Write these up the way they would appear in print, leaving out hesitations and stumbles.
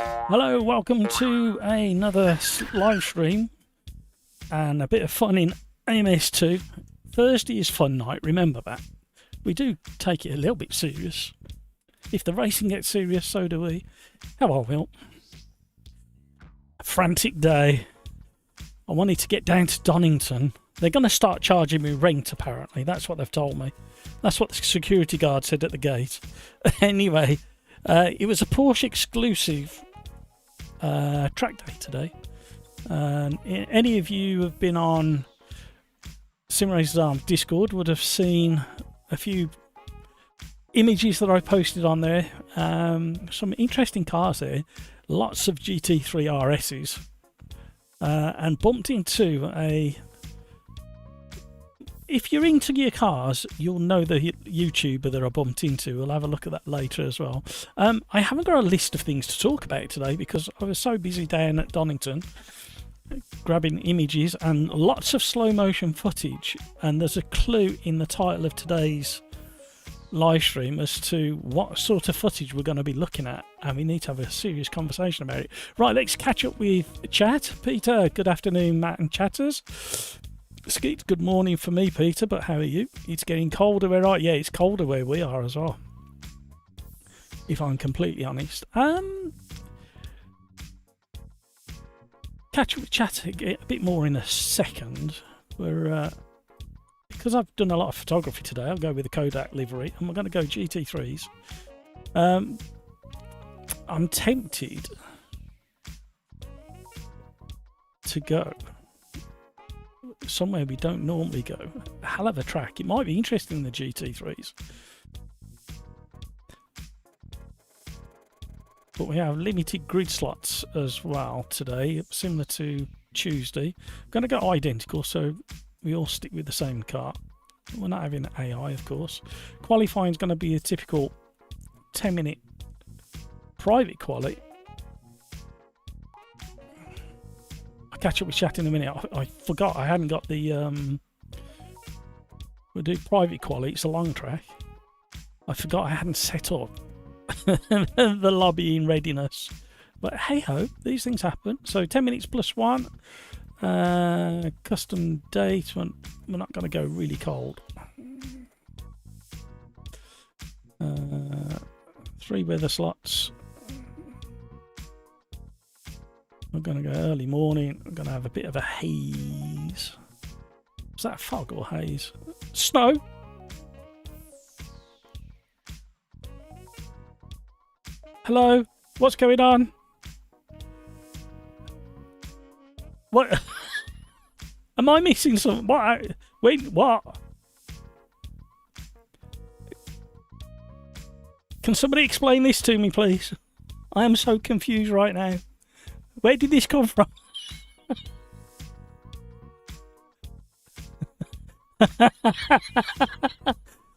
Hello, welcome to another live stream and a bit of fun in AMS2. Thursday is fun night, remember that. We do take it a little bit serious. If the racing gets serious, so do we. How are we all? A frantic day. I wanted to get down to Donington. They're going to start charging me rent, apparently. That's what they've told me. That's what the security guard said at the gate. Anyway, it was a Porsche exclusive track day today. Any of you who have been on Sim Racers Arm Discord would have seen a few images that I posted on there. Some interesting cars there. Lots of GT3 RSs. And bumped into a... If you're into your cars, you'll know the YouTuber that I bumped into. We'll have a look at that later as well. I haven't got a list of things to talk about today because I was so busy down at Donington grabbing images and lots of slow motion footage. And there's a clue in the title of today's live stream as to what sort of footage we're going to be looking at, and we need to have a serious conversation about it. Right, let's catch up with chat. Peter, good afternoon, Matt and chatters. Skeet, good morning for me, Peter, but how are you? It's getting colder where I... Yeah, it's colder where we are as well, if I'm completely honest. Catch up with chat a bit more in a second. We're because I've done a lot of photography today, I'll go with the Kodak livery, and we're going to go GT3s. I'm tempted to go somewhere we don't normally go. A hell of a track. It might be interesting, the GT3s. But we have limited grid slots as well today, similar to Tuesday. I'm going to go identical, so we all stick with the same car. We're not having AI, of course. Qualifying is going to be a typical 10-minute private quali. I'll catch up with chat in a minute. I forgot I hadn't got the... we'll do private quali. It's a long track. I forgot I hadn't set up the lobbying readiness. But hey-ho, these things happen. So 10 minutes plus one. Custom date. We're not going to go really cold. 3 weather slots. We're going to go early morning. We're going to have a bit of a haze. Is that fog or haze? Snow. Hello. What's going on? What? Am I missing something? What? Wait, what? Can somebody explain this to me, please? I am so confused right now. Where did this come from?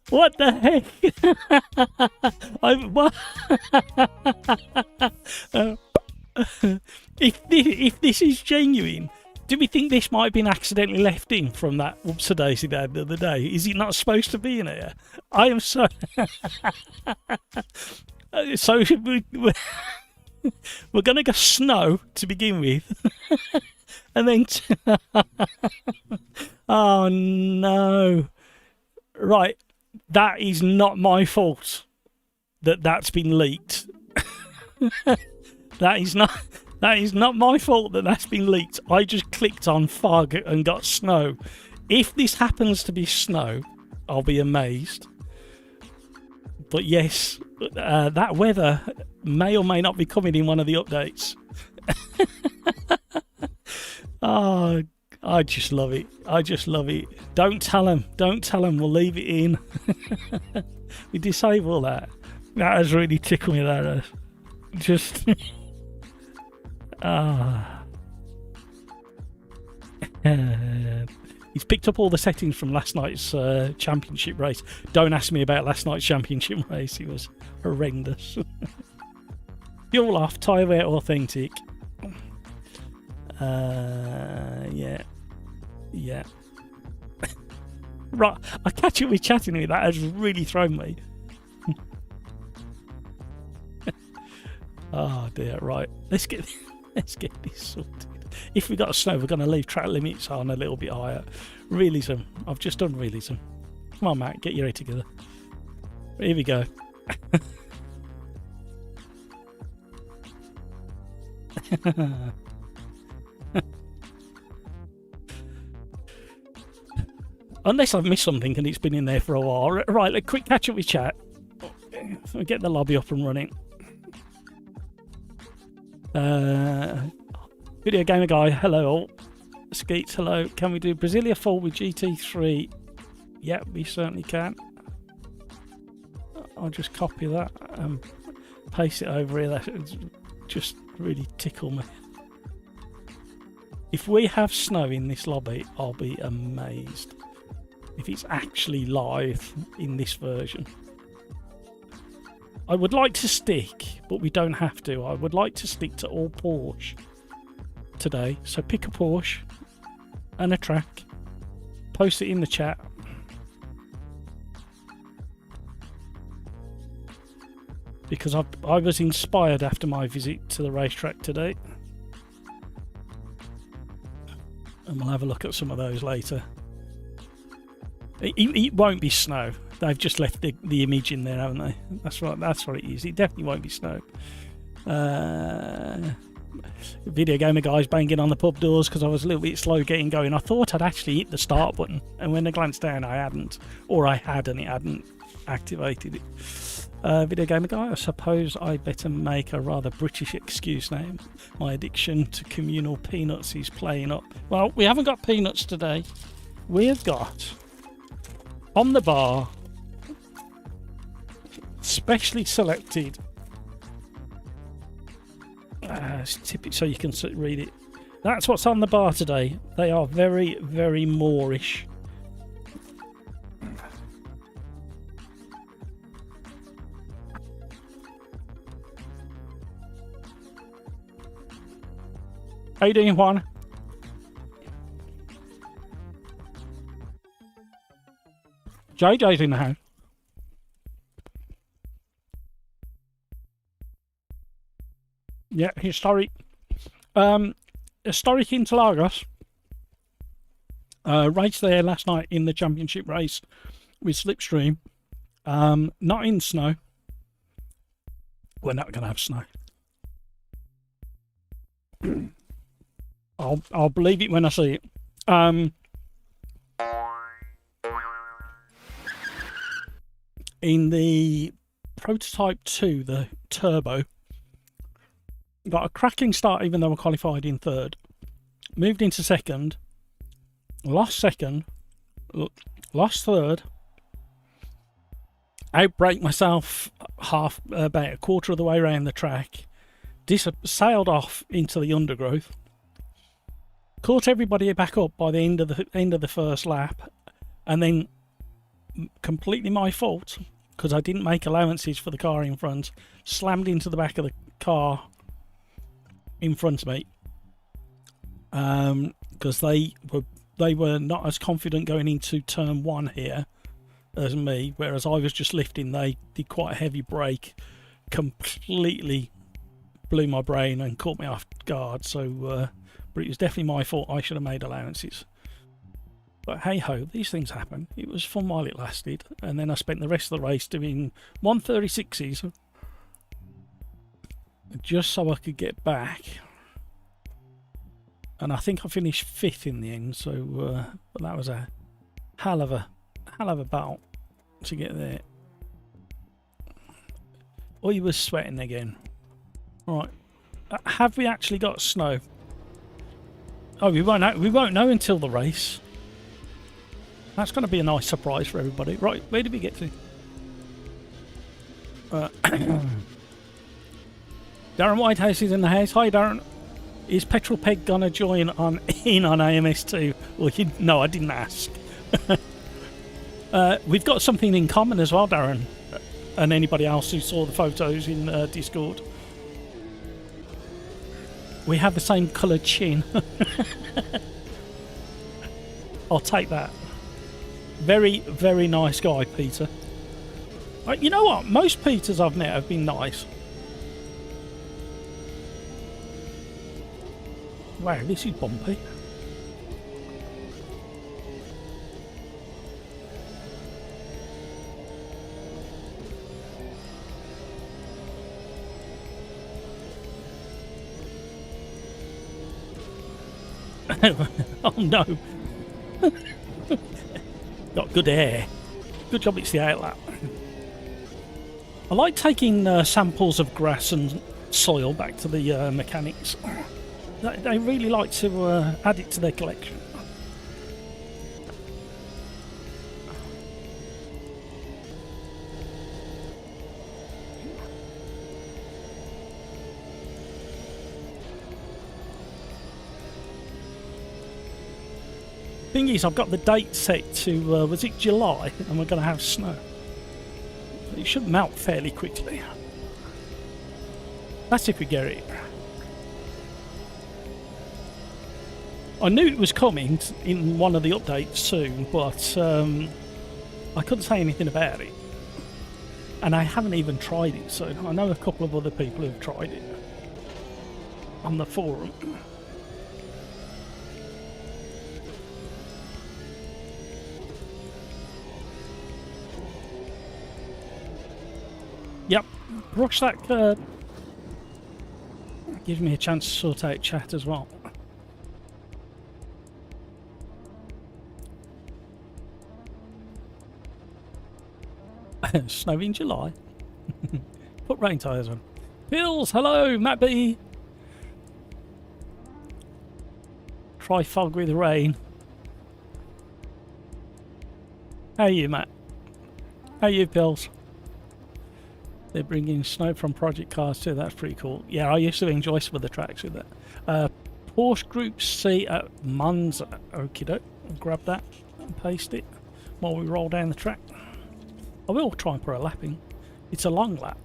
What the heck? What? If this is genuine, do we think this might have been accidentally left in from that whoopsie daisy there the other day? Is it not supposed to be in here? I am so... So we're going to go snow to begin with. And then... Oh, no. Right. That is not my fault that's been leaked. That is not my fault that's been leaked. I just clicked on fog and got snow. If this happens to be snow, I'll be amazed. But yes, that weather may or may not be coming in one of the updates. Oh, I just love it. I just love it. Don't tell them. Don't tell them. We'll leave it in. We disable that. That has really tickled me. That has. Just... He's picked up all the settings from last night's championship race. Don't ask me about last night's championship race. It was horrendous. Fuel off, Tyre authentic. Yeah. Right, I catch up with chatting with that has really thrown me. Oh dear, right. Let's get let's get this sorted. If we got snow, we're going to leave track limits on a little bit higher. Realism. I've just done realism. Come on, Matt, get your head together. Here we go. Unless I've missed something and it's been in there for a while. Right, a quick catch up with chat. We'll get the lobby up and running. Video gamer guy, hello all. Skeets, hello. Can we do Brasilia 4 with GT3? Yep, we certainly can. I'll just copy that and paste it over here. That just really tickle me. If we have snow in this lobby, I'll be amazed. If it's actually live in this version. I would like to stick, but we don't have to. I would like to stick to all Porsche today. So pick a Porsche and a track. Post it in the chat. Because I was inspired after my visit to the racetrack today. And we'll have a look at some of those later. It won't be snow. They've just left the image in there, haven't they? That's right. That's what it is. It definitely won't be snow. Video gamer guys banging on the pub doors because I was a little bit slow getting going. I thought I'd actually hit the start button, and when I glanced down, I hadn't, or I had and it hadn't activated it. Video gamer guy, I suppose I better make a rather British excuse now. My addiction to communal peanuts is playing up. Well, we haven't got peanuts today. We have got on the bar specially selected. Tip it so you can read it. That's what's on the bar today. They are very, very Moorish. How you doing, Juan? JJ's in the house. Yeah, historic. Historic Interlagos. Race there last night in the championship race with Slipstream. Not in snow. We're not going to have snow. I'll believe it when I see it. In the prototype 2, the turbo, got a cracking start even though I qualified in third. Moved into second, lost second, lost third, outbraked myself about a quarter of the way around the track, sailed off into the undergrowth, caught everybody back up by the end of the first lap, and then completely my fault because I didn't make allowances for the car in front, slammed into the back of the car in front of me because they were not as confident going into turn 1 here as me, whereas I was just lifting. They did quite a heavy brake, completely blew my brain and caught me off guard. So but it was definitely my fault. I should have made allowances. But hey ho, these things happen. It was fun while it lasted, and then I spent the rest of the race doing 136s just so I could get back. And I think I finished 5th in the end. So but that was a hell of a battle to get there. Oh, he was sweating again. All right, have we actually got snow? Oh, we won't know until the race. That's going to be a nice surprise for everybody. Right, where did we get to? Darren Whitehouse is in the house. Hi, Darren. Is Petrol Peg going to join in on AMS2? Well, no, I didn't ask. We've got something in common as well, Darren, and anybody else who saw the photos in Discord. We have the same coloured chin. I'll take that. Very, very nice guy, Peter. You know what? Most Peters I've met have been nice. Wow, this is bumpy. Oh no. Got good air. Good job it's the outlap. I like taking samples of grass and soil back to the mechanics. They really like to add it to their collection. Thing is, I've got the date set to, was it July, and we're going to have snow. It should melt fairly quickly. That's if we get it. I knew it was coming in one of the updates soon, but I couldn't say anything about it. And I haven't even tried it, so I know a couple of other people who've tried it on the forum. Yep, brush that curb. Gives me a chance to sort out chat as well. Snow in July. Put rain tyres on. Bills, hello, Matt B. Try fog with rain. How are you, Matt? How are you, Pills? They're bringing snow from project cars too. That's pretty cool. Yeah, I used to enjoy some of the tracks with that. Porsche Group C at Monza. Okie doke. I'll grab that and paste it while we roll down the track. I will try and put a lap in. It's a long lap.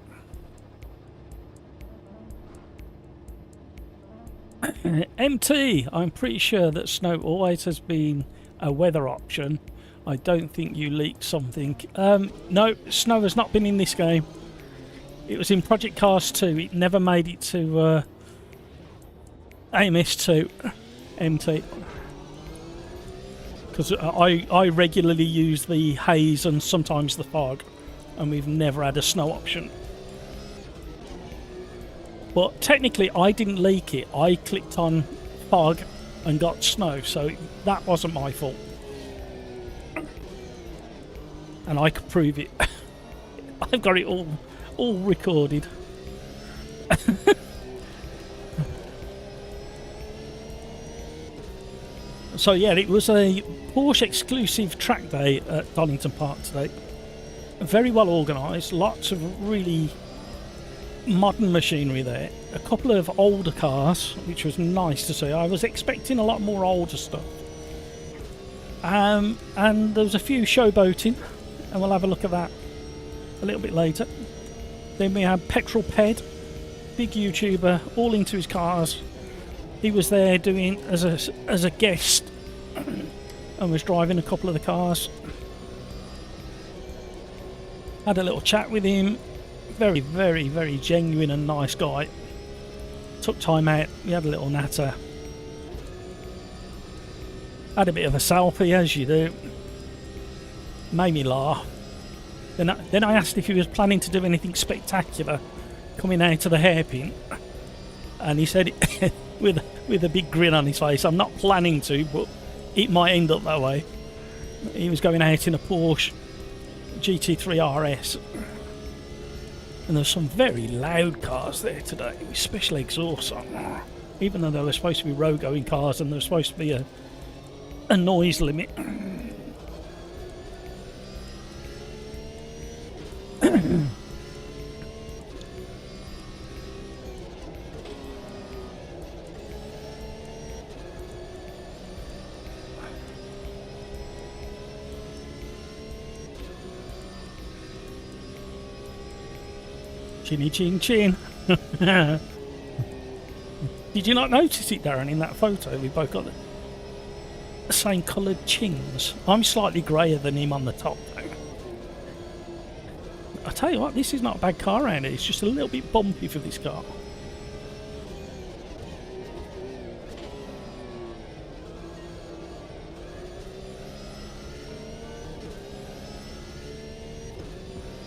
MT, I'm pretty sure that snow always has been a weather option. I don't think you leaked something. No, snow has not been in this game. It was in Project Cars 2. It never made it to AMS2 MT. Because I regularly use the haze and sometimes the fog, and we've never had a snow option. But technically I didn't leak it. I clicked on fog and got snow, so that wasn't my fault. And I could prove it. I've got it all recorded. So yeah, it was a Porsche exclusive track day at Donington Park today. Very well organised, lots of really modern machinery there. A couple of older cars, which was nice to see. I was expecting a lot more older stuff. And there was a few showboating, and we'll have a look at that a little bit later. Then we had Petrol Ped, big YouTuber, all into his cars. He was there doing as a guest and was driving a couple of the cars. Had a little chat with him. Very, very, very genuine and nice guy. Took time out. We had a little natter. Had a bit of a selfie, as you do. Made me laugh. Then I asked if he was planning to do anything spectacular coming out of the hairpin, and he said with a big grin on his face, "I'm not planning to, but it might end up that way." He was going out in a Porsche GT3 RS, and there's some very loud cars there today with special exhausts on, even though they were supposed to be road going cars and there was supposed to be a noise limit. Chinny chin chin. Did you not notice it, Darren, in that photo? We both got the same coloured chins. I'm slightly greyer than him on the top, though. I tell you what, this is not a bad car around here. It's just a little bit bumpy for this car.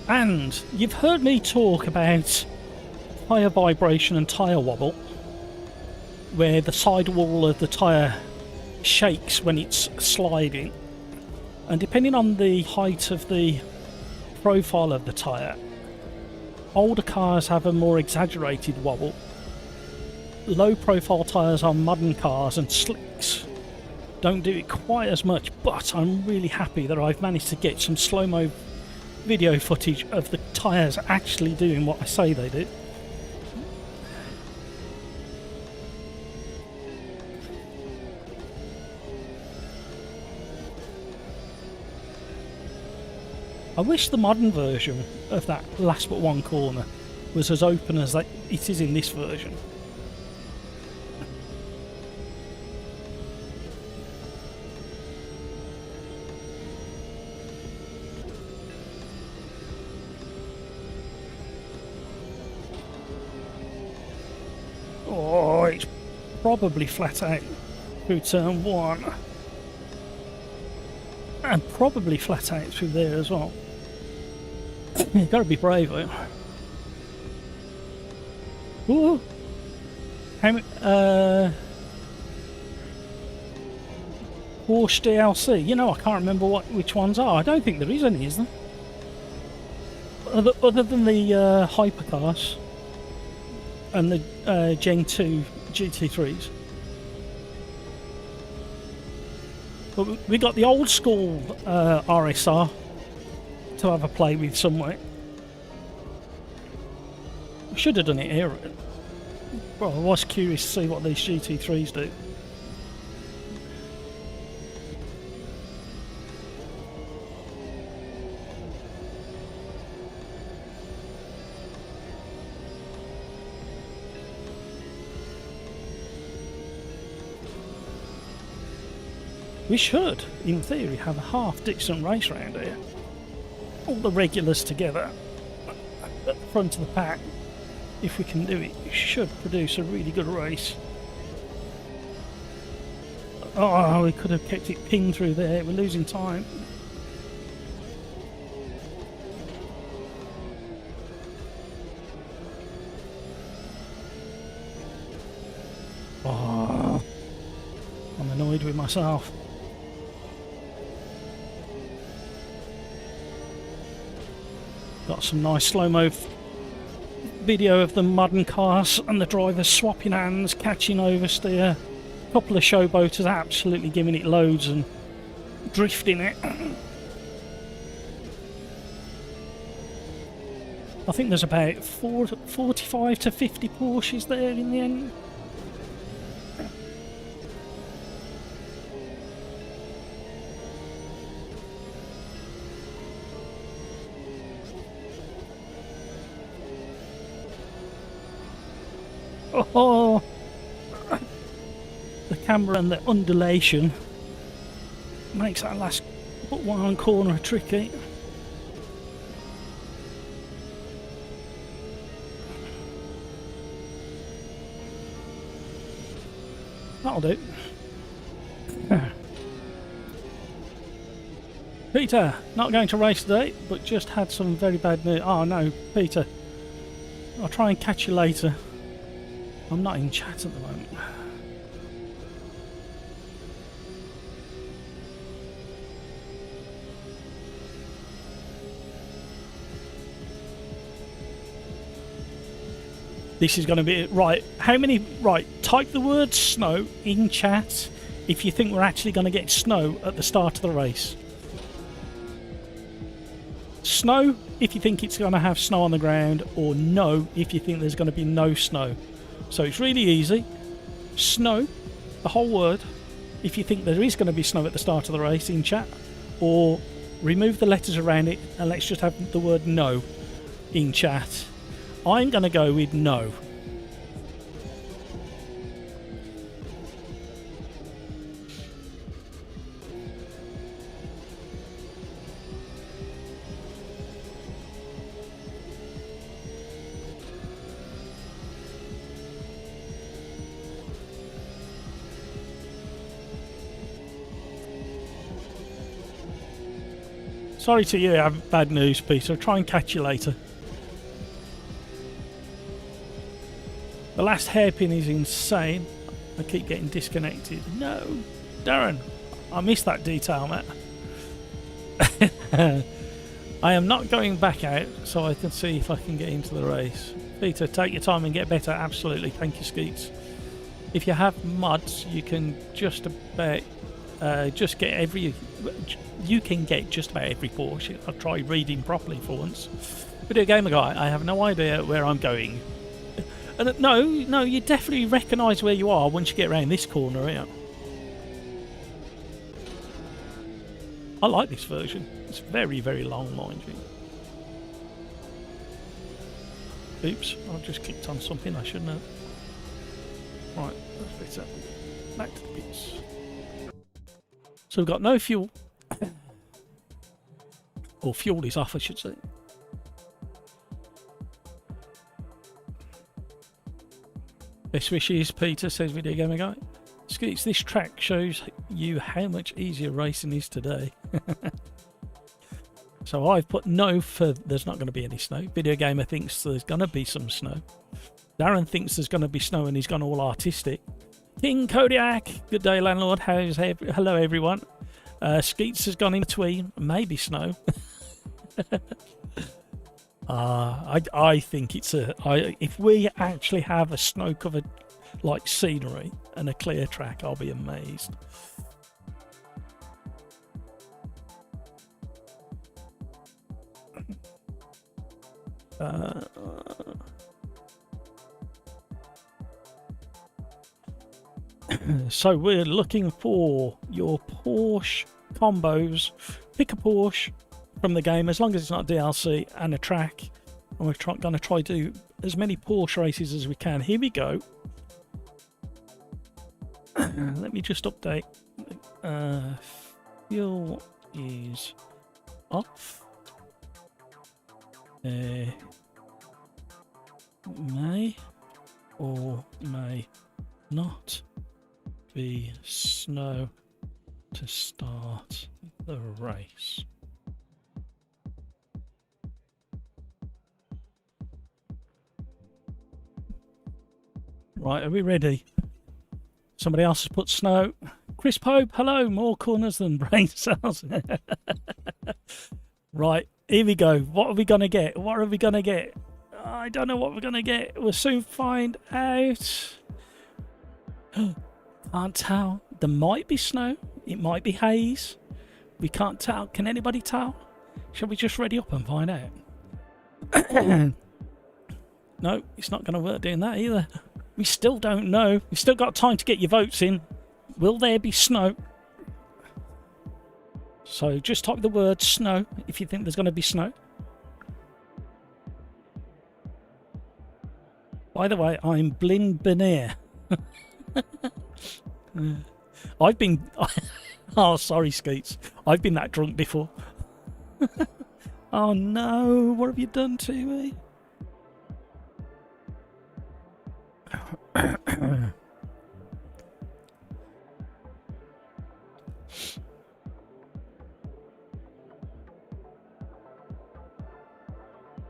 And you've heard me talk about tyre vibration and tyre wobble, where the sidewall of the tyre shakes when it's sliding. And depending on the height of the profile of the tyre, older cars have a more exaggerated wobble. Low profile tyres on modern cars and slicks don't do it quite as much, but I'm really happy that I've managed to get some slow-mo video footage of the tyres actually doing what I say they do. I wish the modern version of that last but one corner was as open as it is in this version. Oh, it's probably flat out through turn one. And probably flat out through there as well. You've got to be brave, though. Ooh. How many, Porsche DLC. You know, I can't remember which ones are. I don't think there is any, is there? Other than the hypercars and the Gen 2 GT3s. But we got the old school RSR to have a play with somewhere. We should have done it here. Well, I was curious to see what these GT3s do. We should, in theory, have a half-decent race round here. All the regulars together at the front of the pack. If we can do it, it should produce a really good race. Oh, we could have kept it pinned through there. We're losing time. Oh, I'm annoyed with myself. Got some nice slow-mo video of the modern cars and the drivers swapping hands, catching oversteer. A couple of showboaters absolutely giving it loads and drifting it. I think there's about 45 to 50 Porsches there in the end. Oh, the camera and the undulation makes that last but one corner tricky. That'll do. Peter, not going to race today, but just had some very bad news. Oh no, Peter. I'll try and catch you later. I'm not in chat at the moment. This is going to be it. Right, how many... Right, type the word snow in chat if you think we're actually going to get snow at the start of the race. Snow if you think it's going to have snow on the ground, or no if you think there's going to be no snow. So it's really easy. Snow, the whole word, if you think there is going to be snow at the start of the race in chat, or remove the letters around it and let's just have the word no in chat. I'm going to go with no. Sorry to you have bad news, Peter. I'll try and catch you later. The last hairpin is insane. I keep getting disconnected. No, Darren, I missed that detail, mate. I am not going back out so I can see if I can get into the race. Peter, take your time and get better. Absolutely. Thank you, Skeets. If you have mods, you can just about just get every... You can get just about every Porsche. I'll try reading properly for once. Video Gamer Guy, I have no idea where I'm going. No, you definitely recognise where you are once you get around this corner here. I like this version. It's very, very long, mind you. Oops, I've just clicked on something I shouldn't have. Right, let's fix that. Back to the bits. So we've got no fuel. Or fuel is off, I should say. Best wishes, Peter, says Video Gamer Guy. Skeets, this track shows you how much easier racing is today. So I've put no for there's not going to be any snow. Video Gamer thinks there's going to be some snow. Darren thinks there's going to be snow and he's gone all artistic. King Kodiak, good day, landlord. Hello, everyone. Skeets has gone in between. Maybe snow. I think it's if we actually have a snow-covered like scenery and a clear track, I'll be amazed. So we're looking for your Porsche combos. Pick a Porsche from the game, as long as it's not DLC, and a track. And we're going to try to do as many Porsche races as we can. Here we go. Let me just update. Fuel is off. May or may not be snow to start the race. Right, are we ready? Somebody else has put snow. Chris Pope, hello. More corners than brain cells. Right, here we go. What are we going to get? What are we going to get? I don't know what we're going to get. We'll soon find out. Can't tell. There might be snow. It might be haze. We can't tell. Can anybody tell? Shall we just ready up and find out? No, it's not going to work doing that either. We still don't know. We've still got time to get your votes in. Will there be snow? So just type the word snow if you think there's going to be snow. By the way, I'm Blin Benair. I've been... Oh, sorry, Skeets. I've been that drunk before. Oh no, what have you done to me?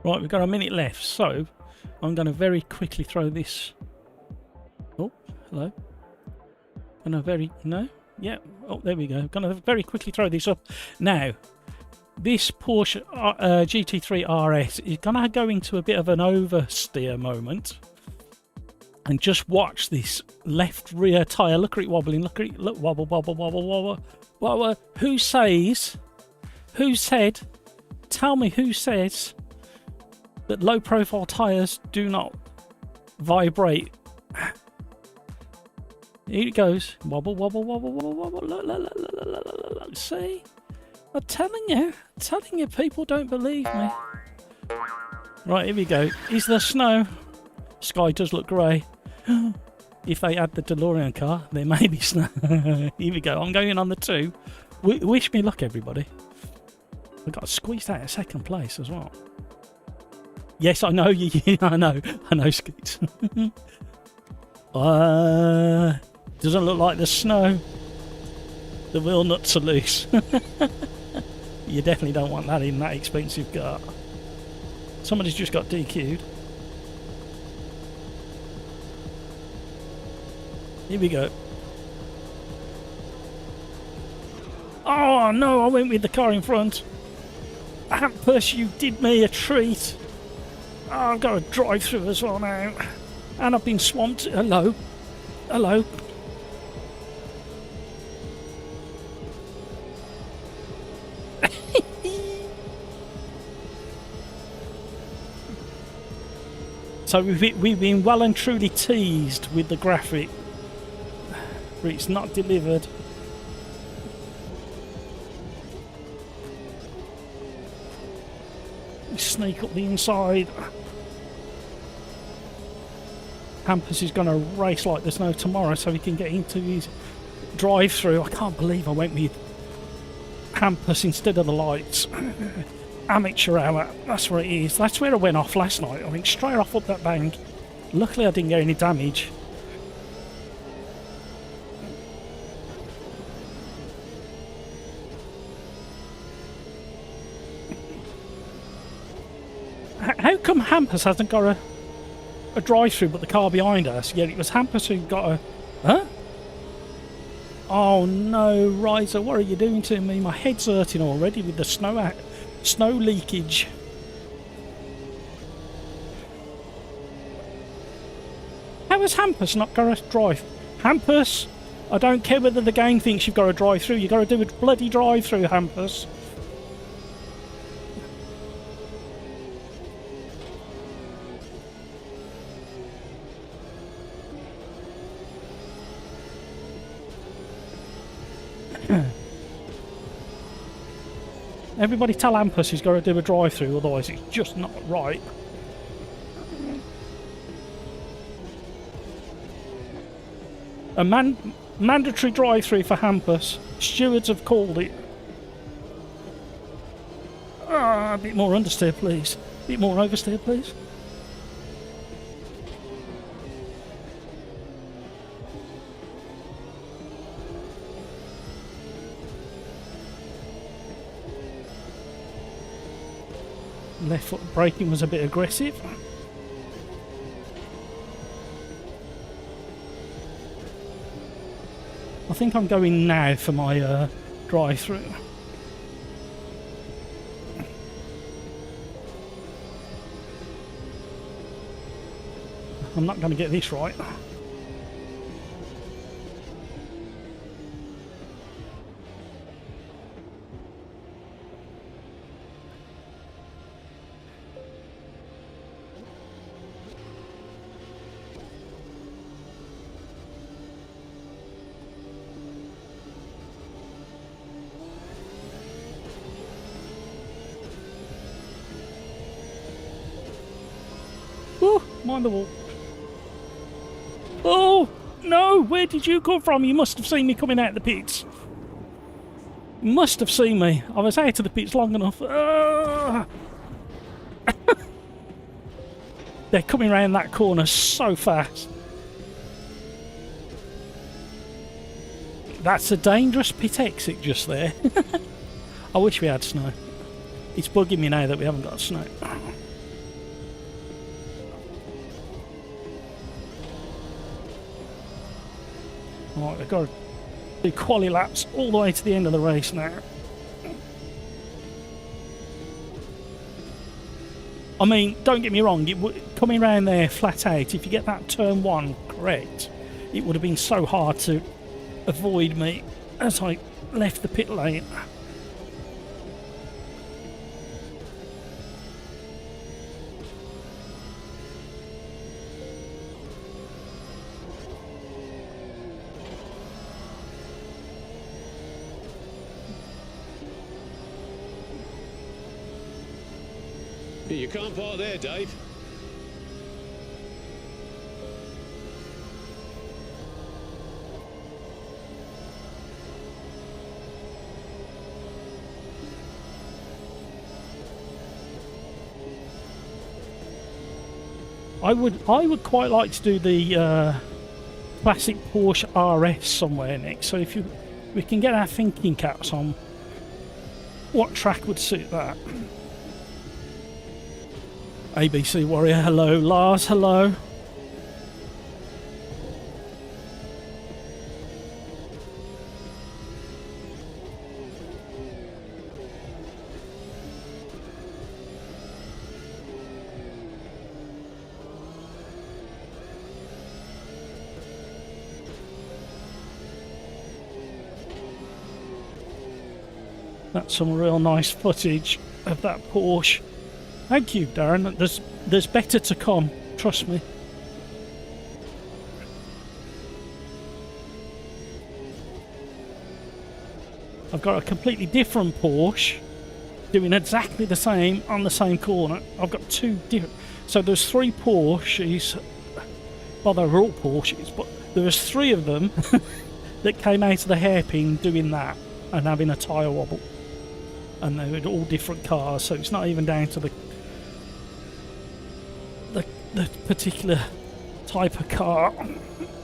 Right, we've got a minute left, so I'm going to very quickly throw this. Oh, hello. No? Yeah. Oh, there we go. Going to very quickly throw this up. Now, this Porsche GT3 RS is going to go into a bit of an oversteer moment. And just watch this left rear tyre. Look at it wobbling. Look at it. Look, wobble, wobble, wobble, wobble. Wobble. Who said, tell me who says that low profile tyres do not vibrate? Here it goes. Wobble, wobble, wobble, wobble, wobble. Look, look, look, look, look, look, look. See? I'm telling you, people don't believe me. Right, here we go. Is there snow? Sky does look grey. If they add the DeLorean car, there may be snow. Here we go. I'm going on the 2. Wish me luck, everybody. We got squeezed out of second place as well. Yes, I know you. I know, Skeets. Doesn't look like there's snow. The wheel nuts are loose. You definitely don't want that in that expensive car. Somebody's just got DQ'd. Here we go. Oh no, I went with the car in front. Hampus, you did me a treat. Oh, I've got a drive through as well now. And I've been swamped. Hello. Hello. So we've been well and truly teased with the graphic, but it's not delivered. We sneak up the inside. Hampus is going to race like there's no tomorrow so he can get into his drive-through. I can't believe I went with Hampus instead of the lights. Amateur hour, that's where it is. That's where I went off last night. I went straight off up that bank. Luckily I didn't get any damage. How come Hampus hasn't got a drive-through but the car behind us? Yet it was Hampus who got a... Huh? Oh no, Riser, what are you doing to me? My head's hurting already with the snow leakage. How has Hampus not got a drive? Hampus, I don't care whether the game thinks you've got a drive through. You've got to do a bloody drive through, Hampus. Everybody tell Hampus he's got to do a drive-through, otherwise it's just not right. A mandatory drive-through for Hampus. Stewards have called it. Ah, a bit more understeer, please. A bit more oversteer, please. Left foot braking was a bit aggressive. I think I'm going now for my drive-through. I'm not going to get this right. Oh, mind the wall. Oh, no, where did you come from? You must have seen me coming out of the pits. You must have seen me. I was out of the pits long enough. They're coming around that corner so fast. That's a dangerous pit exit just there. I wish we had snow. It's bugging me now that we haven't got snow. Right, we've got to do quali laps all the way to the end of the race now. I mean, don't get me wrong, coming around there flat out, if you get that turn one correct, it would have been so hard to avoid me as I left the pit lane. You can't park there, Dave. I would quite like to do the classic Porsche RS somewhere next. So if we can get our thinking caps on, what track would suit that. ABC Warrior, hello. Lars, hello. That's some real nice footage of that Porsche. Thank you, Darren. There's better to come, trust me. I've got a completely different Porsche doing exactly the same on the same corner. I've got two different. So there's three Porsches. Well, they were all Porsches, but there was three of them that came out of the hairpin doing that and having a tyre wobble. And they were all different cars, so it's not even down to the particular type of car,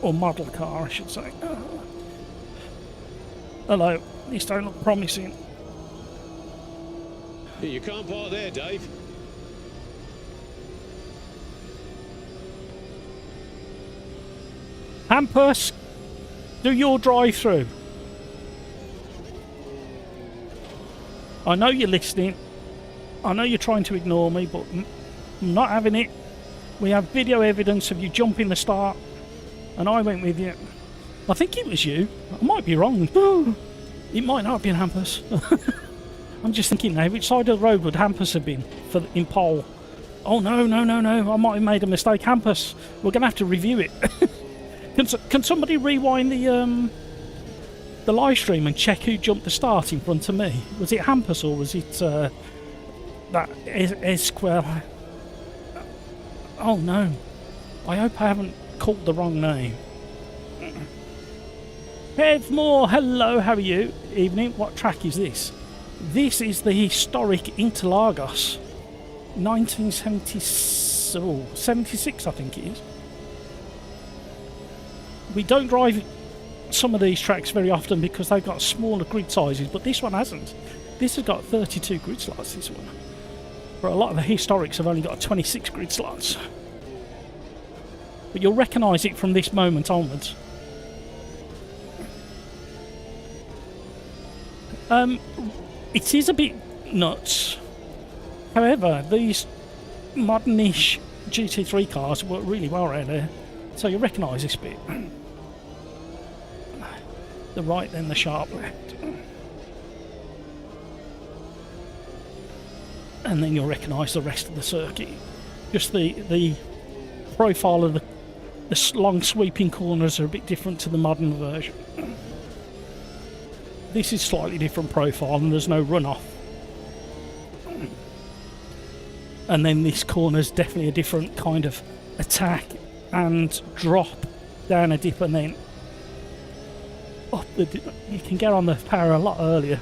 or model car I should say. Hello, these don't look promising. You can't park there, Dave. Hampus, do your drive-through. I know you're listening. I know you're trying to ignore me, but I'm not having it. We have video evidence of you jumping the start, and I went with you. I think it was you. I might be wrong. It might not have been Hampus. I'm just thinking now, which side of the road would Hampus have been in pole? Oh no. I might have made a mistake. Hampus, we're going to have to review it. Can somebody rewind the live stream and check who jumped the start in front of me? Was it Hampus or was it that Esquel? Oh no, I hope I haven't called the wrong name. Kev Moore, hello, how are you? Evening. What track is this? This is the historic Interlagos 76 I think it is. We don't drive some of these tracks very often because they've got smaller grid sizes, but this one hasn't. This has got 32 grid slots, this one. But a lot of the historics have only got 26 grid slots. But you'll recognise it from this moment onwards. It is a bit nuts. However, these modern-ish GT3 cars work really well around here, so you'll recognise this bit. The right, then the sharp left. And then you'll recognise the rest of the circuit. Just the profile of the long sweeping corners are a bit different to the modern version. This is slightly different profile and there's no runoff. And then this corner's definitely a different kind of attack and drop down a dip and then up the dip. You can get on the power a lot earlier.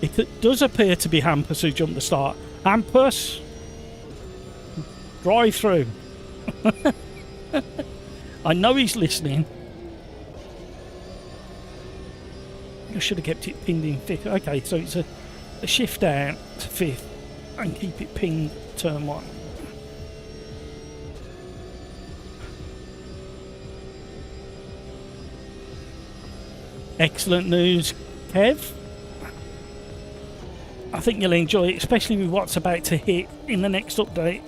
It does appear to be Hampus who jumped the start. Hampus, drive through. I know he's listening. I should have kept it pinned in fifth. Okay, so it's a shift down to fifth and keep it pinned turn one. Excellent news, Kev. I think you'll enjoy it, especially with what's about to hit in the next update.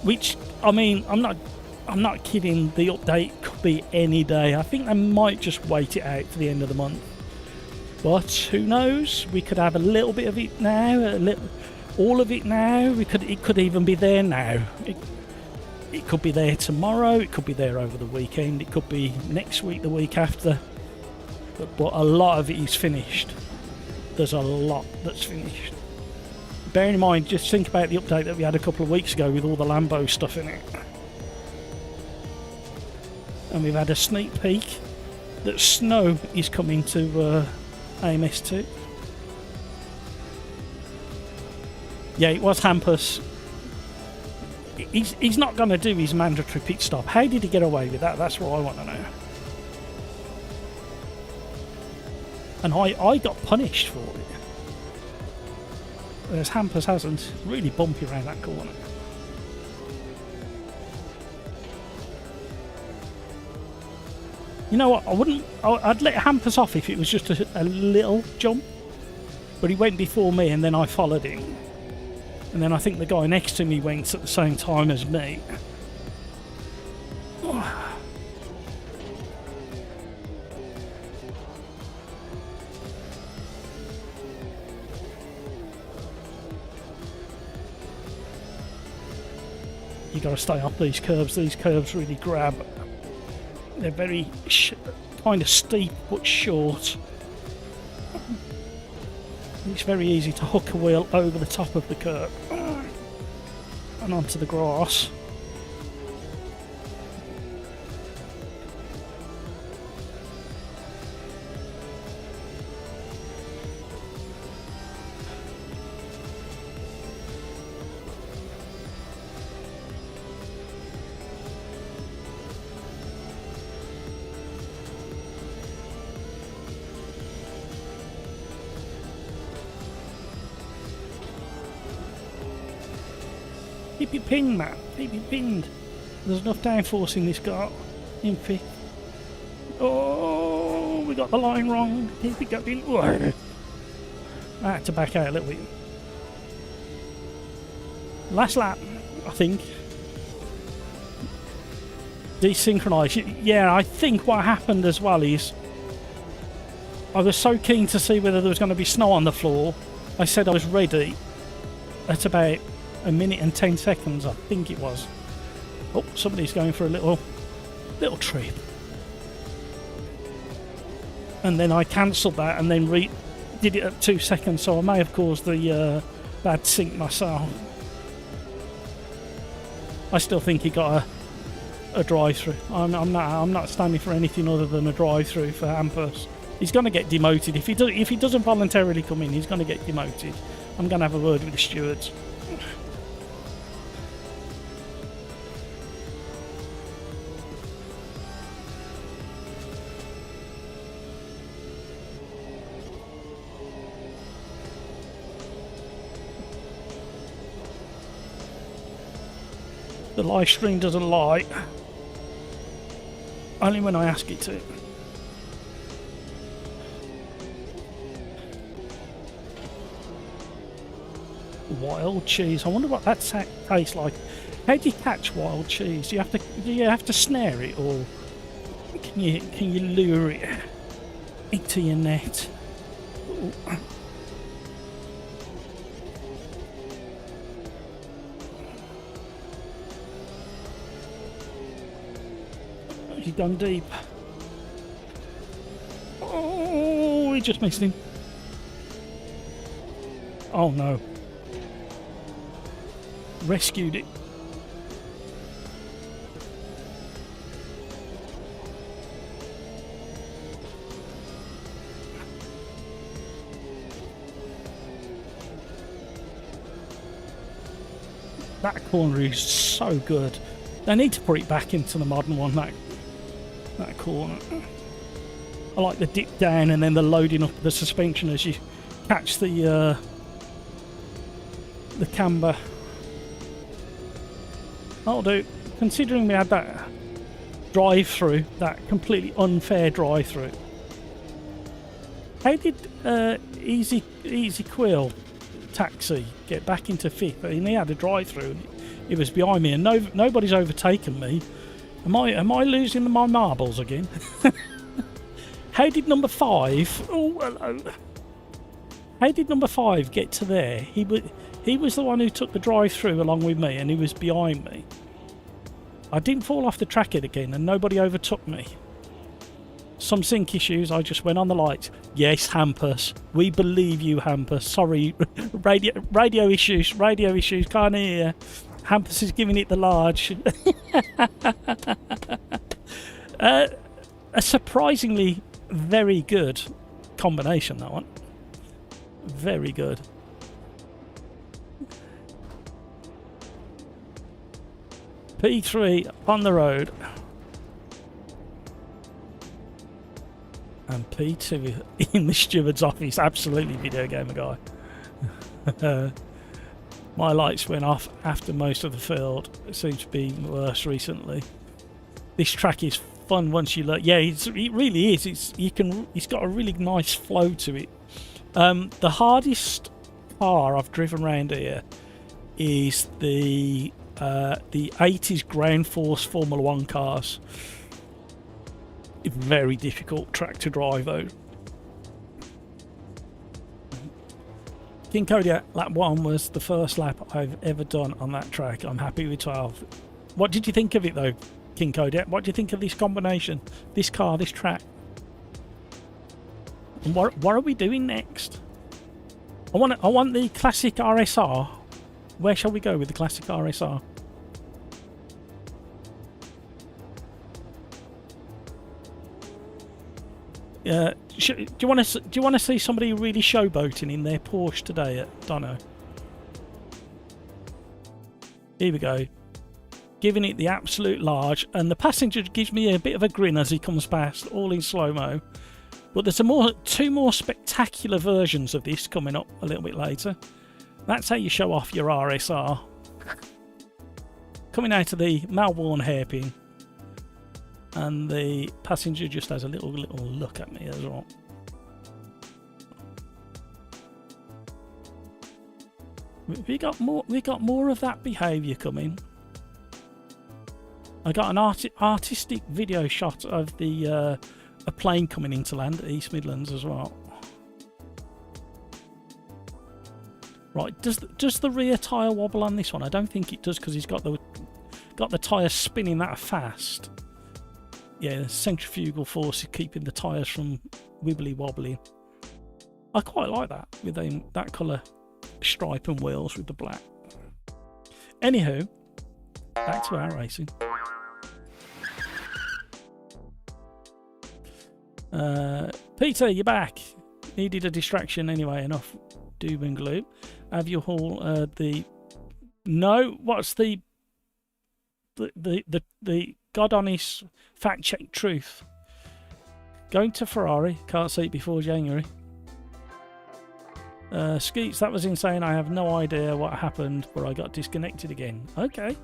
Which, I mean, I'm not kidding. The update could be any day. I think they might just wait it out to the end of the month. But who knows? We could have a little bit of it now, all of it now. It could even be there now. It could be there tomorrow. It could be there over the weekend. It could be next week, the week after. But a lot of it is finished. There's a lot that's finished. Bearing in mind, just think about the update that we had a couple of weeks ago with all the Lambo stuff in it. And we've had a sneak peek that snow is coming to AMS2. Yeah, it was Hampus. he's not going to do his mandatory pit stop. How did he get away with that? That's what I want to know. And I got punished for it. Whereas Hampers hasn't. Really bumpy around that corner. You know what? I'd let Hampers off if it was just a little jump. But he went before me and then I followed him. And then I think the guy next to me went at the same time as me. You got to stay up these curves. These curves really grab. They're very kind of steep but short. It's very easy to hook a wheel over the top of the curb and onto the grass. Keep it pinned, man. Keep it pinned. There's enough downforce in this car. In fifth. Oh, we got the line wrong. Keep it going. Whoa. I had to back out a little bit. Last lap, I think. Desynchronise. Yeah, I think what happened as well is I was so keen to see whether there was going to be snow on the floor. I said I was ready at about 1 minute and 10 seconds, I think it was. Oh, somebody's going for a little trip. And then I cancelled that and then did it at 2 seconds, so I may have caused the bad sync myself. I still think he got a drive-through. I'm not standing for anything other than a drive-through for Hampers. He's going to get demoted. If he doesn't voluntarily come in, he's going to get demoted. I'm going to have a word with the stewards. The live stream doesn't lie. Only when I ask it to. Wild cheese. I wonder what that tastes like. How do you catch wild cheese? Do you have to snare it, or can you lure it into your net? Ooh. He's gone deep. Oh, he just missed him. Oh no. Rescued it. That corner is so good. They need to put it back into the modern one, that corner. I like the dip down and then the loading up the suspension as you catch the camber. That'll do. Considering we had that drive-through, that completely unfair drive-through. How did Easy Quill Taxi get back into fifth? I mean, he had a drive-through. It was behind me, and nobody's overtaken me. Am I losing my marbles again? How did number 5? Oh, hello. How did number 5 get to there? He was the one who took the drive-through along with me, and he was behind me. I didn't fall off the track again, and nobody overtook me. Some sync issues. I just went on the lights. Yes, Hampus. We believe you, Hampus. Sorry, radio issues. Radio issues. Can't hear. Hampus is giving it the large. A surprisingly very good combination, that one. Very good. P3 on the road. And P2 in the steward's office. Absolutely video gamer guy. My lights went off after most of the field. It seems to be worse recently. This track is fun once you learn. Yeah, it really is. It's got a really nice flow to it. The hardest car I've driven around here is the 80s Ground Force Formula 1 cars. Very difficult track to drive though. King Kodiak, lap 1 was the first lap I've ever done on that track. I'm happy with 12. What did you think of it though, King Kodiak? What do you think of this combination? This car, this track? And what are we doing next? I want the classic RSR. Where shall we go with the classic RSR? Do you want to see somebody really showboating in their Porsche today at Dono? Here we go, giving it the absolute large, and the passenger gives me a bit of a grin as he comes past, all in slow mo. But there's two more spectacular versions of this coming up a little bit later. That's how you show off your RSR. Coming out of the Melbourne hairpin. And the passenger just has a little look at me as well. We got more of that behaviour coming. I got an artistic video shot of a plane coming into land at East Midlands as well. Right, does the rear tyre wobble on this one? I don't think it does because he's got the tyre spinning that fast. Yeah, the centrifugal force is keeping the tyres from wibbly wobbling. I quite like that with that colour stripe and wheels with the black. Anywho, back to our racing. Peter, you're back. Needed a distraction anyway. Enough doom and gloom. Have you all no? What's the God honest fact check truth? Going to Ferrari, can't see it before January. Skeets, that was insane. I have no idea what happened, but I got disconnected again. Okay,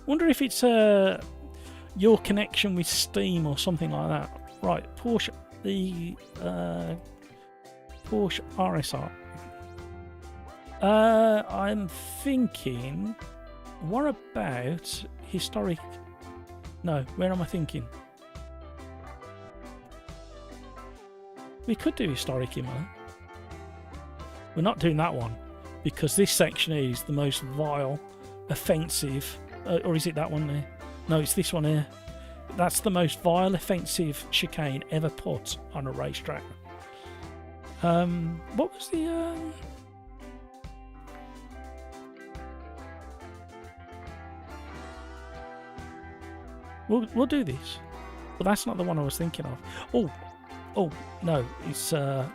wonder if it's your connection with Steam or something like that. Right, Porsche, the Porsche RSR. I'm thinking, what about historic? No, where am I thinking? We could do historic humour. We're not doing that one because this section is the most vile, offensive, or is it that one there? No, it's this one here. That's the most vile, offensive chicane ever put on a racetrack. What was the? We'll do this, but that's not the one I was thinking of. Oh no, it's the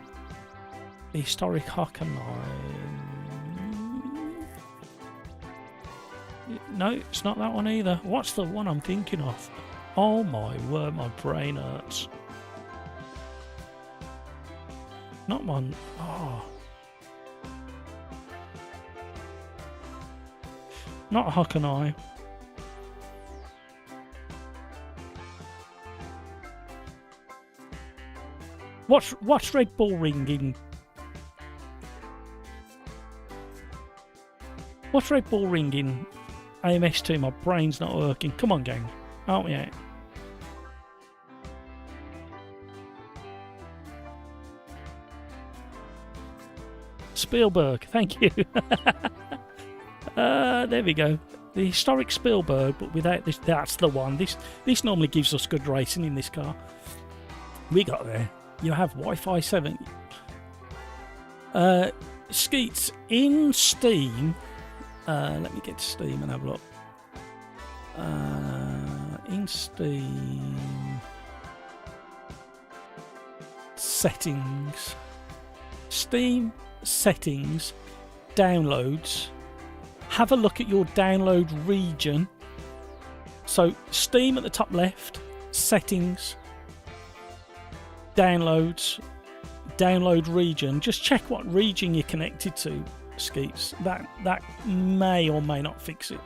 historic Hockenheim. No, it's not that one either. What's the one I'm thinking of? Oh my word, my brain hurts. Not one. Oh. Not Hockenheim. What's Red Bull Ring in? What's Red Bull Ring in AMS2? My brain's not working. Come on, gang. Help me out. Spielberg. Thank you. There we go. The historic Spielberg, but without this. That's the one. This normally gives us good racing in this car. We got there. You have Wi-Fi 7. Skeets in Steam. Let me get to Steam and have a look. In Steam settings, Steam settings, downloads. Have a look at your download region. So Steam at the top left, settings, downloads, download region. Just check what region you're connected to, Skeets. That may or may not fix it.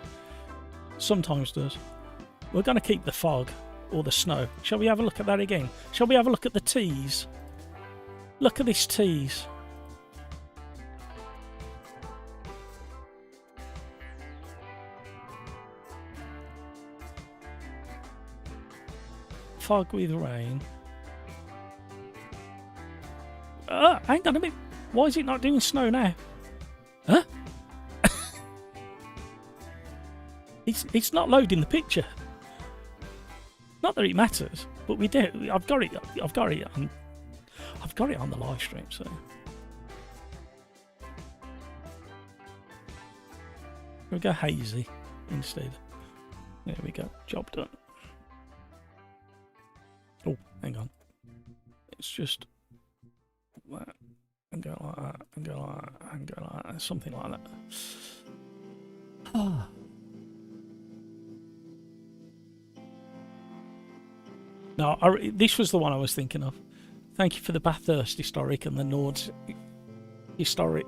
Sometimes does. We're going to keep the fog or the snow. Shall we have a look at that again? Shall we have a look at the tease? Look at this tease. Fog with rain. Hang on a minute. Why is it not doing snow now? Huh? It's not loading the picture. Not that it matters, but we do. I've got it on the live stream. So we'll go hazy instead. There we go. Job done. Oh, hang on. It's just that, and go like that, and go like that, and go like that, something like that. Ah. No, this was the one I was thinking of. Thank you for the Bathurst historic and the Nords historic.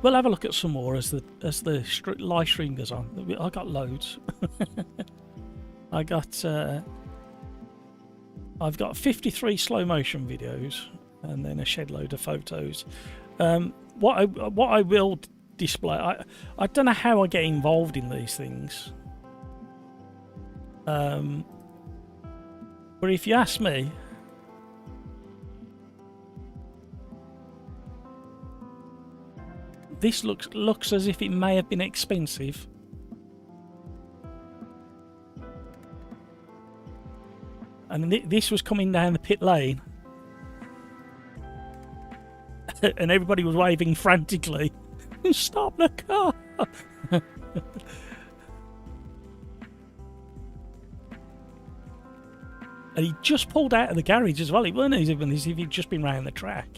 We'll have a look at some more as the live stream goes on. I got loads. I've got 53 slow motion videos and then a shed load of photos. What I will display, I don't know how I get involved in these things. But if you ask me, this looks as if it may have been expensive. And this was coming down the pit lane. And everybody was waving frantically. Stop the car! And he just pulled out of the garage as well. It wasn't even as if he'd just been round the track.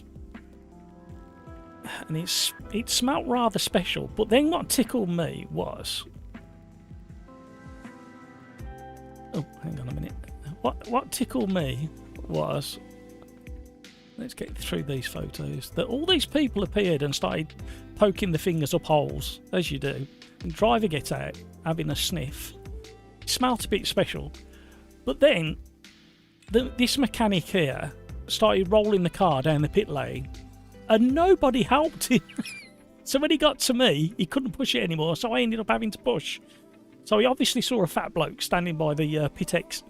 And it smelt rather special. But then what tickled me was... Oh, hang on a minute. What tickled me was... Let's get through these photos. That all these people appeared and started poking the fingers up holes, as you do. And driver gets out, having a sniff. It smelt a bit special. But then, this mechanic here started rolling the car down the pit lane. And nobody helped him. So when he got to me, he couldn't push it anymore, so I ended up having to push. So he obviously saw a fat bloke standing by the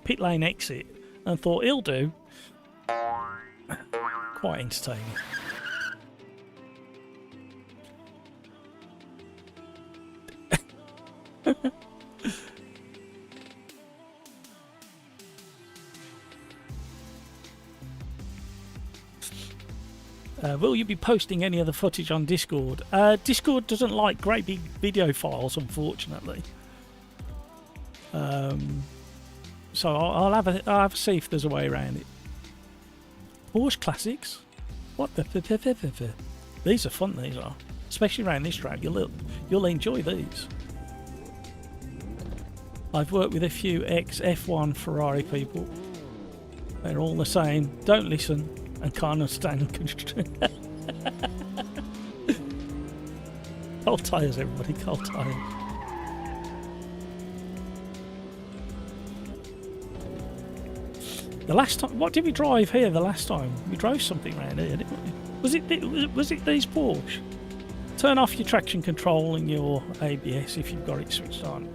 pit lane exit and thought, he'll do. Quite entertaining. Will you be posting any of the footage on Discord? Discord doesn't like great big video files, unfortunately. So I'll have a see if there's a way around it. Porsche Classics? What the? These are fun, these are. Especially around this track, you'll enjoy these. I've worked with a few ex-F1 Ferrari people. They're all the same. Don't listen and can't understand. Cold tyres, everybody. Cold tyres. The last time, what did we drive here the last time? We drove something around here, didn't we? Was it these Porsche? Turn off your traction control and your ABS if you've got it switched on.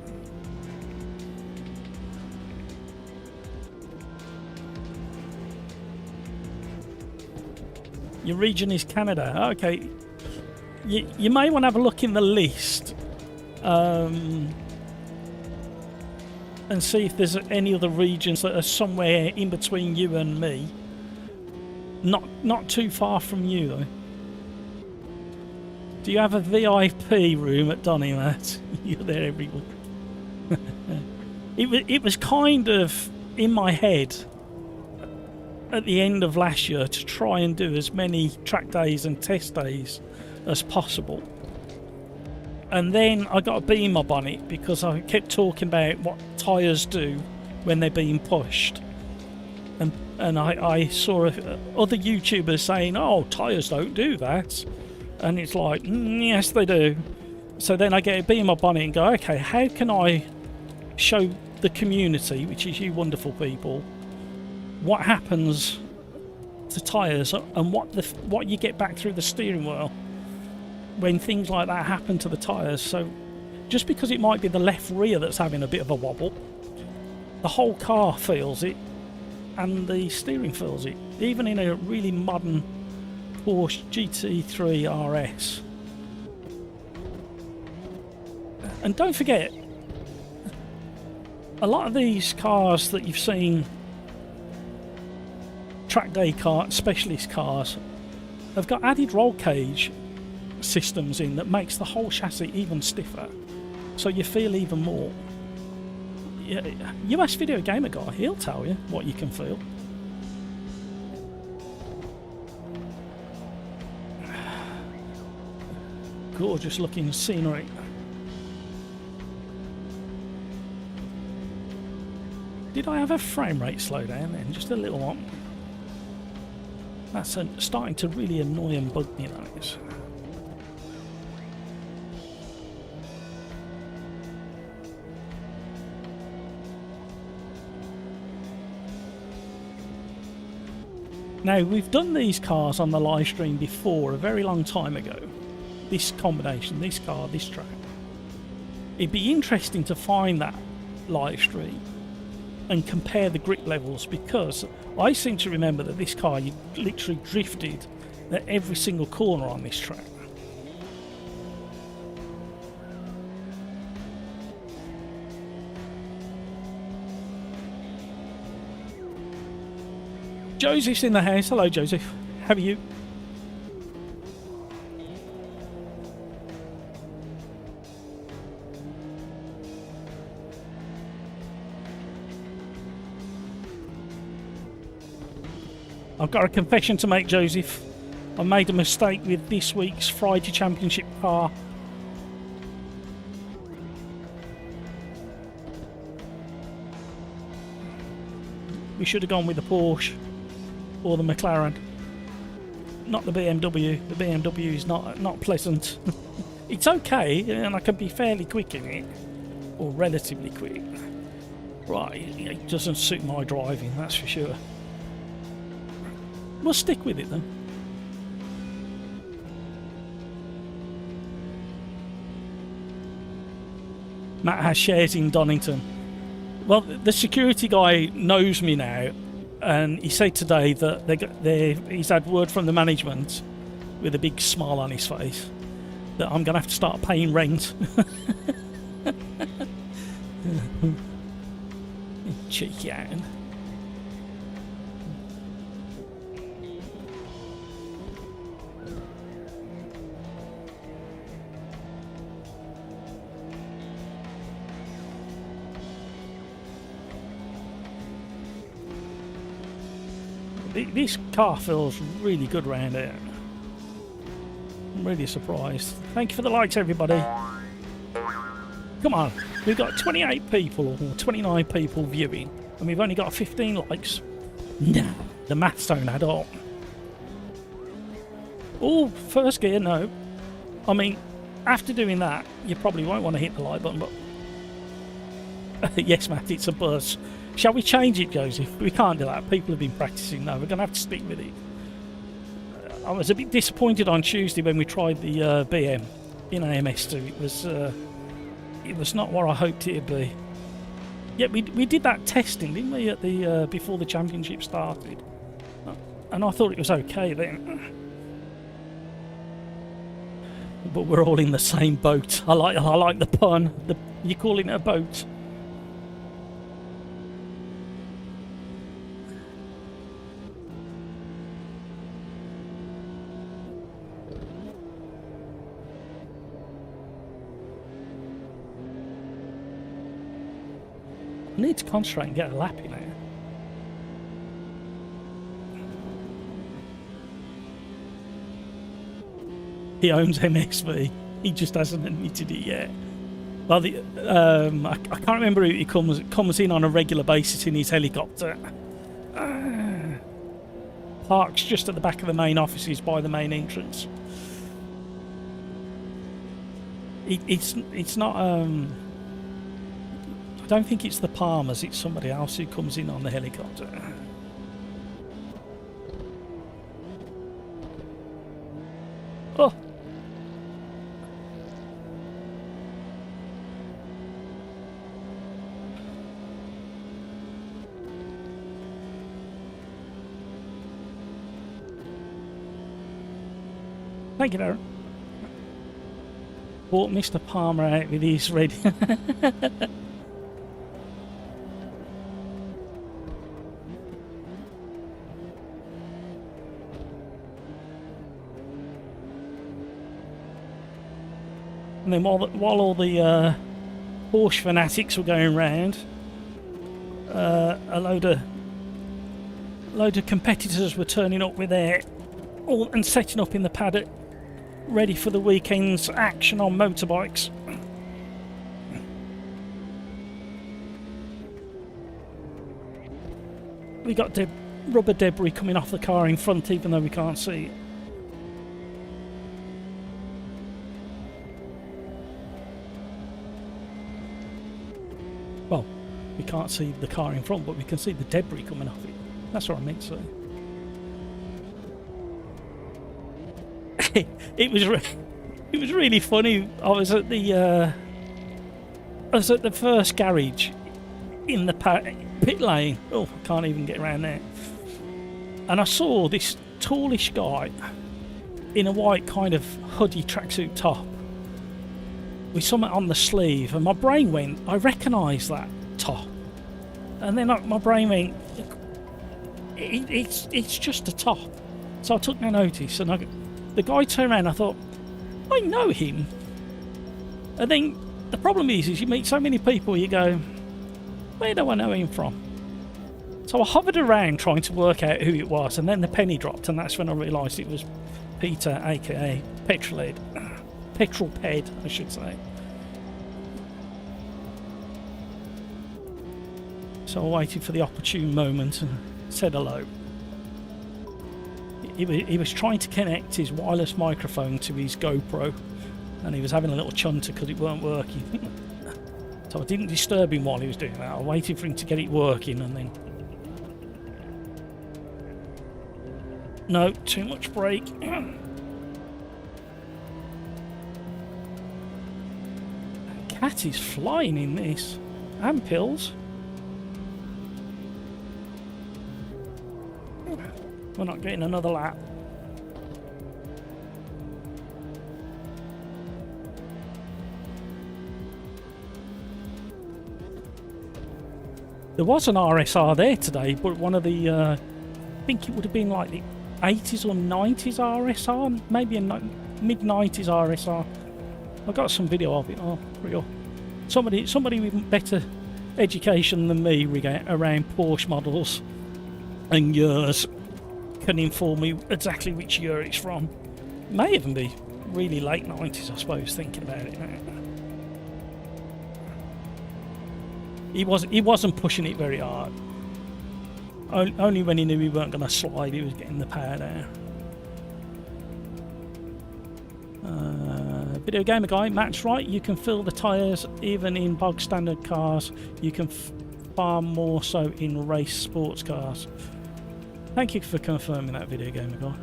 Your region is Canada. Okay. You may want to have a look in the list. And see if there's any other regions that are somewhere in between you and me. Not too far from you, though. Do you have a VIP room at Donny, Matt? You're there every week. It was kind of in my head at the end of last year to try and do as many track days and test days as possible. And then I got a bee in my bonnet because I kept talking about what tyres do when they're being pushed. And I saw other YouTubers saying, oh, tyres don't do that. And it's like, yes, they do. So then I get a bee in my bonnet and go, okay, how can I show the community, which is you wonderful people, what happens to tyres and what you get back through the steering wheel when things like that happen to the tyres. So just because it might be the left rear that's having a bit of a wobble, the whole car feels it and the steering feels it, even in a really modern Porsche GT3 RS. And don't forget, a lot of these cars that you've seen, track day car, specialist cars, have got added roll cage systems in that makes the whole chassis even stiffer, so you feel even more. You ask Video Gamer Guy, he'll tell you what you can feel. Gorgeous looking scenery. Did I have a frame rate slowdown then? Just a little one. That's starting to really annoy and bug me, that is. Now, we've done these cars on the live stream before, a very long time ago. This combination, this car, this track. It'd be interesting to find that live stream and compare the grip levels, because I seem to remember that this car, you literally drifted at every single corner on this track. Joseph's in the house. Hello, Joseph. How are you? I've got a confession to make, Joseph. I made a mistake with this week's Friday Championship car. We should have gone with the Porsche or the McLaren, not the BMW. The BMW is not pleasant. It's okay, and I can be fairly quick in it, or relatively quick. Right, it doesn't suit my driving, that's for sure. We'll stick with it then. Matt has shares in Donington. Well, the security guy knows me now, and he said today that he's had word from the management with a big smile on his face that I'm going to have to start paying rent. Cheeky out. This car feels really good round here. I'm really surprised. Thank you for the likes, everybody. Come on, we've got 28 people or 29 people viewing, and we've only got 15 likes. No, the maths don't add up. Oh, first gear, no. I mean, after doing that, you probably won't want to hit the like button, but yes, Matt, it's a buzz. Shall we change it, Joseph? We can't do that. People have been practicing now. We're going to have to stick with it. I was a bit disappointed on Tuesday when we tried the BM in AMS2. It was not what I hoped it'd be. Yeah, we did that testing, didn't we, at the before the championship started? And I thought it was okay then. But we're all in the same boat. I like the pun. You're calling it a boat. I need to concentrate and get a lap in there. He owns MSV. He just hasn't admitted it yet. Well, I can't remember who he comes in on a regular basis in his helicopter. Parks just at the back of the main offices by the main entrance. It's not. I don't think it's the Palmers. It's somebody else who comes in on the helicopter. Oh. Thank you, Darren. Bought Mr. Palmer out with his red. And then while all the Porsche fanatics were going round, a load of competitors were turning up with their and setting up in the paddock, ready for the weekend's action on motorbikes. We got rubber debris coming off the car in front, even though we can't see it. Well, we can't see the car in front, but we can see the debris coming off it. That's what I meant to say. It was really funny. I was at the first garage in the pit lane. Oh, I can't even get around there. And I saw this tallish guy in a white kind of hoodie tracksuit top with something on the sleeve, and my brain went, I recognise that top. And then my brain went, it's just a top. So I took no notice, and the guy turned around. I thought, I know him. And then the problem is you meet so many people, you go, where do I know him from? So I hovered around trying to work out who it was, and then the penny dropped, and that's when I realised it was Peter, aka Petrolhead. Petrolped, I should say. So I waited for the opportune moment and said hello. He was trying to connect his wireless microphone to his GoPro, and he was having a little chunter because it weren't working. So I didn't disturb him while he was doing that. I waited for him to get it working, and then... No, too much brake. Cat is flying in this. And pills. We're not getting another lap. There was an RSR there today, but one of the, I think it would have been like the 80s or 90s RSR, maybe a mid-90s RSR. I got some video of it. Oh, real. Somebody with better education than me around Porsche models and years can inform me exactly which year it's from. May even be really late 90s, I suppose, thinking about it now. He wasn't pushing it very hard. Only when he knew he weren't going to slide, he was getting the power down. Video gamer guy, Matt's right. You can fill the tyres even in bog standard cars. You can far more so in race sports cars. Thank you for confirming that, video gamer guy.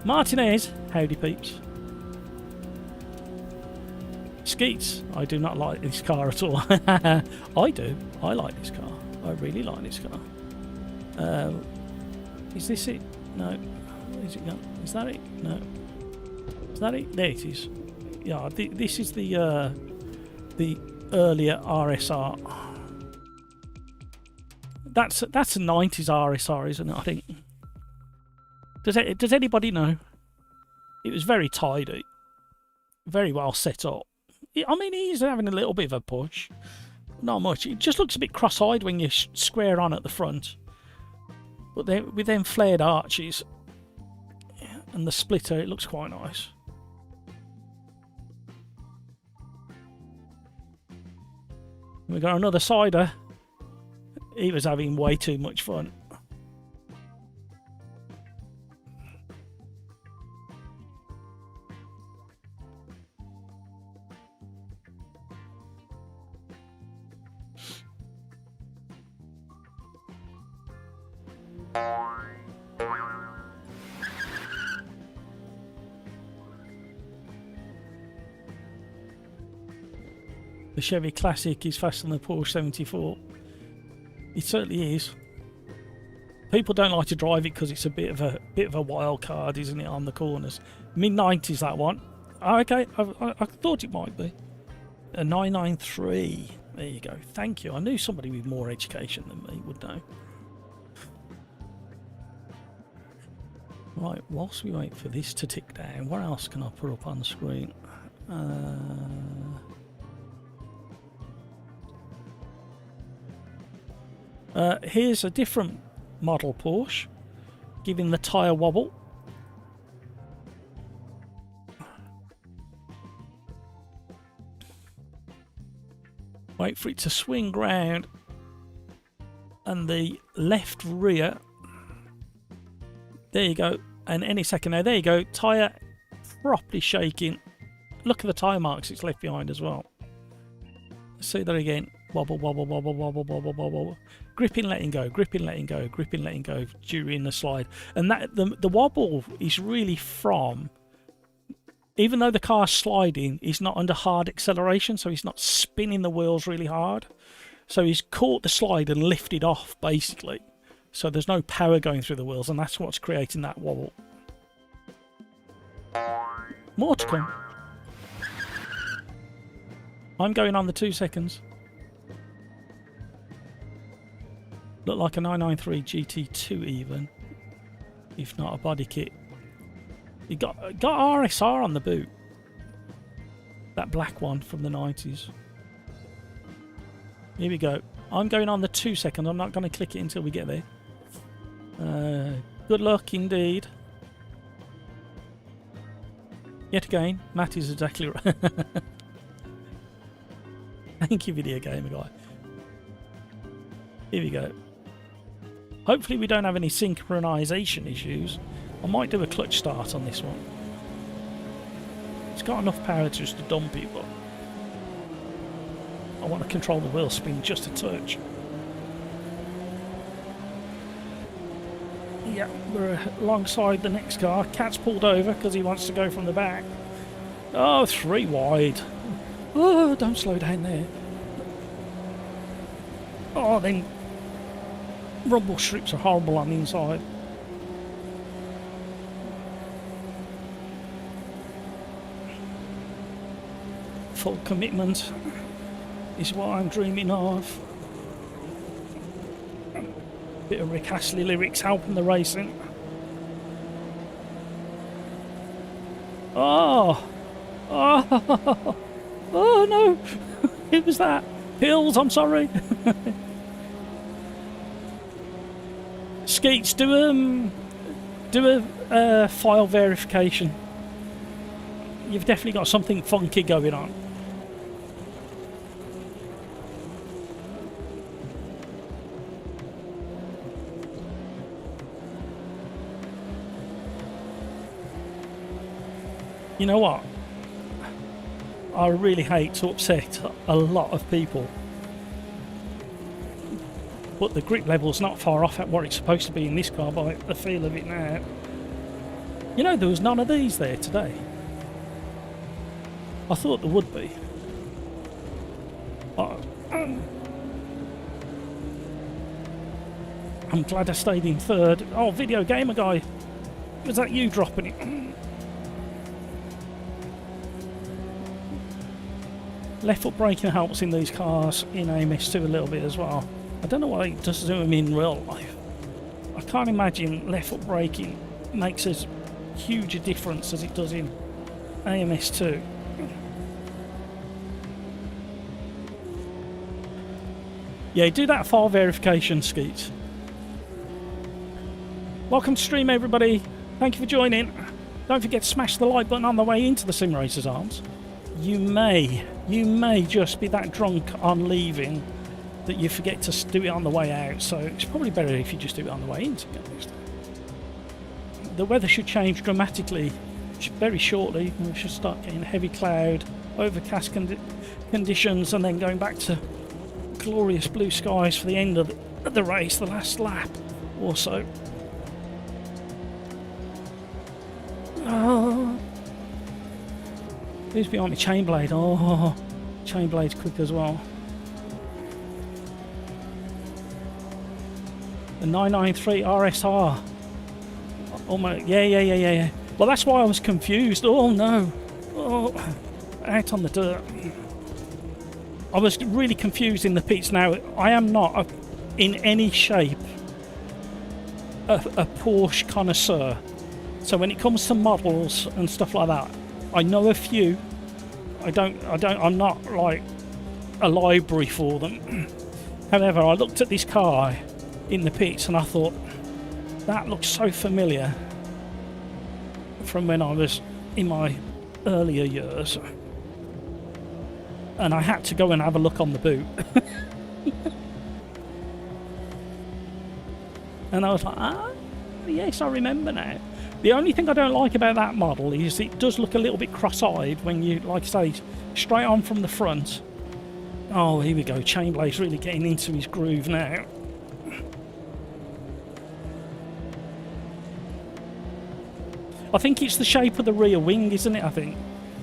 Martinez, howdy peeps. Skeets, I do not like this car at all. I do. I like this car. I really like this car. Is this it? No. Is it? Is that it? No. Is that it? There it is. Yeah, this is the earlier RSR. That's a 90s RSR, isn't it? I think. Does anybody know? It was very tidy, very well set up. I mean, he's having a little bit of a push, Not much. It just looks a bit cross-eyed when you square on at the front. But then, with them flared arches and the splitter, it looks quite nice. We got another cider. He was having way too much fun. The Chevy Classic is faster than the Porsche 74. It certainly is. People don't like to drive it because it's a bit of a wild card, isn't it, on the corners? Mid-90s, that one. Oh, okay, I thought it might be. A 993. There you go. Thank you. I knew somebody with more education than me would know. Right, whilst we wait for this to tick down, what else can I put up on the screen? Here's a different model Porsche, giving the tyre wobble. Wait for it to swing round, and the left rear. There you go, and any second now. There you go, tyre properly shaking. Look at the tyre marks it's left behind as well. See that again. Wobble, wobble, wobble, wobble, wobble, wobble. Gripping, letting go, gripping, letting go, gripping, letting go during the slide. And that the wobble is really from, even though the car's sliding, he's not under hard acceleration, so he's not spinning the wheels really hard. So he's caught the slide and lifted off, basically. So there's no power going through the wheels, and that's what's creating that wobble. More to come. I'm going on the 2 seconds. Look like a 993 GT2 even, if not a body kit. You got RSR on the boot. That black one from the 90s. Here we go. I'm going on the 2 seconds. I'm not going to click it until we get there. Good luck indeed. Yet again, Matt is exactly right. Thank you, Video Gamer Guy. Here we go. Hopefully we don't have any synchronization issues. I might do a clutch start on this one. It's got enough power just to dump it, but I want to control the wheel spin just a touch. Yeah, we're alongside the next car. Cat's pulled over because he wants to go from the back. Oh, 3 wide. Oh, don't slow down there. Oh, then rumble strips are horrible on the inside. Full commitment is what I'm dreaming of. Bit of Rick Astley lyrics helping the racing. Oh! Oh! Oh no! It was that. Hills, I'm sorry. Skeets, do a file verification. You've definitely got something funky going on. You know what? I really hate to upset a lot of people, but the grip level's not far off at what it's supposed to be in this car by the feel of it now. You know, there was none of these there today. I thought there would be. I'm glad I stayed in third. Oh, Video Gamer Guy, was that you dropping it? Left foot braking helps in these cars in AMS2 a little bit as well. I don't know what it does to them in real life. I can't imagine left foot braking makes as huge a difference as it does in AMS2. Yeah, do that file verification, Skeets. Welcome to stream, everybody. Thank you for joining. Don't forget to smash the like button on the way into the Sim Racers Arms. You may just be that drunk on leaving that you forget to do it on the way out, so it's probably better if you just do it on the way in, to be honest. The weather should change dramatically very shortly. We should start getting heavy cloud, overcast conditions, and then going back to glorious blue skies for the end of the race, the last lap or so. Oh, who's behind me? Chainblade. Oh, Chainblade's quick as well. The 993 RSR. Almost, yeah. Well, that's why I was confused. Oh no. Oh, out on the dirt. I was really confused in the pits. Now, I am not in any shape a Porsche connoisseur. So when it comes to models and stuff like that, I know a few. I'm not like a library for them. However, I looked at this car in the pits and I thought, that looks so familiar from when I was in my earlier years. And I had to go and have a look on the boot. And I was like, yes, I remember now. The only thing I don't like about that model is it does look a little bit cross-eyed when you, like I say, straight on from the front. Oh, here we go. Chainblade's really getting into his groove now. I think it's the shape of the rear wing, isn't it, I think?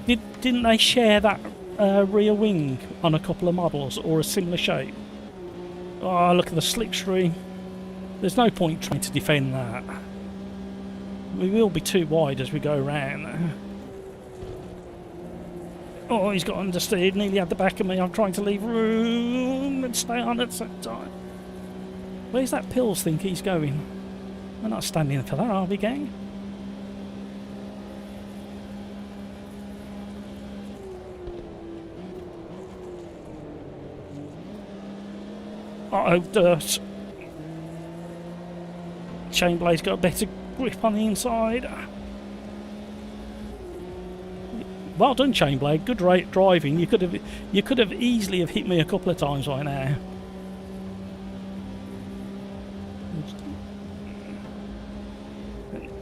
Didn't they share that rear wing on a couple of models, or a similar shape? Oh, look at the slipstream. There's no point trying to defend that. We will be too wide as we go around. Oh, he's got understeered, nearly had the back of me. I'm trying to leave room and stay on at the same time. Where's that Pills think he's going? We're not standing for that, are we, gang? Uh-oh, dirt. Chainblade's got a better grip on the inside. Well done, Chainblade. Good driving. You could have easily have hit me a couple of times right now.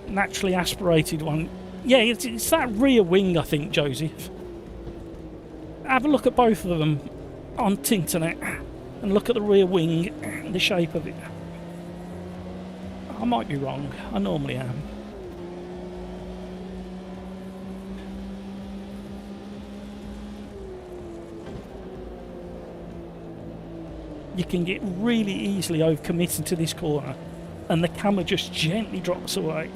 Naturally aspirated one. Yeah, it's that rear wing, I think, Joseph. Have a look at both of them on Tinternet and look at the rear wing, the shape of it. I might be wrong. I normally am. You can get really easily overcommitted to this corner and the camera just gently drops away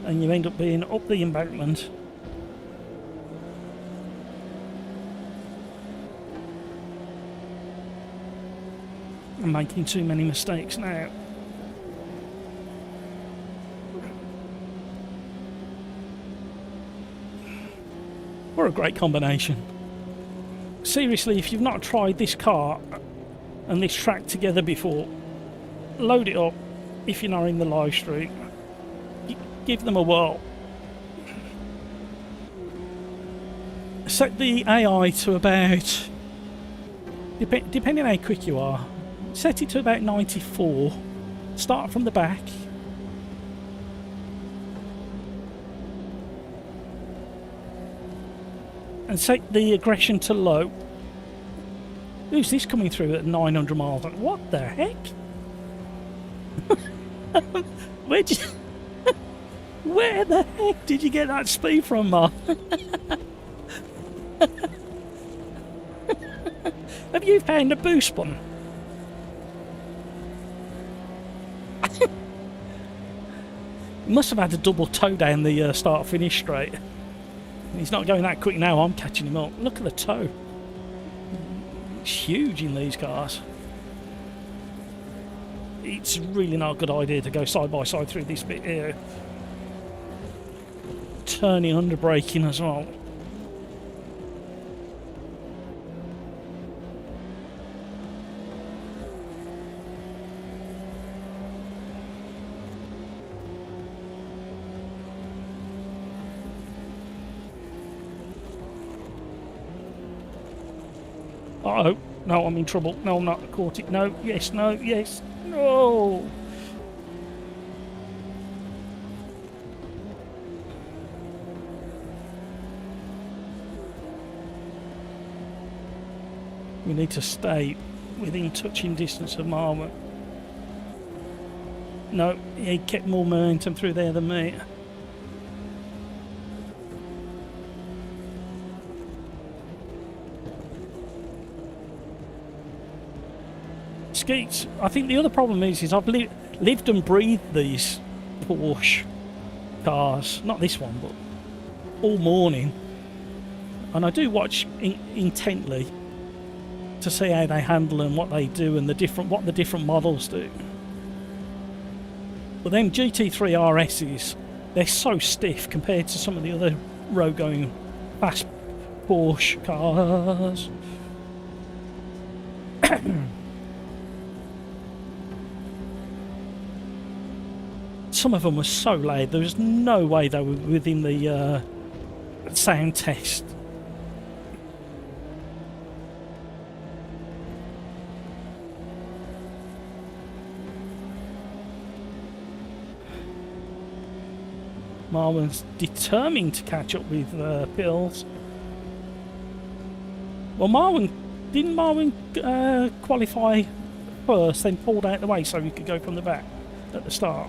and you end up being up the embankment. I'm making too many mistakes now. What a great combination. Seriously, if you've not tried this car and this track together before, load it up if you're not in the live stream. Give them a whirl. Set the AI to about, depending on how quick you are, set it to about 94. Start from the back. And set the aggression to low. Who's this coming through at 900 miles? What the heck? Where the heck did you get that speed from, Mark? Have you found a boost button? He must have had a double toe down the start-finish straight. He's not going that quick now. I'm catching him up. Look at the toe. It's huge in these cars. It's really not a good idea to go side by side through this bit here. Turning under braking as well. Uh-oh. No, I'm in trouble. No, I'm not. Caught it. No. Yes. No. Yes. No. We need to stay within touching distance of Marvin. No, he kept more momentum through there than me. Skeets, I think the other problem is I've lived and breathed these Porsche cars, not this one, but all morning. And I do watch intently to see how they handle and what they do and what the different models do. But them GT3 RSs, they're so stiff compared to some of the other road-going fast Porsche cars. Some of them were so loud, there was no way they were within the sound test. Marwan's determined to catch up with Pills. Well, didn't Marwan qualify first, then pulled out the way so he could go from the back at the start?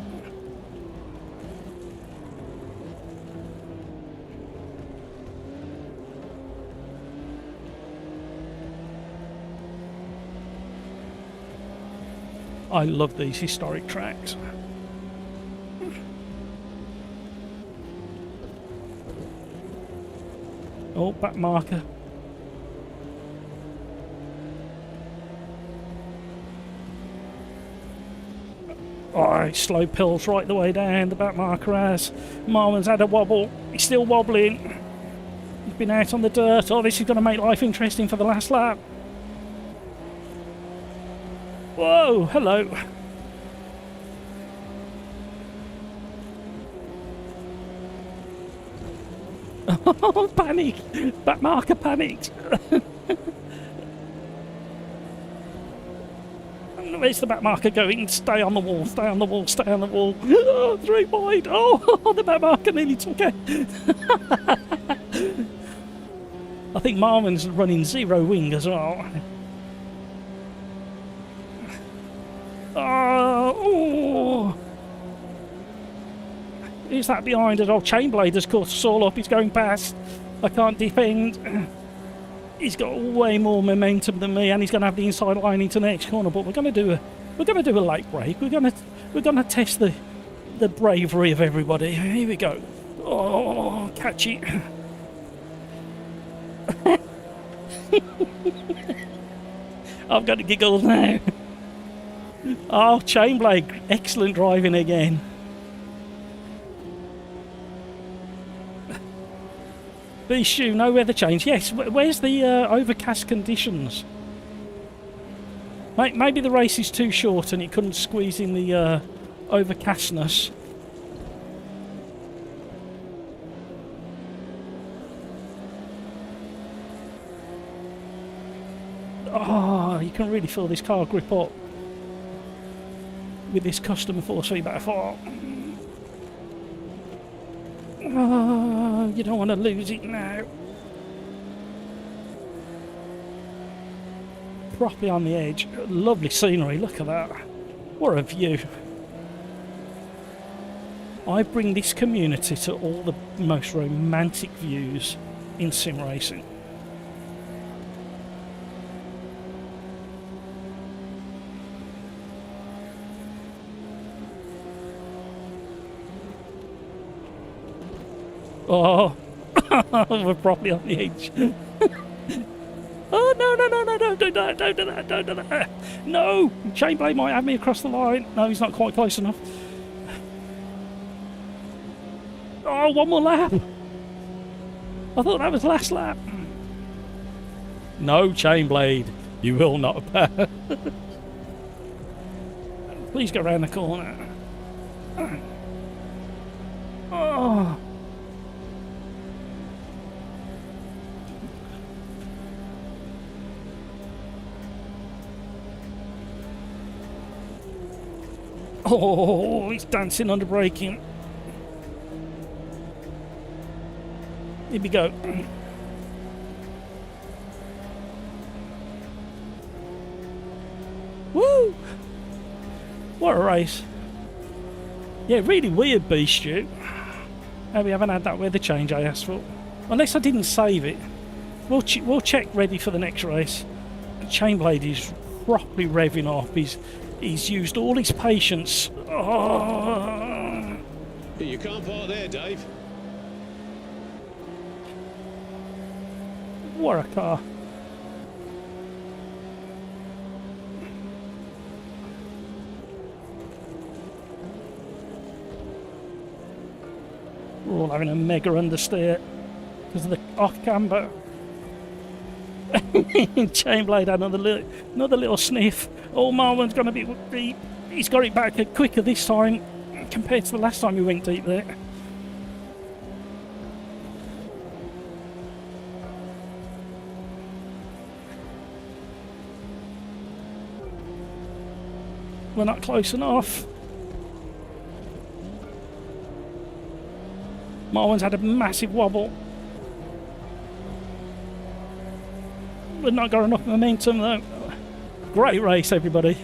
I love these historic tracks. Oh, back marker. Oh, slow Pills right the way down. The back marker has. Marwan's had a wobble. He's still wobbling. He's been out on the dirt. Oh, this is going to make life interesting for the last lap. Whoa, hello. Oh, panic! Back marker panicked. Where's the back marker going? Stay on the wall, stay on the wall, stay on the wall. Oh, 3 wide. Oh, the back marker nearly took it. I think Marvin's running 0 wing as well. Oh. Who's that behind us? Oh, Chainblade has caught us all up. He's going past. I can't defend. He's got way more momentum than me, and he's going to have the inside line into the next corner. But we're going to do a late break. We're going to test the bravery of everybody. Here we go. Oh, catch it. I've got to giggle now. Oh, Chainblade, excellent driving again. The issue, no weather change. Yes, where's the overcast conditions? Maybe the race is too short and it couldn't squeeze in the overcastness. Oh, you can really feel this car grip up with this custom force feedback 4. Oh, you don't want to lose it now. Properly on the edge. Lovely scenery, look at that. What a view. I bring this community to all the most romantic views in sim racing. Oh, we're properly on the edge. Oh, no, don't do that, don't do that, don't do that. No, Chainblade might have me across the line. No, he's not quite close enough. Oh, one more lap. I thought that was last lap. No, Chainblade, you will not pass. Please go around the corner. Oh. Oh, he's dancing under braking. Here we go. Woo! What a race. Yeah, really weird beast, Stu. Oh, we haven't had that weather change I asked for. Unless I didn't save it. We'll check ready for the next race. Chainblade is properly revving up. He's used all his patience. Oh. You can't park there, Dave. What a car. We're all having a mega understeer because of the off camber. Chainblade had another little sniff. Oh, Marlon's going to be deep. He's got it back quicker this time compared to the last time we went deep there. We're not close enough. Marlon's had a massive wobble. We've not got enough momentum though. Great race, everybody.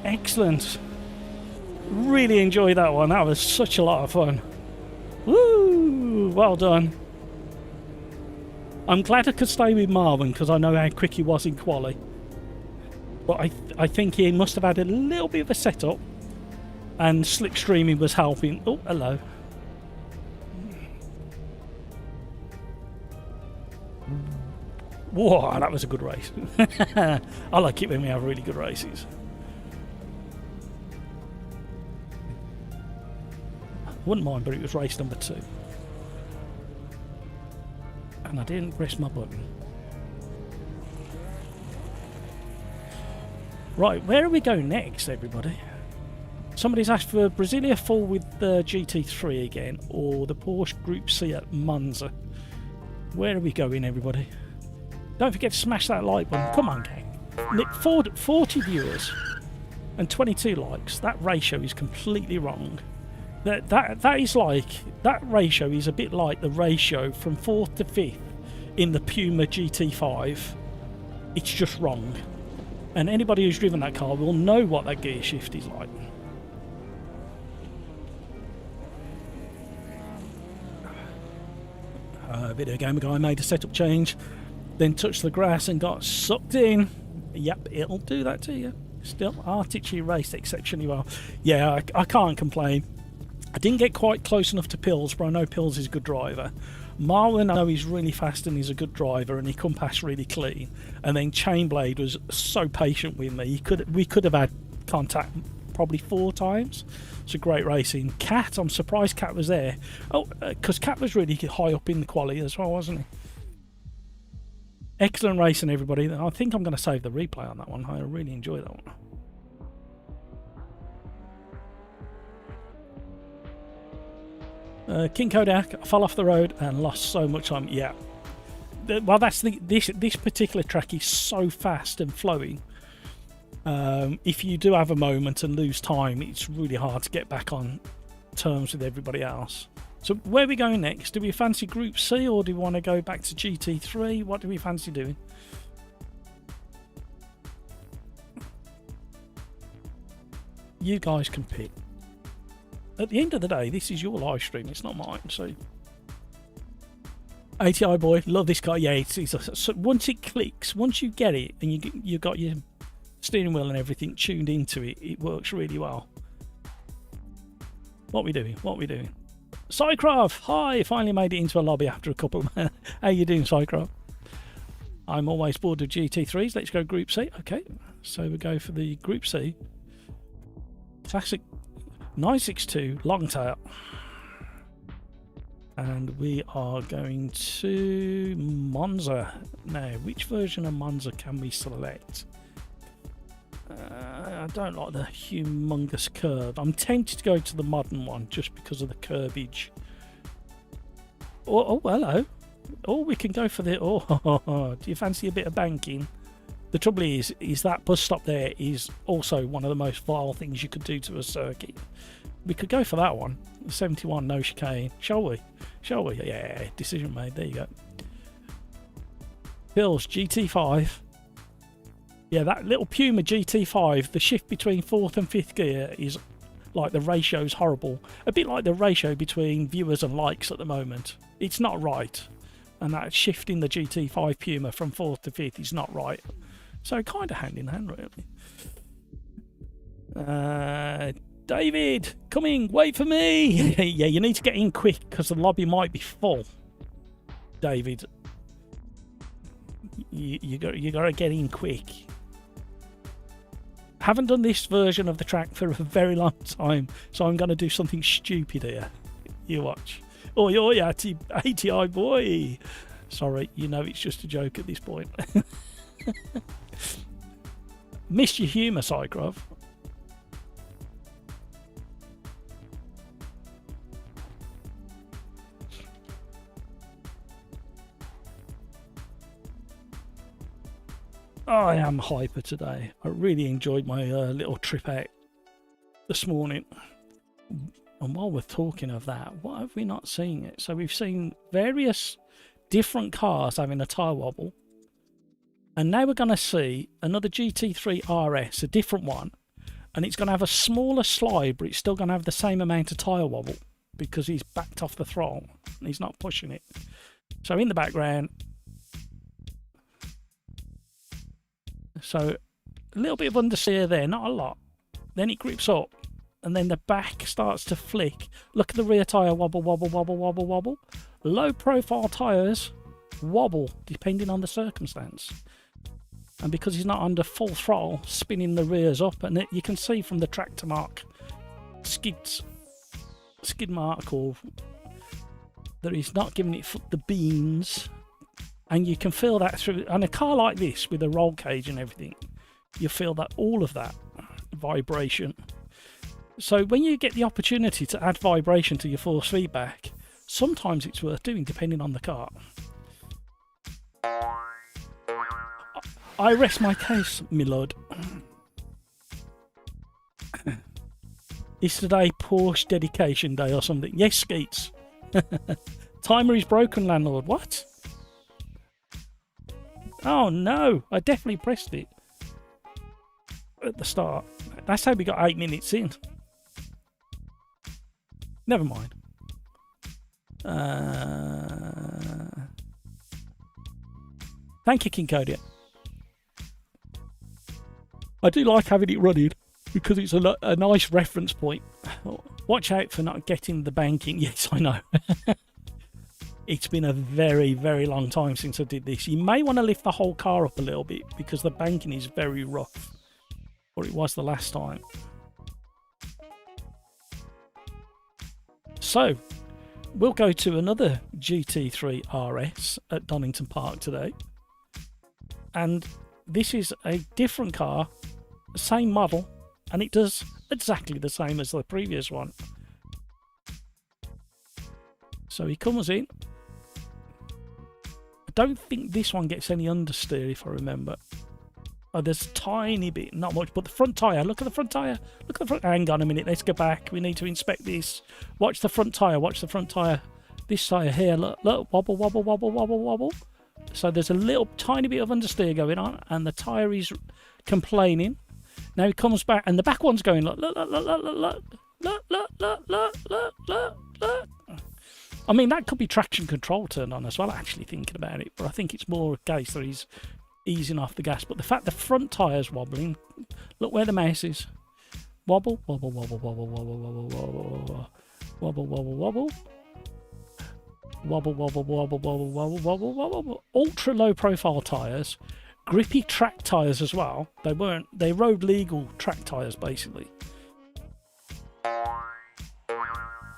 Excellent. Really enjoyed that one. That was such a lot of fun. Woo! Well done. I'm glad I could stay with Marvin because I know how quick he was in Quali. But I think he must have had a little bit of a setup and slipstreaming was helping. Oh, hello. Whoa, that was a good race. I like it when we have really good races. Wouldn't mind, but it was race number 2. And I didn't press my button. Right, where are we going next, everybody? Somebody's asked for Brasilia full with the GT3 again, or the Porsche Group C at Monza. Where are we going, everybody? Don't forget to smash that like button. Come on, gang. Nick, 40 viewers and 22 likes. That ratio is completely wrong. That is like, that ratio is a bit like the ratio from 4th to 5th in the Puma GT5. It's just wrong. And anybody who's driven that car will know what that gear shift is like. Video game guy made a setup change, then touched the grass and got sucked in. Yep, it'll do that to you. Still, Artici raced exceptionally well. Yeah, I can't complain. I didn't get quite close enough to Pills, but I know Pills is a good driver. Marlon, I know he's really fast and he's a good driver, and he come past really clean. And then Chainblade was so patient with me. We could have had contact probably 4 times. It's a great racing. Cat, I'm surprised Cat was there. Oh, because Cat was really high up in the quali as well, wasn't he? Excellent racing, everybody. I think I'm going to save the replay on that one. I really enjoy that one. King Kodak, I fell off the road and lost so much time. Yeah. Well, that's this particular track is so fast and flowing. If you do have a moment and lose time, it's really hard to get back on terms with everybody else. So where are we going next? Do we fancy Group C or do we want to go back to GT3? What do we fancy doing? You guys can pick. At the end of the day, this is your live stream, it's not mine. So ATI boy, love this car. Yeah, so once it clicks, once you get it and you got your steering wheel and everything tuned into it, it works really well. What we doing? Cycraft, hi! Finally made it into a lobby after a couple. How you doing, Cycraft? I'm always bored of GT3s. Let's go Group C. Okay, so we go for the Group C. Classic 962 Longtail. And we are going to Monza. Now, which version of Monza can we select? I don't like the humongous curve. I'm tempted to go to the modern one just because of the curvage. Oh, hello. Oh, we can go for the... Oh, do you fancy a bit of banking? The trouble is that bus stop there is also one of the most vile things you could do to a circuit. We could go for that one. 71, no chicane. Shall we? Shall we? Yeah, decision made. There you go. Hills, GT5. Yeah, that little Puma GT5, the shift between 4th and 5th gear is like the ratio's horrible. A bit like the ratio between viewers and likes at the moment. It's not right. And that shift in the GT5 Puma from 4th to 5th is not right. So kind of hand in hand, really. David, coming, wait for me. Yeah, you need to get in quick because the lobby might be full. David, you got to get in quick. Haven't done this version of the track for a very long time, so I'm going to do something stupid here. You watch. Oh, yeah, ATI boy. Sorry, you know it's just a joke at this point. Missed your humour, Cycrov. I am hyper today. I really enjoyed my little trip out this morning. And while we're talking of that, what have we not seen yet? So we've seen various different cars having a tyre wobble. And now we're going to see another GT3 RS, a different one. And it's going to have a smaller slide, but it's still going to have the same amount of tyre wobble because he's backed off the throttle and he's not pushing it. So in the background, so a little bit of understeer there, not a lot. Then it grips up and then the back starts to flick. Look at the rear tyre wobble, wobble, wobble, wobble, wobble. Low profile tyres wobble depending on the circumstance. And because he's not under full throttle, spinning the rears up, and you can see from the tractor mark, skid mark, or that he's not giving it the beans, and you can feel that through. And a car like this with a roll cage and everything, you feel that all of that vibration. So when you get the opportunity to add vibration to your force feedback, sometimes it's worth doing, depending on the car. I rest my case, my lord. Is today Porsche dedication day or something? Yes, Skeets. Timer is broken, landlord. What? Oh no, I definitely pressed it at the start. That's how we got 8 minutes in. Never mind. Thank you, Kinkodia. I do like having it running because it's a nice reference point. Watch out for not getting the banking. Yes, I know. It's been a very, very long time since I did this. You may want to lift the whole car up a little bit because the banking is very rough. Or it was the last time. So, we'll go to another GT3 RS at Donington Park today. And this is a different car, same model, and it does exactly the same as the previous one. So he comes in. I don't think this one gets any understeer, if I remember. Oh, there's a tiny bit, not much, but the front tyre, look at the front tyre. Look at the front. Hang on a minute, let's go back. We need to inspect this. Watch the front tyre, watch the front tyre. This tyre here, look, wobble, wobble, wobble, wobble, wobble. So there's a little tiny bit of understeer going on, and the tyre is complaining. Now he comes back, and the back one's going look, look, look, look, look, look, look, look, look, look, look, look, look, look. I mean, that could be traction control turned on as well, actually, thinking about it. But I think it's more a case that he's easing off the gas. But the fact the front tyre's wobbling, look where the mouse is. Wobble, wobble, wobble, wobble, wobble, wobble, wobble, wobble, wobble, wobble. Wobble, wobble, wobble, wobble, wobble, wobble, wobble. Ultra low profile tyres, grippy track tyres as well. They road legal track tyres basically.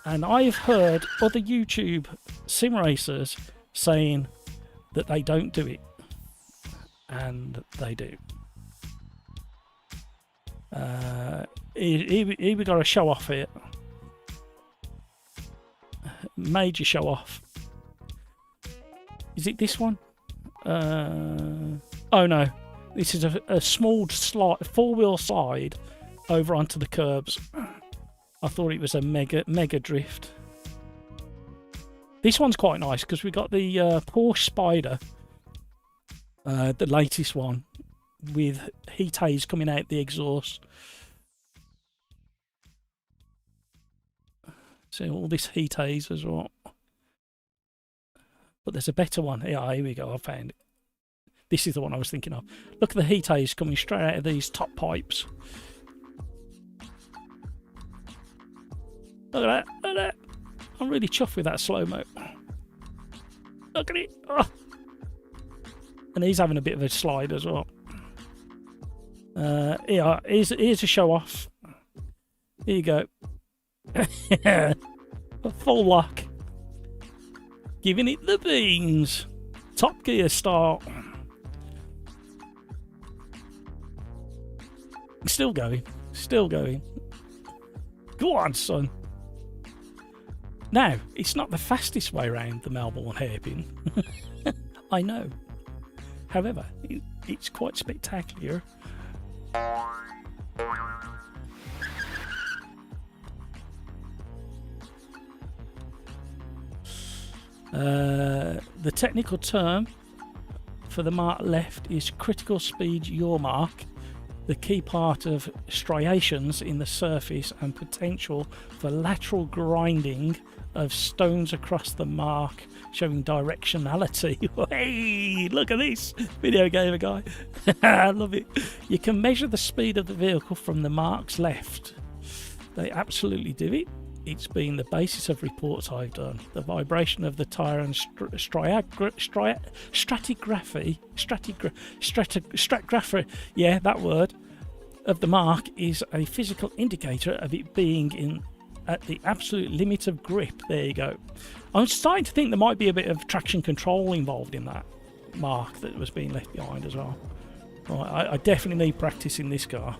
And I've heard other YouTube sim racers saying that they don't do it. And they do. Here we got a show off here. Major show off. Is it this one? Oh no. This is a small slide, four-wheel slide over onto the curbs. I thought it was a mega drift. This one's quite nice because we got the Porsche Spider, the latest one, with heat haze coming out the exhaust. So all this heat haze as well. But there's a better one. Yeah, here we go. I found it. This is the one I was thinking of. Look at the heat haze coming straight out of these top pipes. Look at that. Look at that. I'm really chuffed with that slow-mo. Look at it. Oh. And he's having a bit of a slide as well. Yeah, here's a show-off. Here you go. A full lock. Giving it the beans. Top Gear start. Still going. Still going. Go on, son. Now, it's not the fastest way around the Melbourne hairpin. I know. However, it's quite spectacular. The technical term for the mark left is critical speed yaw mark, the key part of striations in the surface and potential for lateral grinding of stones across the mark, showing directionality. Hey, look at this video gamer guy. I love it. You can measure the speed of the vehicle from the marks left. They absolutely do it. It's been the basis of reports I've done. The vibration of the tyre and stratigraphy, yeah, that word, of the mark is a physical indicator of it being at the absolute limit of grip. There you go. I'm starting to think there might be a bit of traction control involved in that mark that was being left behind as well. Right, I definitely need practice in this car.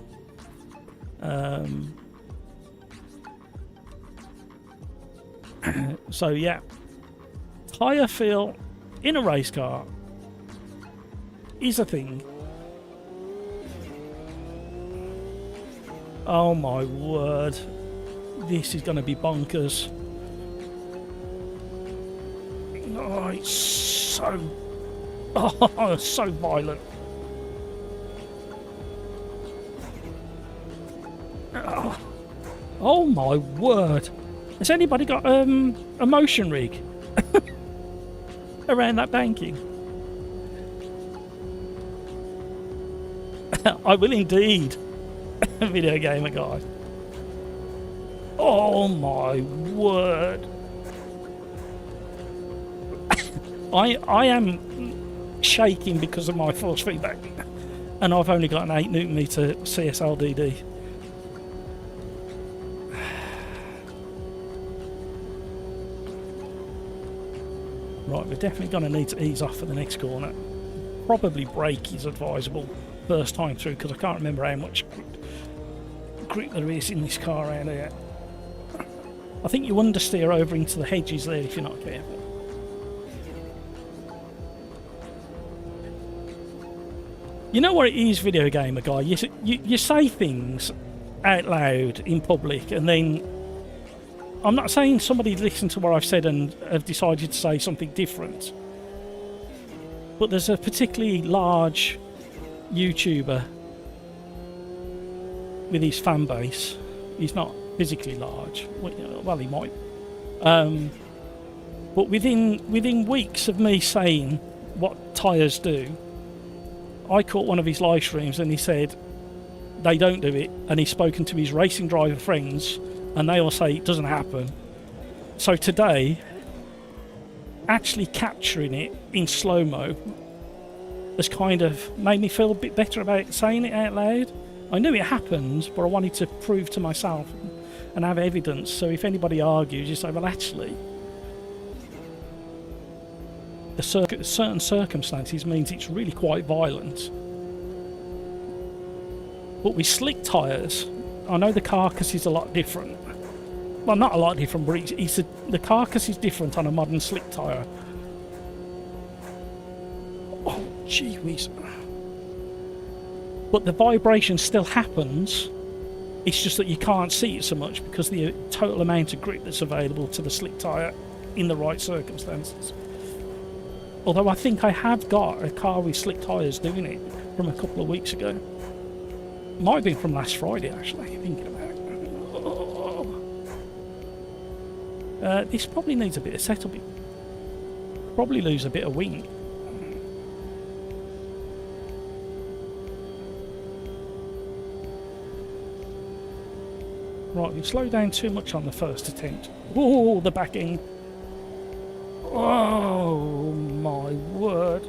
So yeah, tyre feel in a race car is a thing. Oh my word, this is going to be bonkers. Oh, it's so violent. Oh my word. Has anybody got a motion rig around that banking? I will indeed, video gamer guy. Oh my word! I am shaking because of my force feedback, and I've only got an 8 Newton meter CSLDD. Right, we're definitely going to need to ease off for the next corner. Probably brake is advisable first time through because I can't remember how much grip there is in this car around here. I think you understeer over into the hedges there if you're not careful. You know what it is, video gamer guy? You say things out loud in public and then... I'm not saying somebody listened to what I've said and have decided to say something different. But there's a particularly large YouTuber with his fan base. He's not physically large. Well, he might. But within weeks of me saying what tyres do, I caught one of his live streams and he said they don't do it, and he's spoken to his racing driver friends and they all say it doesn't happen. So today, actually capturing it in slow-mo has kind of made me feel a bit better about saying it out loud. I knew it happened, but I wanted to prove to myself and have evidence, so if anybody argues, you say, well actually, the certain circumstances means it's really quite violent. But with slick tyres, I know the carcass is a lot different. Well, not a lot different, but the carcass is different on a modern slick tyre. Oh, gee whiz. but the vibration still happens. It's just that you can't see it so much because the total amount of grip that's available to the slick tyre in the right circumstances. Although I think I have got a car with slick tyres doing it from a couple of weeks ago. Might have been from last Friday, actually, thinking about it. This probably needs a bit of setup. Probably lose a bit of wing. Right, we've slowed down too much on the first attempt. Oh, the back end. Oh, my word.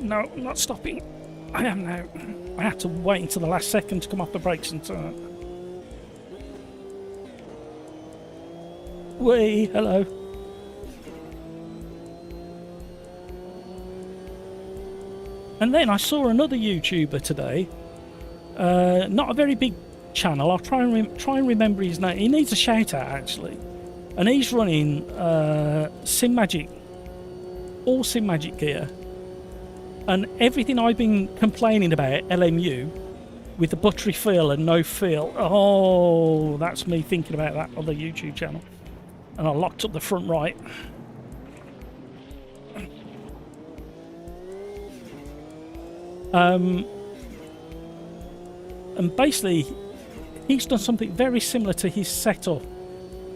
No, I'm not stopping. I am now. I have to wait until the last second to come off the brakes and turn. Whee, hello. And then I saw another YouTuber today. Not a very big channel. I'll try and remember his name. He needs a shout out actually. And he's running Sim Magic, all Sim Magic gear. And everything I've been complaining about LMU with the buttery feel and no feel. Oh, that's me thinking about that on the YouTube channel. And I locked up the front right. And basically, he's done something very similar to his setup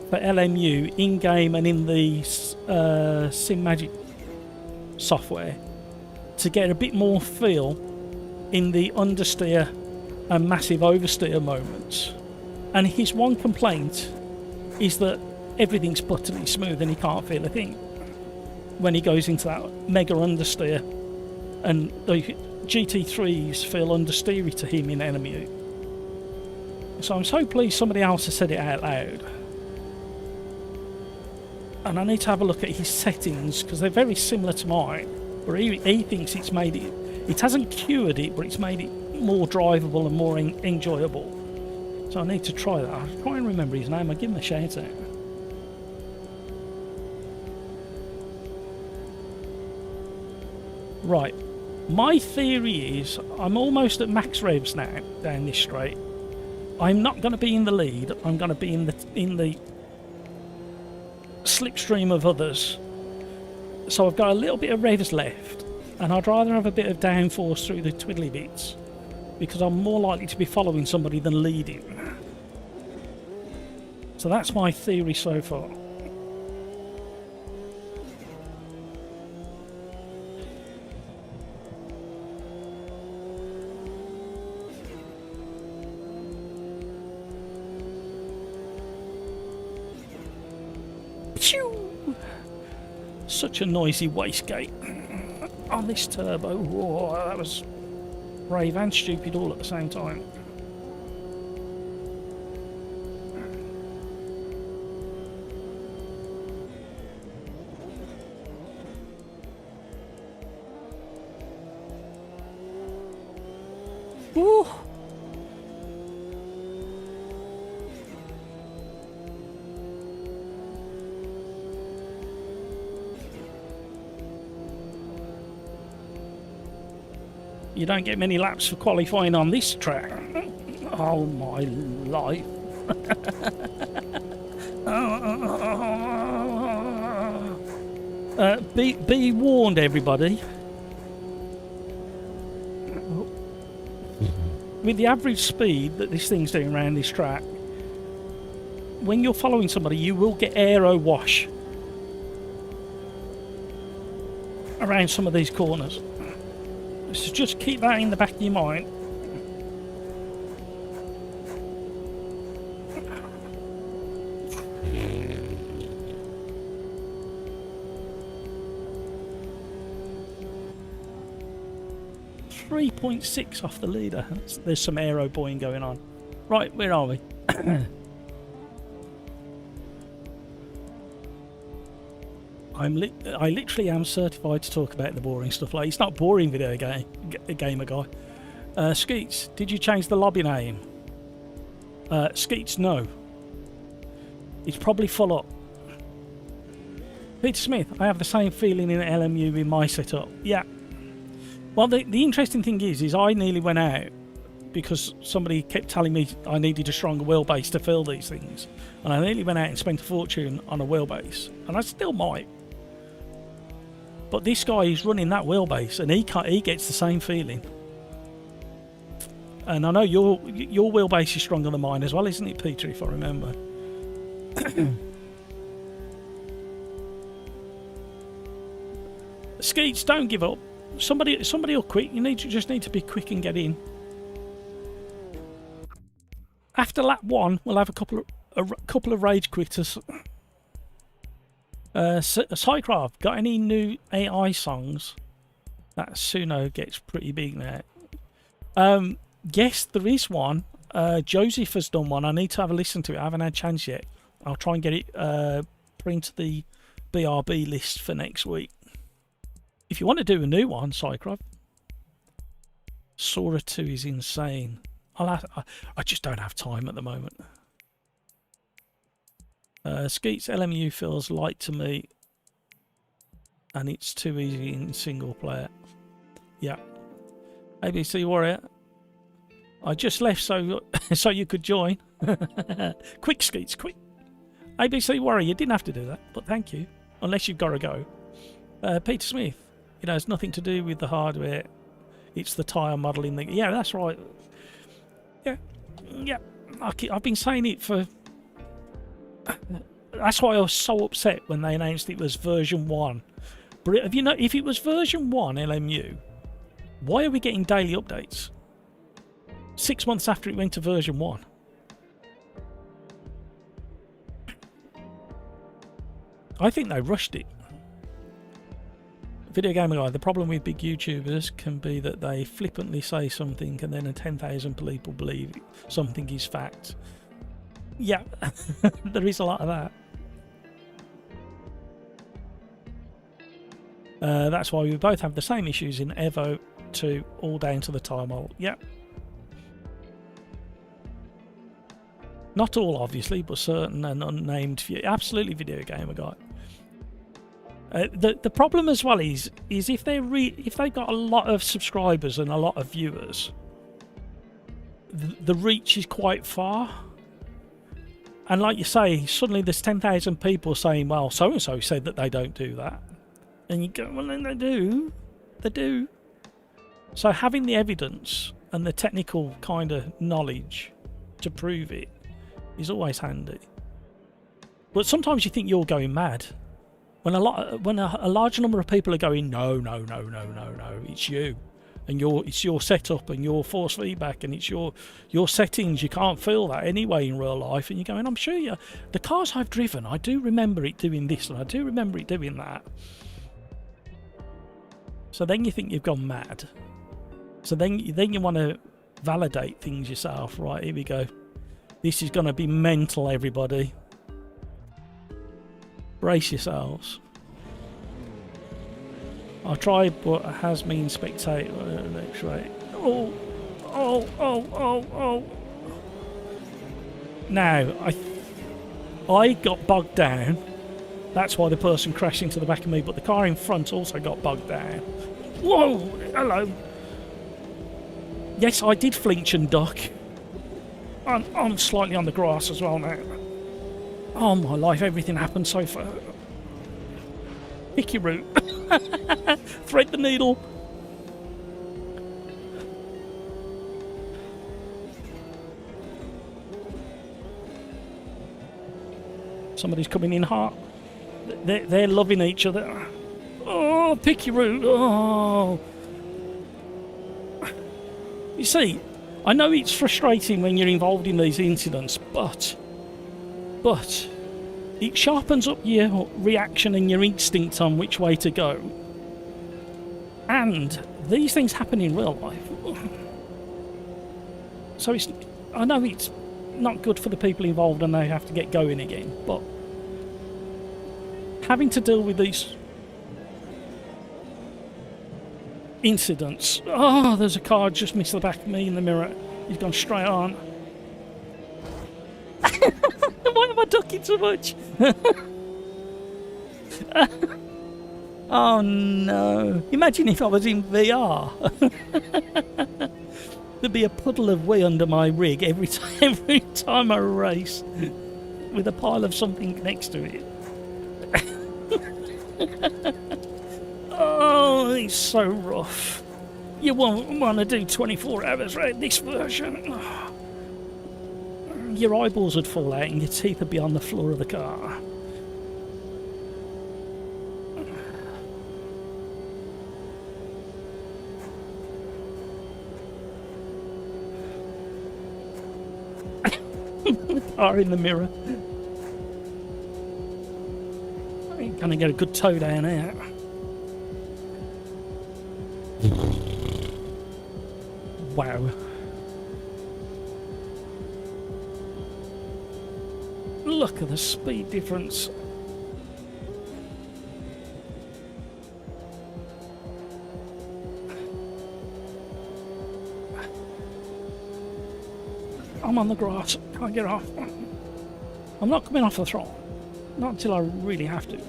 for LMU in-game and in the Sim Magic software to get a bit more feel in the understeer and massive oversteer moments. And his one complaint is that everything's buttery smooth and he can't feel a thing when he goes into that mega understeer, and the GT3s feel understeery to him in LMU. So I'm so pleased somebody else has said it out loud. And I need to have a look at his settings because they're very similar to mine. But he thinks it's made it. It hasn't cured it, but it's made it more drivable and more enjoyable. So I need to try that. I'll try and remember his name. I'll give him a shout out. Right. My theory is I'm almost at max revs now down this straight. I'm not going to be in the lead. I'm going to be in the slipstream of others. So I've got a little bit of revs left, and I'd rather have a bit of downforce through the twiddly bits because I'm more likely to be following somebody than leading. So that's my theory so far. Such a noisy wastegate on this turbo. Whoa, that was brave and stupid all at the same time. Woo! You don't get many laps for qualifying on this track. Oh my life. Be warned, everybody. With the average speed that this thing's doing around this track, when you're following somebody, you will get aero wash around some of these corners. So just keep that in the back of your mind. .6 off the leader. There's some aero boying going on. Right, where are we? I literally am certified to talk about the boring stuff. Like, it's not boring video gamer guy. Skeets, did you change the lobby name? Skeets, no. It's probably full up. Peter Smith, I have the same feeling in LMU in my setup. Yeah. Well, the interesting thing is I nearly went out because somebody kept telling me I needed a stronger wheelbase to fill these things. And I nearly went out and spent a fortune on a wheelbase. And I still might. But this guy is running that wheelbase and he gets the same feeling. And I know your wheelbase is stronger than mine as well, isn't it, Peter, if I remember? Skeets, don't give up. Somebody will quit. You just need to be quick and get in. After lap 1, we'll have a couple of rage quitters. Cycraft, got any new AI songs? That Suno gets pretty big now. Yes, there is one. Joseph has done one. I need to have a listen to it. I haven't had a chance yet. I'll try and get it put into the BRB list for next week. If you want to do a new one, Cycraft. Sora 2 is insane. I just don't have time at the moment. Skeets LMU feels light to me, and it's too easy in single player. Yeah. ABC Warrior, I just left so you could join. Quick, Skeets, quick. ABC Warrior, you didn't have to do that, but thank you. Unless you've got to go. Peter Smith, it has nothing to do with the hardware. It's the tyre modelling. Yeah, that's right. Yeah. I've been saying it for... That's why I was so upset when they announced it was version 1. But if it was version 1 LMU, why are we getting daily updates? 6 months after it went to version 1. I think they rushed it. Video Gamer Guy, the problem with big YouTubers can be that they flippantly say something and then 10,000 people believe something is fact. Yeah, there is a lot of that. That's why we both have the same issues in Evo 2, all down to the time model. Yeah. Not all, obviously, but certain and unnamed few. Absolutely, Video Gamer Guy. The problem as well is if they got a lot of subscribers and a lot of viewers, the reach is quite far. And like you say, suddenly there's 10,000 people saying, well, so-and-so said that they don't do that. And you go, well, then they do. They do. So having the evidence and the technical kind of knowledge to prove it is always handy. But sometimes you think you're going mad. When a large number of people are going, no, it's you. And it's your setup and your force feedback and it's your settings. You can't feel that anyway in real life. And you're going, I'm sure the cars I've driven, I do remember it doing this and I do remember it doing that. So then you think you've gone mad. So then you want to validate things yourself. Right, here we go. This is going to be mental, everybody. Brace yourselves. I tried, but it has been spectator. Next rate. Oh. Now, I got bogged down. That's why the person crashed into the back of me, but the car in front also got bogged down. Whoa! Hello. Yes, I did flinch and duck. I'm slightly on the grass as well now. Oh my life, everything happened so far. Pick your route. Thread the needle. Somebody's coming in hot. They're loving each other. Oh, pick your route. Oh. You see, I know it's frustrating when you're involved in these incidents, but it sharpens up your reaction and your instinct on which way to go. And these things happen in real life. So I know it's not good for the people involved and they have to get going again, but having to deal with these incidents. Oh, there's a car just missed the back of me in the mirror. He's gone straight on. Why am I ducking so much? Oh no. Imagine if I was in VR. There'd be a puddle of wee under my rig every time I race, with a pile of something next to it. Oh, it's so rough. You won't want to do 24 hours around this version. Your eyeballs would fall out and your teeth would be on the floor of the car. Car in the mirror. I ain't gonna get a good toe down here. Wow. Look at the speed difference. I'm on the grass, can't get off. I'm not coming off the throttle. Not until I really have to.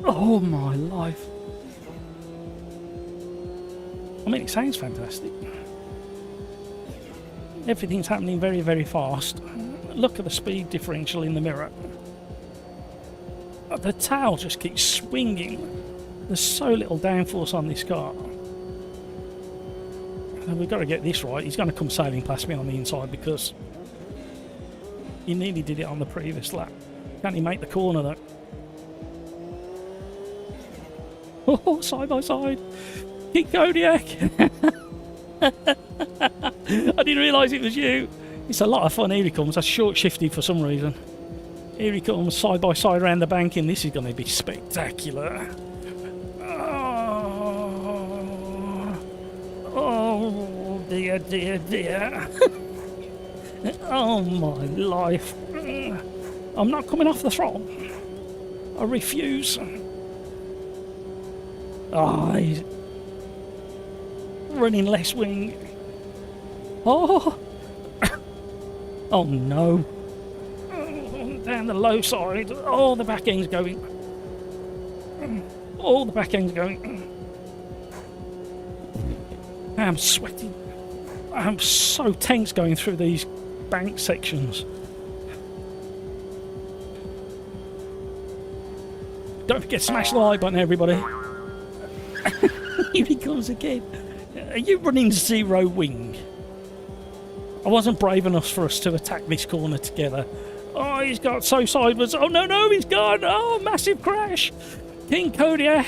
Oh my life. I mean, it sounds fantastic. Everything's happening very, very fast. Look at the speed differential in the mirror. The tail just keeps swinging. There's so little downforce on this car. And we've got to get this right. He's going to come sailing past me on the inside because he nearly did it on the previous lap. Can't he make the corner though? Oh, side by side. Kick Kodiak. I didn't realise it was you. It's a lot of fun. Here he comes. That's short shifty for some reason. Here he comes, side by side around the banking. This is going to be spectacular. Oh dear, dear, dear. Oh my life. I'm not coming off the throttle. I refuse. Oh, he's running less wing. Oh. Oh no. Down the low side. Oh, the back end's going. Oh, the back end's going. I'm sweating. I'm so tense going through these bank sections. Don't forget to smash the like button, everybody. Here he comes again. Are you running zero wing? I wasn't brave enough for us to attack this corner together. Oh, he's got so sideways. Oh, no, he's gone. Oh, massive crash. King Kodiak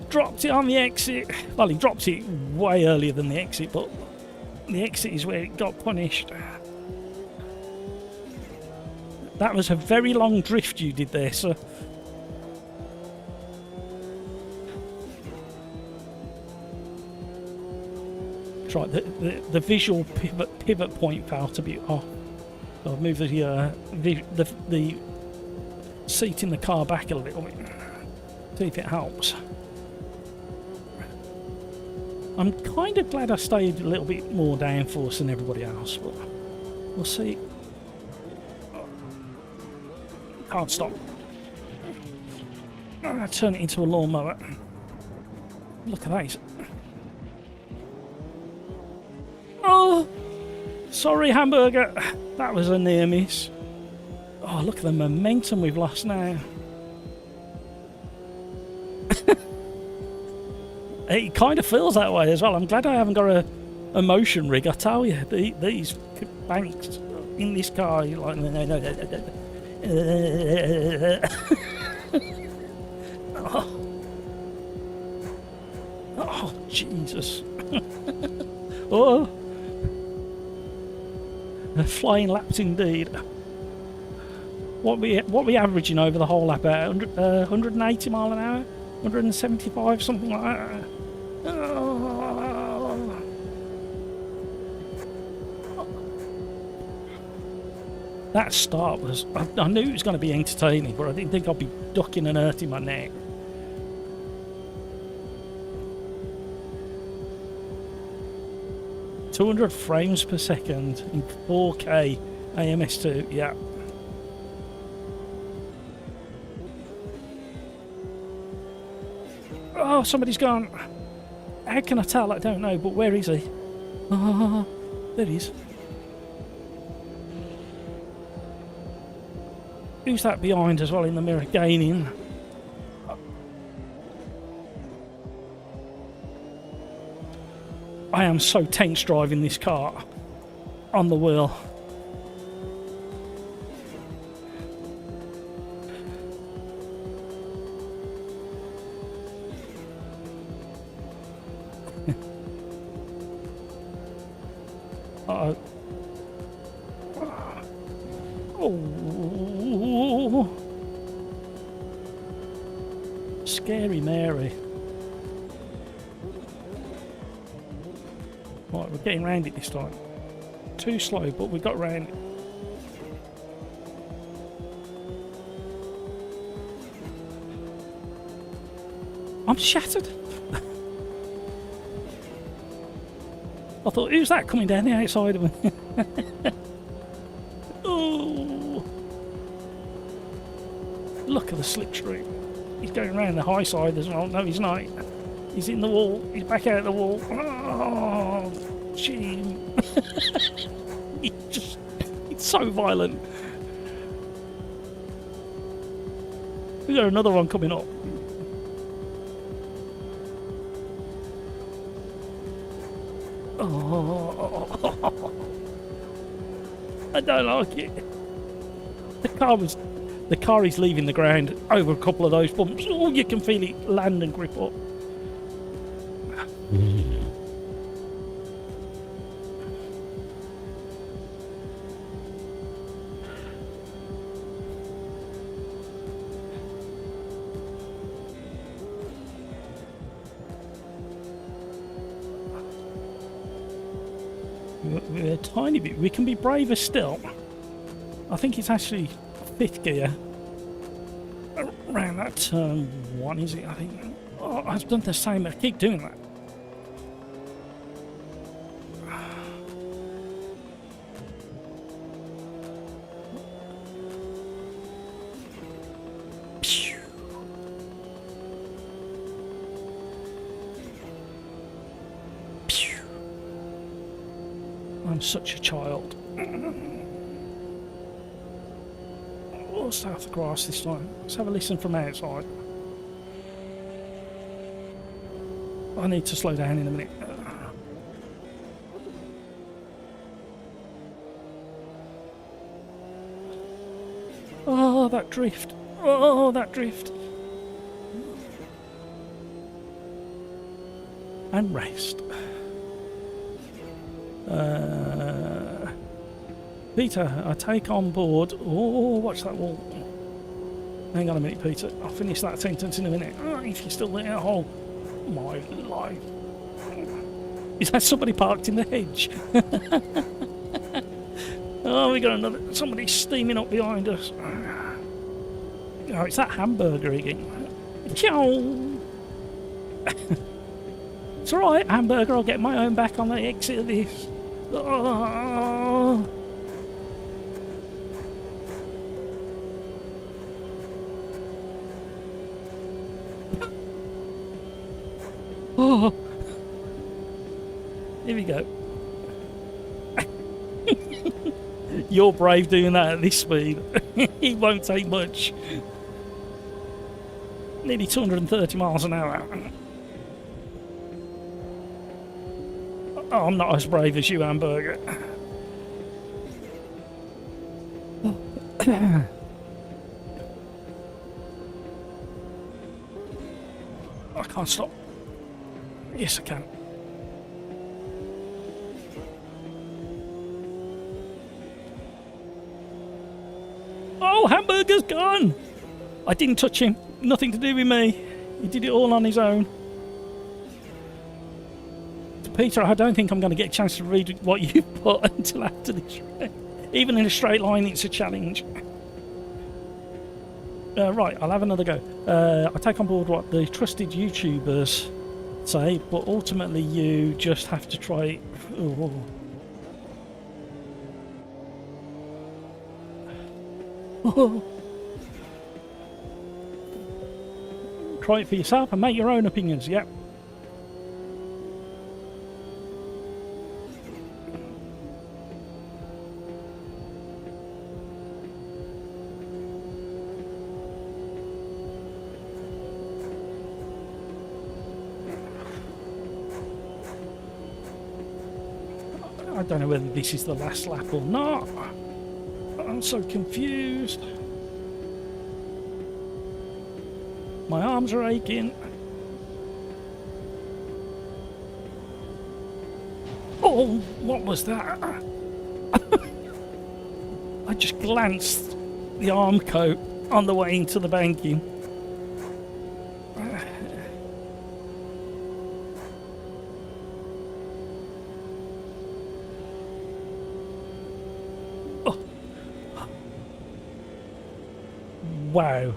dropped it on the exit. Well, he dropped it way earlier than the exit, but the exit is where it got punished. That was a very long drift you did there, sir. That's right, the visual pivot point felt a bit off. I'll move the seat in the car back a little bit. See if it helps. I'm kind of glad I stayed a little bit more downforce than everybody else, but we'll see. Can't stop. I'll turn it into a lawnmower. Look at that. Oh! Sorry, hamburger. That was a near miss. Oh, look at the momentum we've lost now. It kind of feels that way as well. I'm glad I haven't got a motion rig. I tell you, these banks in this car, you're like, oh, Jesus. Oh. Flying laps indeed. What we averaging over the whole lap? 180 mile an hour, 175, something like that. Oh. That start was. I knew it was going to be entertaining, but I didn't think I'd be ducking and hurting my neck. 200 frames per second in 4K AMS2, yeah. Oh, somebody's gone. How can I tell? I don't know, but where is he? Oh, there he is. Who's that behind as well in the mirror gaining? I am so tense driving this car on the wheel. Uh-oh. Oh. Scary Mary. Right, we're getting round it this time. Too slow, but we got round it. I'm shattered. I thought, who's that coming down the outside of me? Oh! Look at the slipstream. He's going around the high side as well. No, he's not. He's in the wall. He's back out of the wall. Oh, shame. It's so violent. We got another one coming up. Oh, I don't like it. The car is leaving the ground over a couple of those bumps. Oh, you can feel it land and grip up. We're a tiny bit. We can be braver still. I think it's actually fifth gear. Around that turn one, is it? I think. Oh, I've done the same. I keep doing that. I'm such a child. We'll start the grass this time. Let's have a listen from outside. I need to slow down in a minute. Oh, that drift. Oh, that drift. And rest. Peter, I take on board. Oh, watch that wall. Hang on a minute, Peter. I'll finish that sentence in a minute. Oh, if you're still there, oh my life. Is that somebody parked in the hedge? Oh, we got another. Somebody steaming up behind us. Oh, it's that hamburger again. Ciao. It's alright, hamburger. I'll get my own back on the exit of this. Oh. Oh. Here we go. You're brave doing that at this speed. It won't take much. Nearly 230 miles an hour. Oh, I'm not as brave as you, hamburger. I can't stop. Yes, I can. Oh, hamburger's gone! I didn't touch him. Nothing to do with me. He did it all on his own. Peter, I don't think I'm going to get a chance to read what you put until after this. Even in a straight line, it's a challenge. Right, I'll have another go. I take on board what the trusted YouTubers say, but ultimately you just have to try. Oh. Try it for yourself and make your own opinions. Yep. I don't know whether this is the last lap or not. I'm so confused. My arms are aching. Oh, what was that? I just glanced the arm coat on the way into the banking. Oh. Wow.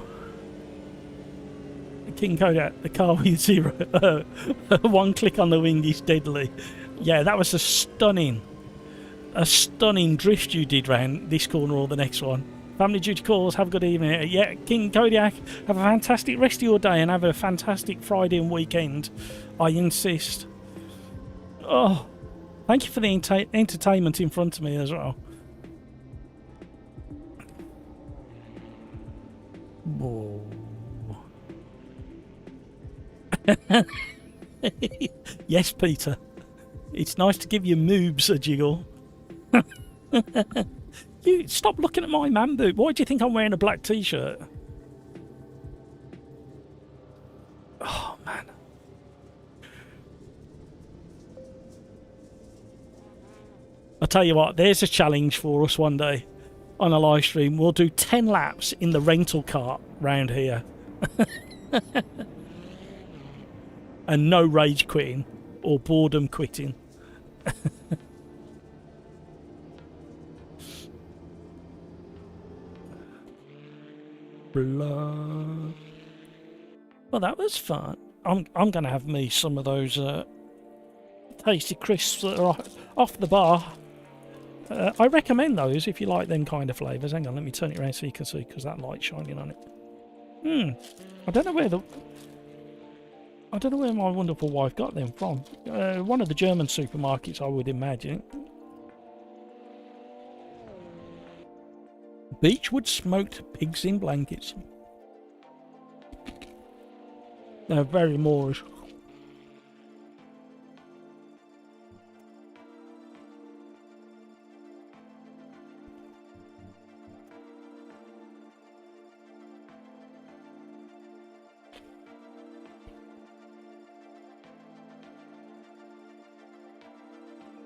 King Kodak, the car with zero. One click on the wing is deadly. Yeah, that was a stunning drift you did round this corner or the next one. Family duty calls, have a good evening. Yeah, King Kodiak, have a fantastic rest of your day and have a fantastic Friday and weekend. I insist. Oh, thank you for the entertainment in front of me as well. Whoa. Yes, Peter. It's nice to give your moobs a jiggle. You stop looking at my man boob. Why do you think I'm wearing a black t-shirt? Oh, man. I'll tell you what, there's a challenge for us one day on a live stream. We'll do 10 laps in the rental car round here. And no rage quitting or boredom quitting. Blood. Well, that was fun. I'm gonna have me some of those tasty crisps that are off the bar. I recommend those if you like them kind of flavours. Hang on, let me turn it around so you can see, because that light's shining on it. I don't know where my wonderful wife got them from. One of the German supermarkets, I would imagine. Beechwood smoked pigs in blankets. They're very Moorish.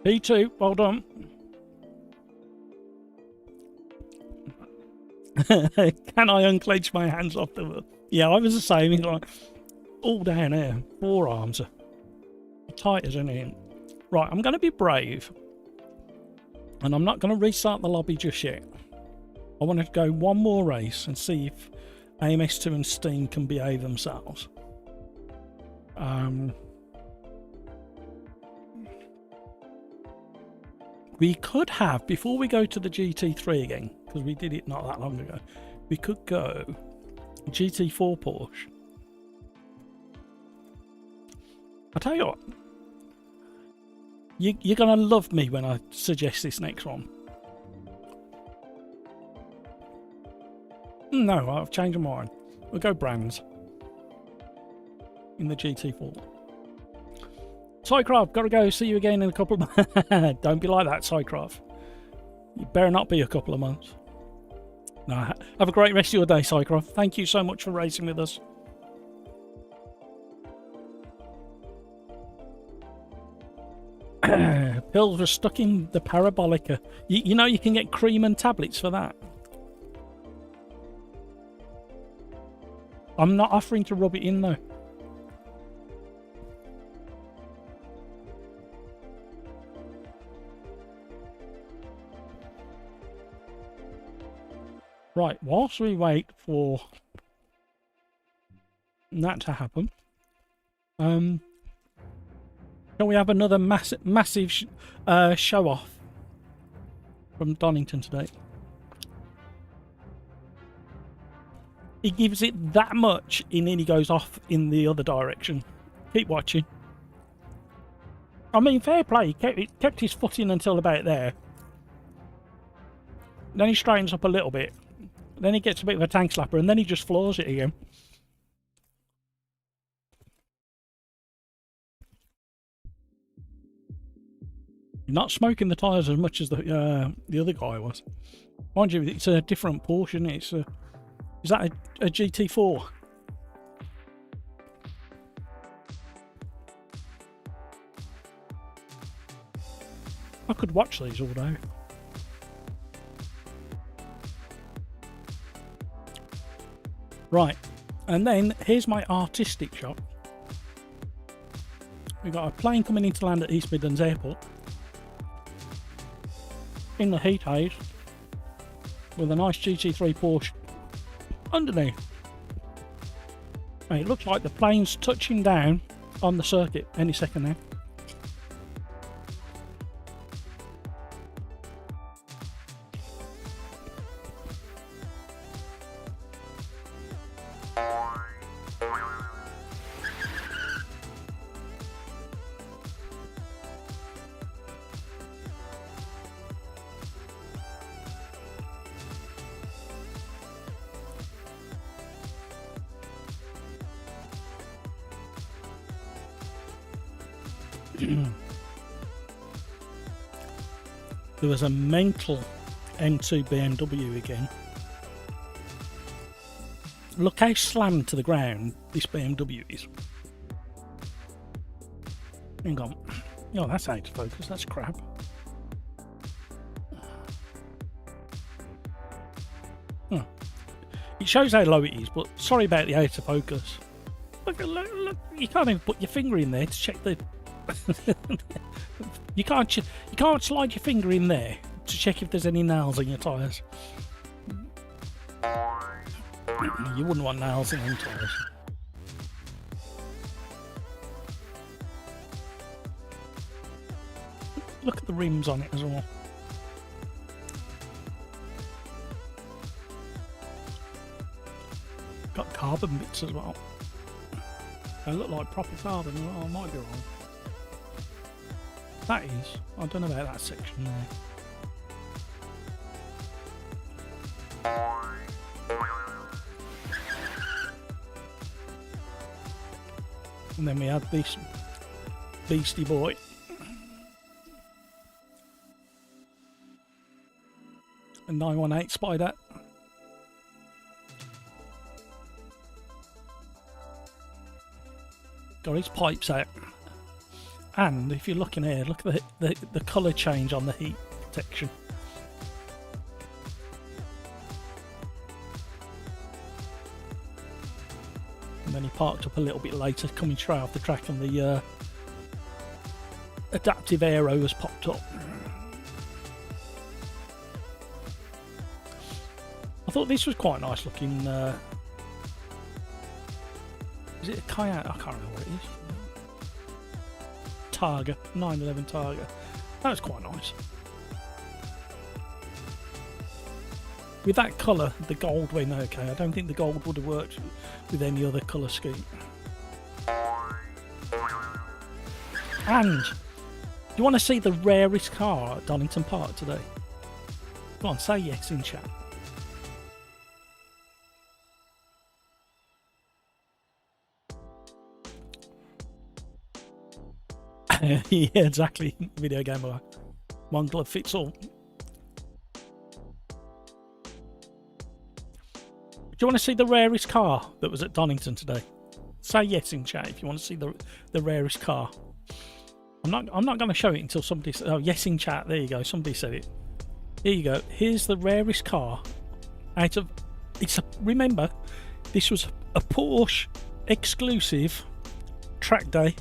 P2, well done. Can I unclench my hands off the wheel? Yeah, I was the same. It's like all down here, forearms are tight as anything. Right, I'm going to be brave, and I'm not going to restart the lobby just yet. I want to go one more race and see if AMS2 and Steam can behave themselves. We could have, before we go to the GT3 again, because we did it not that long ago, we could go GT4 Porsche. I'll tell you what, you're going to love me when I suggest this next one. No, I've changed my mind. We'll go brands in the GT4. Cycraft, gotta go. See you again in a couple of months. Don't be like that, Cycraft. You better not be a couple of months. No, have a great rest of your day, Cycraft. Thank you so much for racing with us. Pills were stuck in the parabolica. You know you can get cream and tablets for that. I'm not offering to rub it in though. Right, whilst we wait for that to happen, Can we have another massive show off from Donington today? He gives it that much, and then he goes off in the other direction. Keep watching. I mean, fair play. He kept his foot in until about there. Then he straightens up a little bit. Then he gets a bit of a tank slapper, and then he just floors it again. You're not smoking the tyres as much as the other guy was. Mind you, it's a different Porsche, isn't it? Is that a GT4? I could watch these all day. Right, and then here's my artistic shot. We've got a plane coming into land at East Midlands Airport in the heat haze with a nice GT3 Porsche underneath. And it looks like the plane's touching down on the circuit any second now. There was a mental M2 BMW again. Look how slammed to the ground this BMW is. Hang on. Oh, that's out of focus. That's crap. Oh. It shows how low it is, but sorry about the out of focus. Look, you can't even put your finger in there to check the... you can't slide your finger in there to check if there's any nails in your tyres. You wouldn't want nails in them tyres. Look at the rims on it as well. Got carbon bits as well. They look like proper carbon. Oh, I might be wrong. That is. I don't know about that section there. And then we had this beastie boy. A 918 Spider. Got his pipes out. And if you're looking here, look at the colour change on the heat protection. And then he parked up a little bit later, coming straight off the track, and the adaptive aero has popped up. I thought this was quite nice looking. Is it a kayak? I can't remember what it is. Targa, 911 Targa. That was quite nice. With that colour, the gold went okay. I don't think the gold would have worked with any other colour scheme. And you want to see the rarest car at Donington Park today? Come on, say yes in chat. Yeah, exactly. Video game boy. One glove fits all. Do you want to see the rarest car that was at Donington today? Say yes in chat if you want to see the rarest car. I'm not going to show it until somebody says, oh, yes in chat. There you go. Somebody said it. Here you go. Here's the rarest car out of. Remember, this was a Porsche exclusive track day.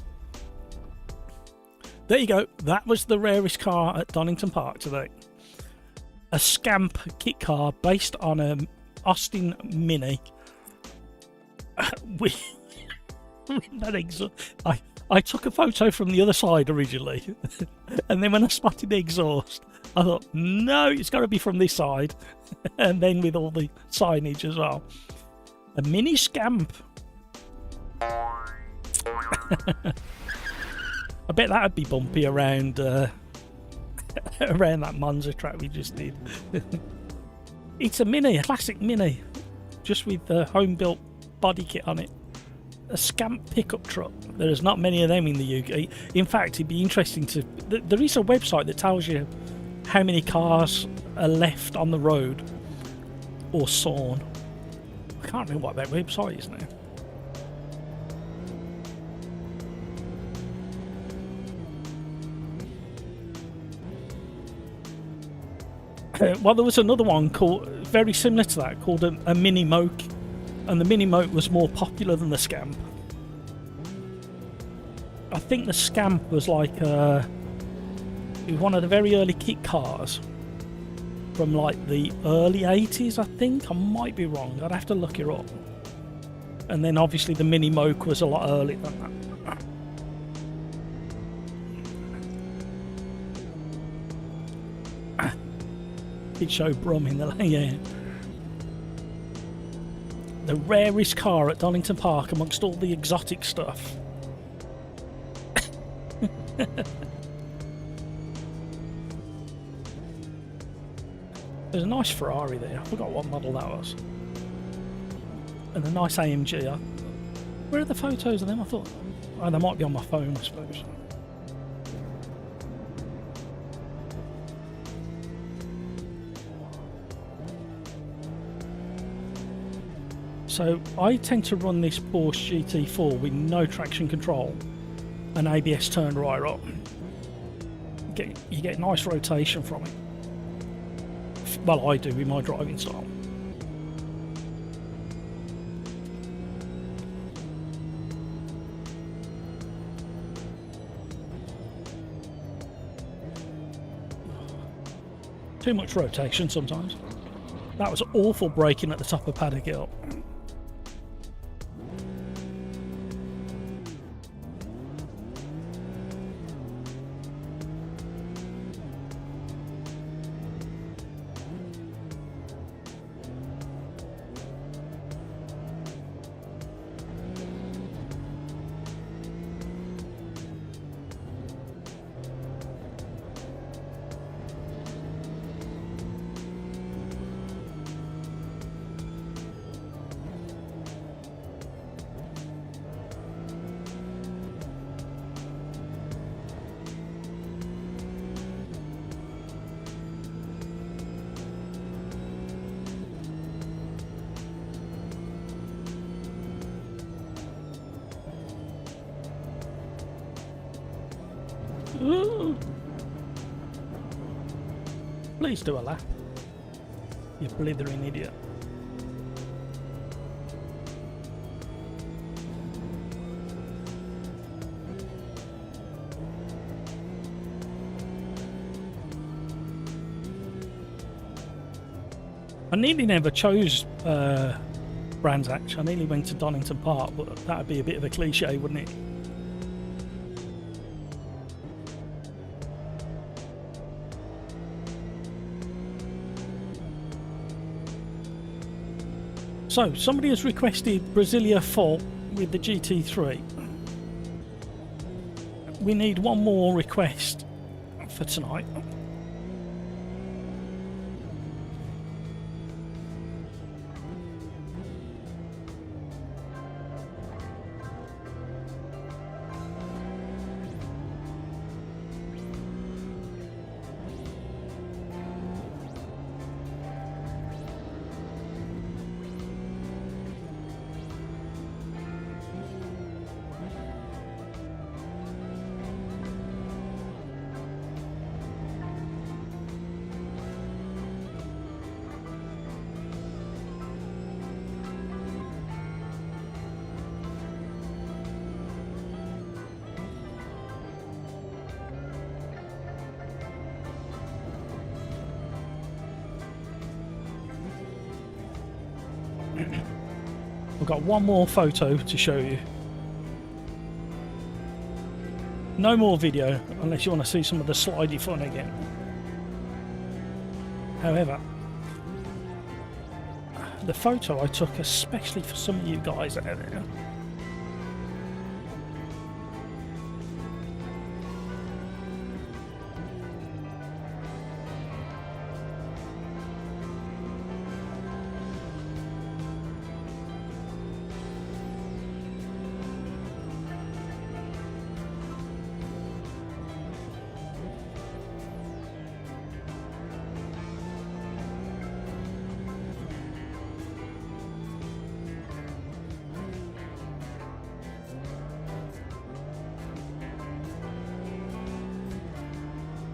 There you go. That was the rarest car at Donington Park today. A Scamp kit car based on a Austin Mini. I I took a photo from the other side originally, and then when I spotted the exhaust, I thought, no, it's got to be from this side, and then with all the signage as well. A mini scamp. I bet that'd be bumpy around around that Monza track we just did. It's a mini, a classic mini, just with the home-built body kit on it. A scamp pickup truck. There's not many of them in the UK. In fact, it'd be interesting to... There is a website that tells you how many cars are left on the road or sawn. I can't remember what that website is now. Well, there was another one called very similar to that, called a mini moke, and the mini moke was more popular than the scamp. I think the scamp was like it was one of the very early kit cars from like the early 80s, I think. I might be wrong, I'd have to look it up. And then obviously the mini moke was a lot earlier than that. It showed Brum in the yeah. The rarest car at Donington Park amongst all the exotic stuff. There's a nice Ferrari there. I forgot what model that was. And a nice AMG. Where are the photos of them? I thought, oh, they might be on my phone, I suppose. So I tend to run this Porsche GT4 with no traction control and ABS turned right up. You get nice rotation from it. Well, I do with my driving style. Too much rotation sometimes. That was awful braking at the top of Paddock Hill. Ooh. Please do a lap, you blithering idiot. I nearly never chose Brands Hatch. I nearly went to Donington Park, but that would be a bit of a cliche, wouldn't it? So, somebody has requested Brasilia full with the GT3. We need one more request for tonight. I've got one more photo to show you. No more video unless you want to see some of the slidey fun again. However, the photo I took especially for some of you guys out there,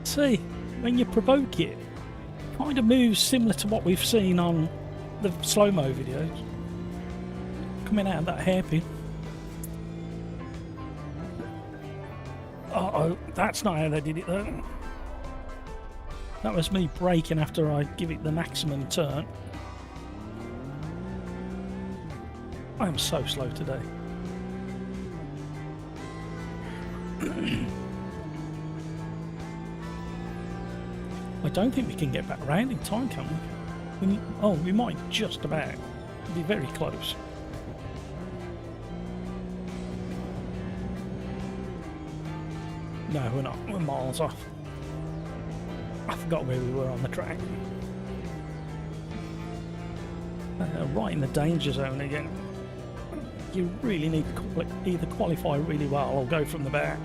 see, when you provoke it, it kind of moves similar to what we've seen on the slow-mo videos. Coming out of that hairpin. Uh-oh, that's not how they did it though. That was me braking after I give it the maximum turn. I am so slow today. I don't think we can get back round in time, can we? We might just about. Be very close. No, we're not. We're miles off. I forgot where we were on the track. Right in the danger zone again. You really need to either qualify really well or go from the back.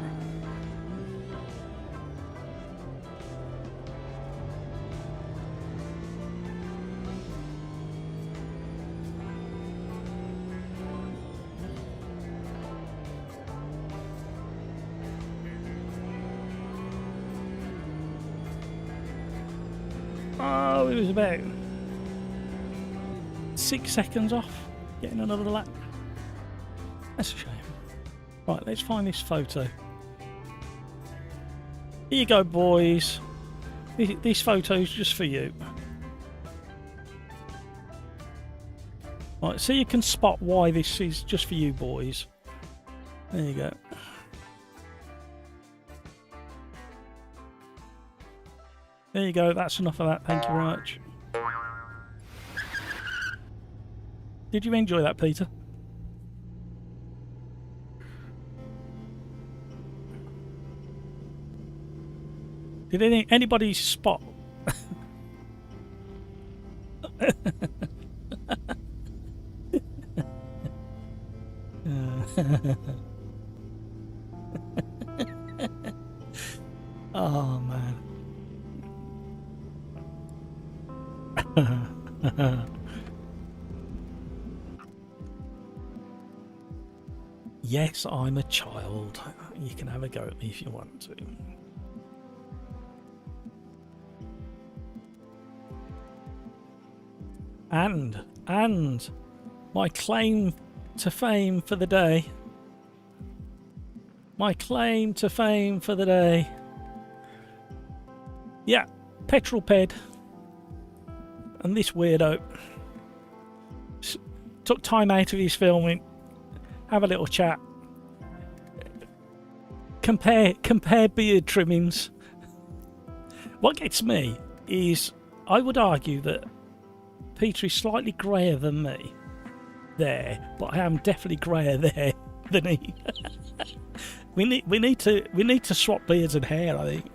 Oh, it was about 6 seconds off getting another lap. That's a shame. Right, let's find this photo. Here you go, boys. This photo's just for you. Right, so you can spot why this is just for you, boys. There you go. There you go, that's enough of that, thank you very much. Did you enjoy that, Peter? Did anybody spot? Oh, man. Yes, I'm a child. You can have a go at me if you want to. And my claim to fame for the day. My claim to fame for the day. Yeah, Petrol Ped. And this weirdo took time out of his filming, have a little chat, compare beard trimmings. What gets me is I would argue that Peter is slightly greyer than me there, but I am definitely greyer there than he. we need to swap beards and hair, I think.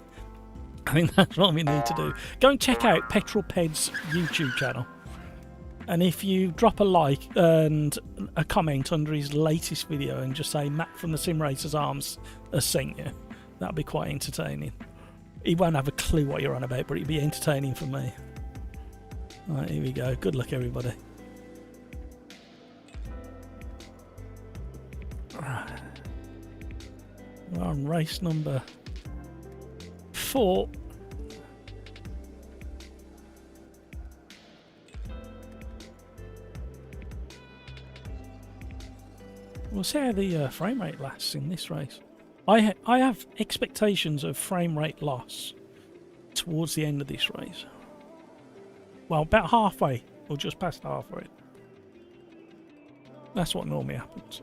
I think that's what we need to do. Go and check out Petrol Ped's YouTube channel. And if you drop a like and a comment under his latest video and just say Matt from the Sim Racers Arms has sent you, that'll be quite entertaining. He won't have a clue what you're on about, but it'll be entertaining for me. Alright, here we go. Good luck, everybody. Right. We're on race number 4. We'll see how the frame rate lasts in this race. I have expectations of frame rate loss towards the end of this race. Well, about halfway, or just past halfway. That's what normally happens.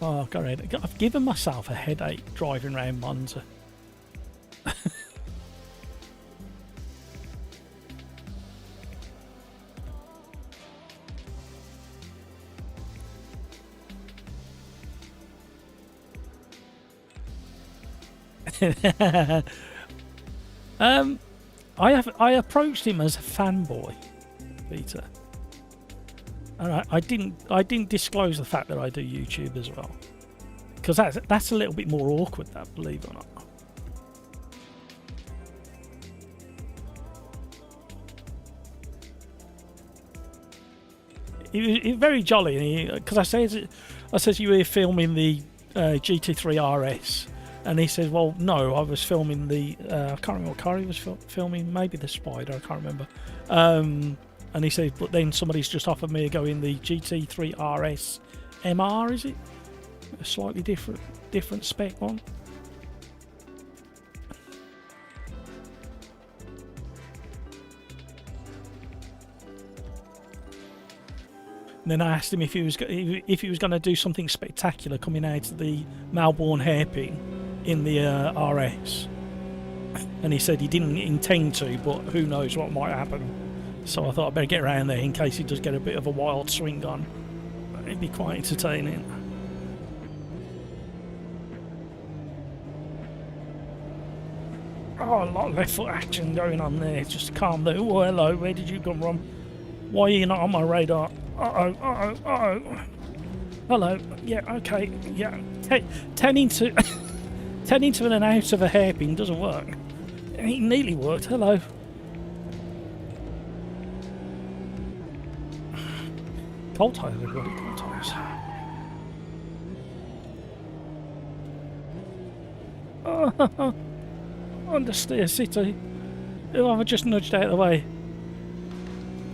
Oh, go ahead. I've given myself a headache driving around Monza. I approached him as a fanboy, Peter. And I didn't disclose the fact that I do YouTube as well, because that's a little bit more awkward, that, believe it or not. He was very jolly, because I says you were filming the GT3 RS, and he says, well, no, I was filming the I can't remember what car he was filming, maybe the Spider, I can't remember. And he said, but then somebody's just offered me a go in the GT3 RS MR, is it? A slightly different spec one. And then I asked him if he was going to do something spectacular coming out of the Melbourne hairpin in the RS, and he said he didn't intend to, but who knows what might happen. So I thought I'd better get around there in case he does get a bit of a wild swing on. It'd be quite entertaining. Oh, a lot of left foot action going on there. Just calm down. Oh, hello, where did you come from? Why are you not on my radar? Uh-oh, uh-oh, uh-oh. Hello. Yeah, okay. Yeah. 10 into and out of a hairpin doesn't work. It nearly worked. Hello. Cold tires, everybody. Cold tires. Oh, understeer city. Oh, I've just nudged out of the way.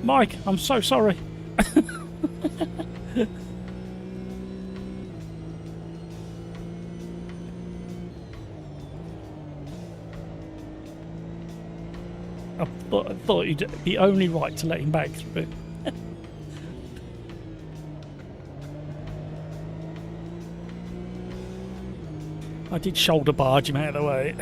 Mike, I'm so sorry. I thought it'd be only right to let him back through. I did shoulder barge him out of the way.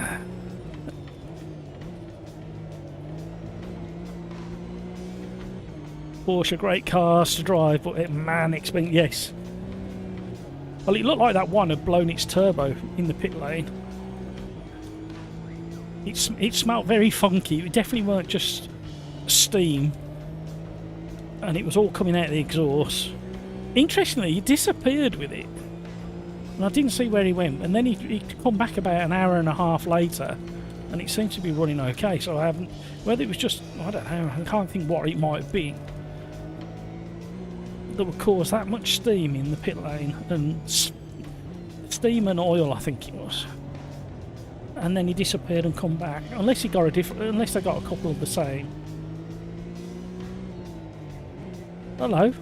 Porsche, great cars to drive, but man, expensive. Yes. Well, it looked like that one had blown its turbo in the pit lane. It smelled very funky. It definitely weren't just steam, and it was all coming out of the exhaust. Interestingly, he disappeared with it, and I didn't see where he went. And then he'd come back about an hour and a half later, and it seemed to be running okay. So I haven't, whether it was just, I don't know, I can't think what it might have been that would cause that much steam in the pit lane, and steam and oil, I think it was. And then he disappeared and come back, unless he got unless they got a couple of the same. Hello.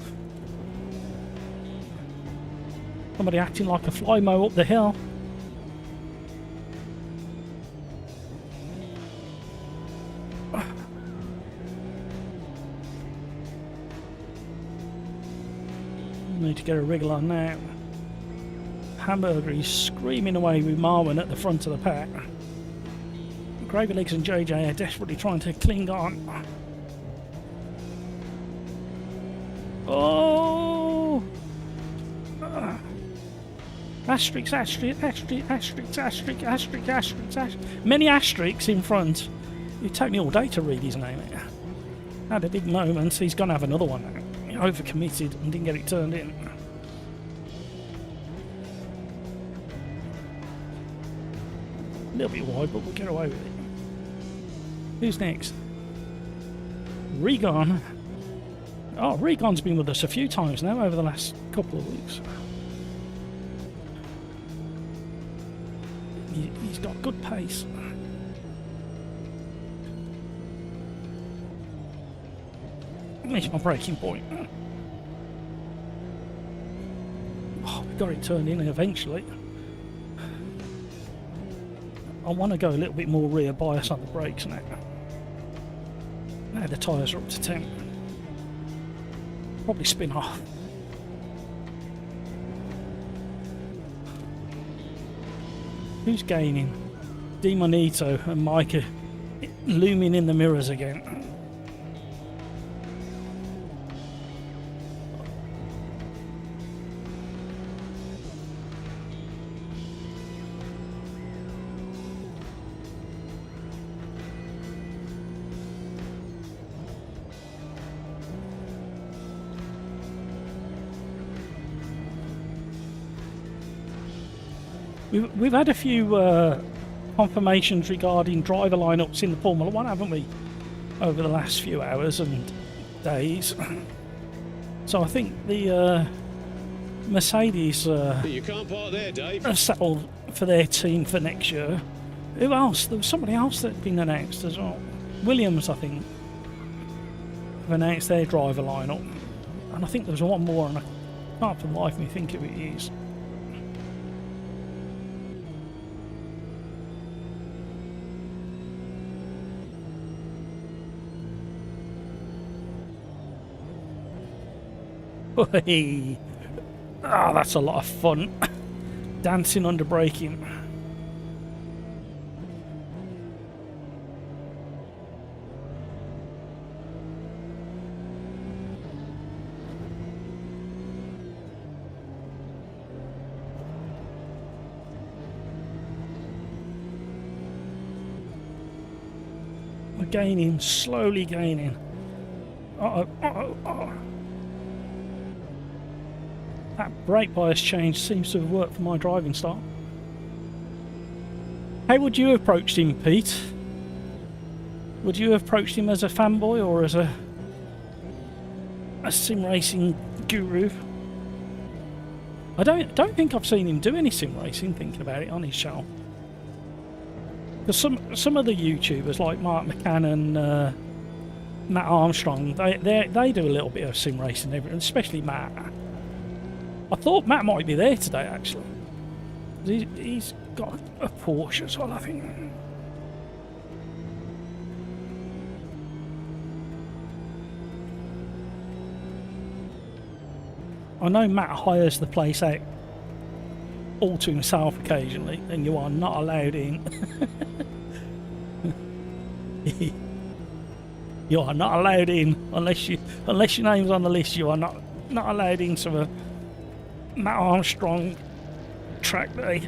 Somebody acting like a flymo up the hill. Need to get a wriggle on now. Hamburger is screaming away with Marwin at the front of the pack. Gravy Legs and JJ are desperately trying to cling on. Oh! Asterisks, asterisks, asterisks, asterisks, asterisks, asterisks, asterisks. Many asterisks in front. It'd take me all day to read his name. Had a big moment, he's going to have another one now. He overcommitted and didn't get it turned in. A little bit wide, but we'll get away with it. Who's next? Regon. Oh, Regon's been with us a few times now over the last couple of weeks. He's got good pace. There's my breaking point. Oh, we got it turned in eventually. I want to go a little bit more rear bias on the brakes now. Now the tyres are up to 10. Probably spin off. Who's gaining? Demonito and Micah looming in the mirrors again. We've had a few confirmations regarding driver lineups in the Formula One, haven't we, over the last few hours and days? So I think the Mercedes You can't park there, Dave. have settled for their team for next year. Who else? There was somebody else that had been announced as well. Williams, I think, have announced their driver lineup, and I think there was one more, and I can't for the life of me think who it is. Hey. Oh, that's a lot of fun. Dancing under braking. We're gaining, slowly gaining. Uh-oh, uh-oh, uh-oh. That brake bias change seems to have worked for my driving style. How would you have approached him, Pete? Would you have approached him as a fanboy or as a sim racing guru? I don't think I've seen him do any sim racing, thinking about it, on his channel. Because some of the YouTubers like Mark McCann and Matt Armstrong, they do a little bit of sim racing, especially Matt. I thought Matt might be there today, actually. He's got a Porsche as well, I think. I know Matt hires the place out all to himself occasionally, and you are not allowed in. You are not allowed in unless your name's on the list. You are not allowed into a Matt Armstrong track day.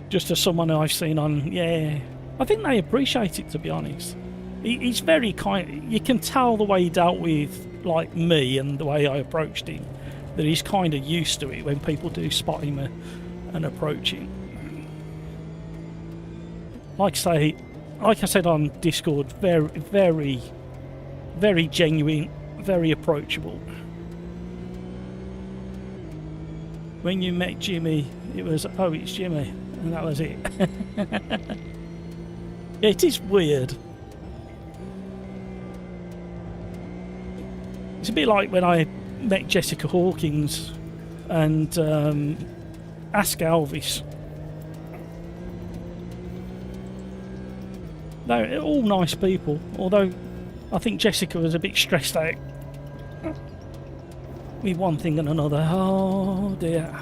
Just as someone who I've seen on, yeah, I think they appreciate it, to be honest. He's very kind. You can tell the way he dealt with like me and the way I approached him, that he's kind of used to it when people do spot him and approach him. Like I said on Discord, very genuine, very approachable. When you met Jimmy, it was, oh, it's Jimmy, and that was it. It is weird. It's a bit like when I met Jessica Hawkins and Ask Elvis. They're all nice people, although I think Jessica was a bit stressed out with one thing and another. Oh dear.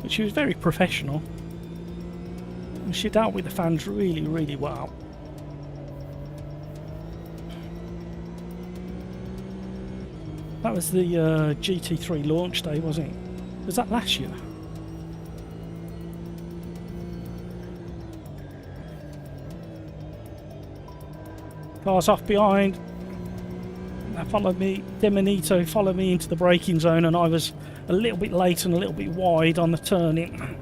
But she was very professional. And she dealt with the fans really, really well. That was the GT3 launch day, wasn't it? Was that last year? Cars off behind. They followed me. Demonito followed me into the braking zone, and I was a little bit late and a little bit wide on the turn-in.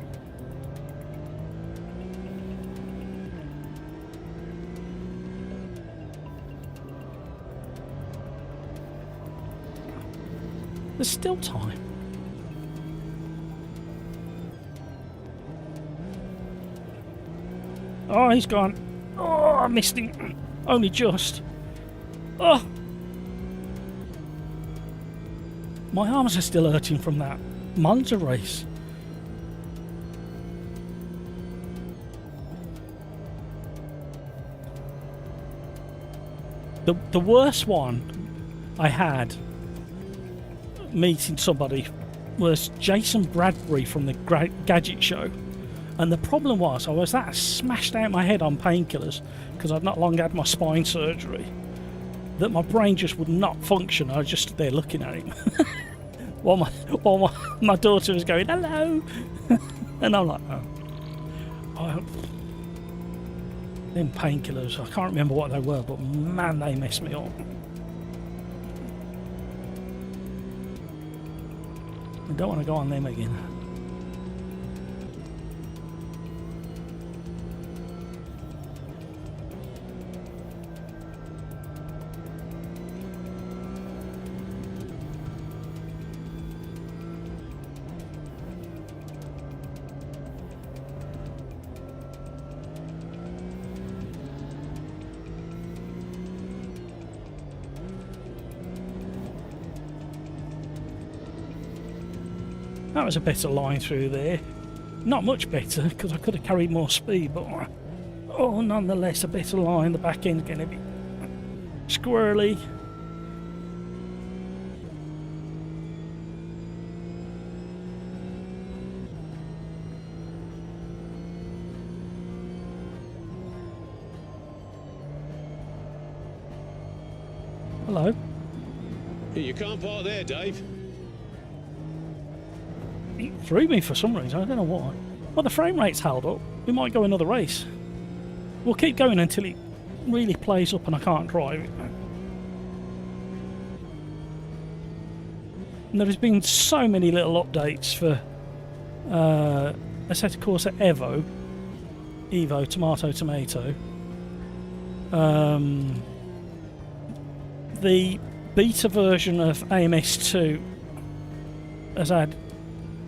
There's still time. Oh, he's gone. Oh, I missed him. Only just. Oh! My arms are still hurting from that Monza race. The worst one I had meeting somebody was Jason Bradbury from the Gadget Show. And the problem was I was that smashed out my head on painkillers because I'd not long had my spine surgery that my brain just would not function. I was just stood there looking at him while my daughter was going, hello. And I'm like, oh. Them painkillers, I can't remember what they were, but man, they messed me up. I don't want to go on them again. That was a better line through there. Not much better, because I could have carried more speed, but oh, nonetheless, a better line. The back end's getting a bit squirrely. Hello. You can't park there, Dave. It threw me for some reason, I don't know why. Well, the frame rate's held up. We might go another race. We'll keep going until it really plays up and I can't drive it. And there has been so many little updates for Assetto Corsa Evo, Tomato. The beta version of AMS2 has had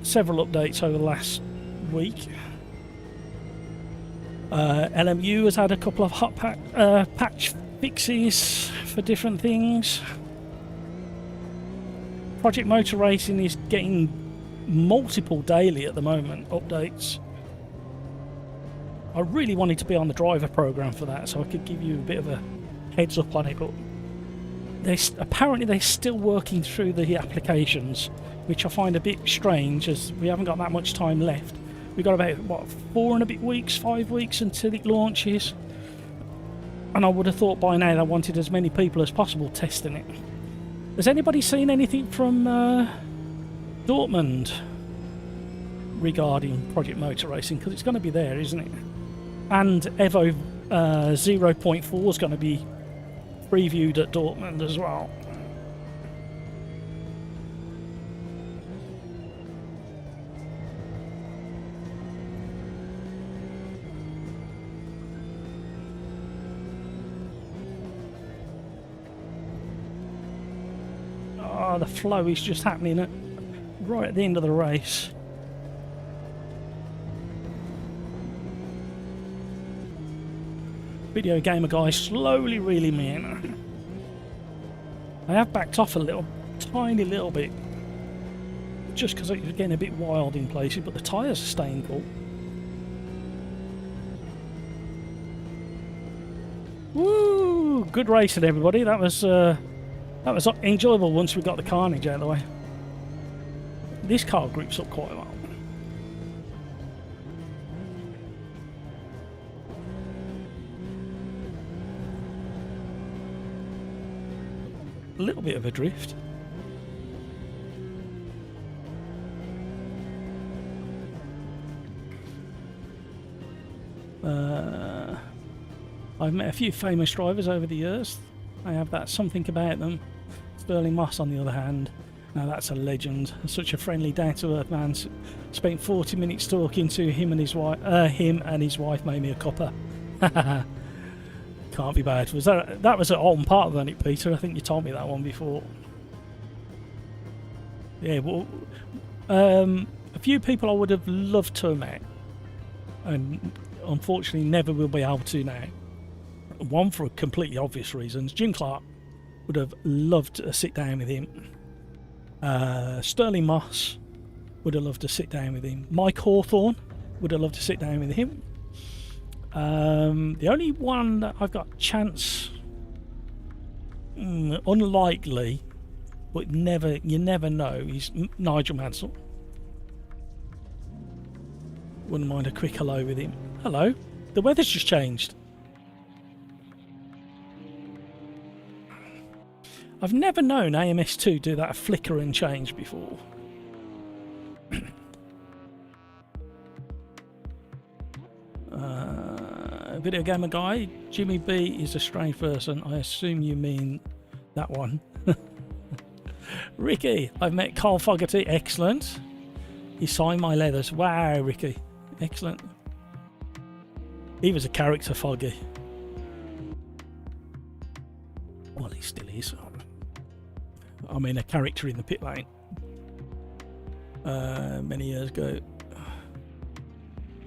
several updates over the last week. LMU has had a couple of hot patch fixes for different things. Project Motor Racing is getting multiple daily at the moment updates. I really wanted to be on the driver program for that, so I could give you a bit of a heads up on it, but apparently they're still working through the applications, which I find a bit strange as we haven't got that much time left. We've got about, what, 5 weeks until it launches. And I would have thought by now they wanted as many people as possible testing it. Has anybody seen anything from Dortmund regarding Project Motor Racing? Because it's going to be there, isn't it? And Evo 0.4 is going to be previewed at Dortmund as well. The flow is just happening right at the end of the race. Video gamer guy slowly reeling me in. I have backed off a tiny little bit, just because it was getting a bit wild in places, but the tyres are staying cool. Woo! Good racing, everybody. That was enjoyable once we got the carnage out of the way. This car grips up quite well. A little bit of a drift. I've met a few famous drivers over the years. I have that something about them. Sterling Moss, on the other hand, now that's a legend. Such a friendly, down-to-earth man. Spent 40 minutes talking to him and his wife. Him and his wife made me a cuppa. Can't be bad. Was that was at Alton Park, wasn't it, Peter? I think you told me that one before. Yeah, well, a few people I would have loved to have met, and unfortunately never will be able to now. One for completely obvious reasons. Jim Clark would have loved to sit down with him. Sterling Moss would have loved to sit down with him. Mike Hawthorne would have loved to sit down with him. The only one that I've got a chance unlikely, but you never know. He's Nigel Mansell. Wouldn't mind a quick hello with him. Hello. The weather's just changed. I've never known AMS2 do that flicker and change before. Video gamer guy, Jimmy B is a strange person. I assume you mean that one. Ricky, I've met Carl Fogarty. Excellent. He signed my leathers. Wow, Ricky. Excellent. He was a character, Foggy. Well, he still is. I mean, a character in the pit lane. Many years ago.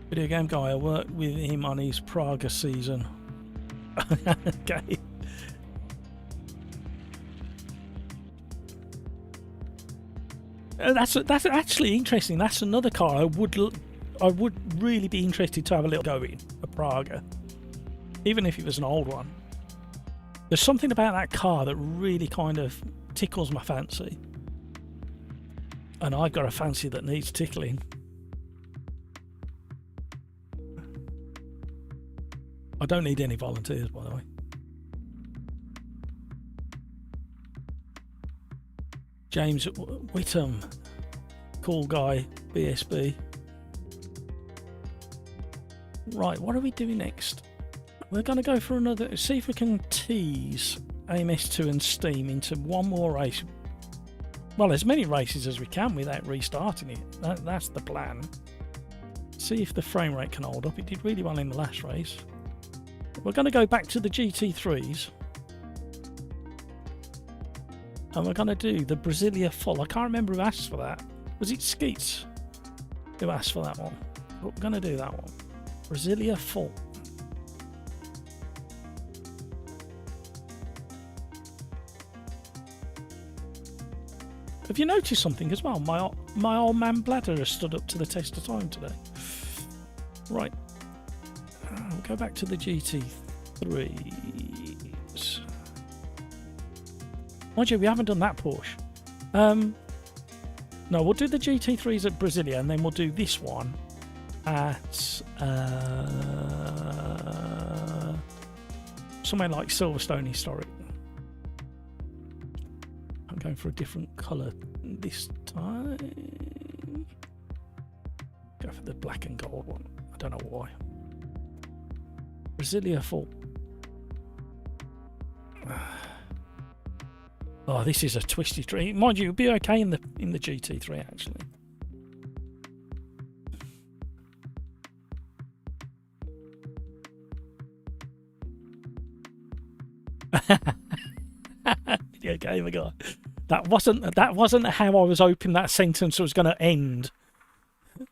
Video game guy, I worked with him on his Praga season. Okay. That's actually interesting. That's another car I would really be interested to have a little go in, a Praga, even if it was an old one. There's something about that car that really kind of tickles my fancy, and I've got a fancy that needs tickling. I don't need any volunteers, by the way. James Whittam, cool guy, BSB. Right, what are we doing next? We're going to go for another, see if we can tease AMS2 and Steam into one more race. Well, as many races as we can without restarting it. That's the plan. See if the frame rate can hold up. It did really well in the last race. We're going to go back to the GT3s. And we're going to do the Brasilia Full. I can't remember who asked for that. Was it Skeets who asked for that one? But we're going to do that one. Brasilia Full. Have you noticed something as well? My old man bladder has stood up to the test of time today. Right. We'll go back to the GT3s. Mind you, we haven't done that Porsche. No, we'll do the GT3s at Brasilia, and then we'll do this one at somewhere like Silverstone Historic. I'm going for a different colour this time. Go for the black and gold one. I don't know why. Brasilia Full. Oh, this is a twisty tree. Mind you, it'll be okay in the GT3 actually. Video gamer guy. That wasn't how I was hoping that sentence was going to end.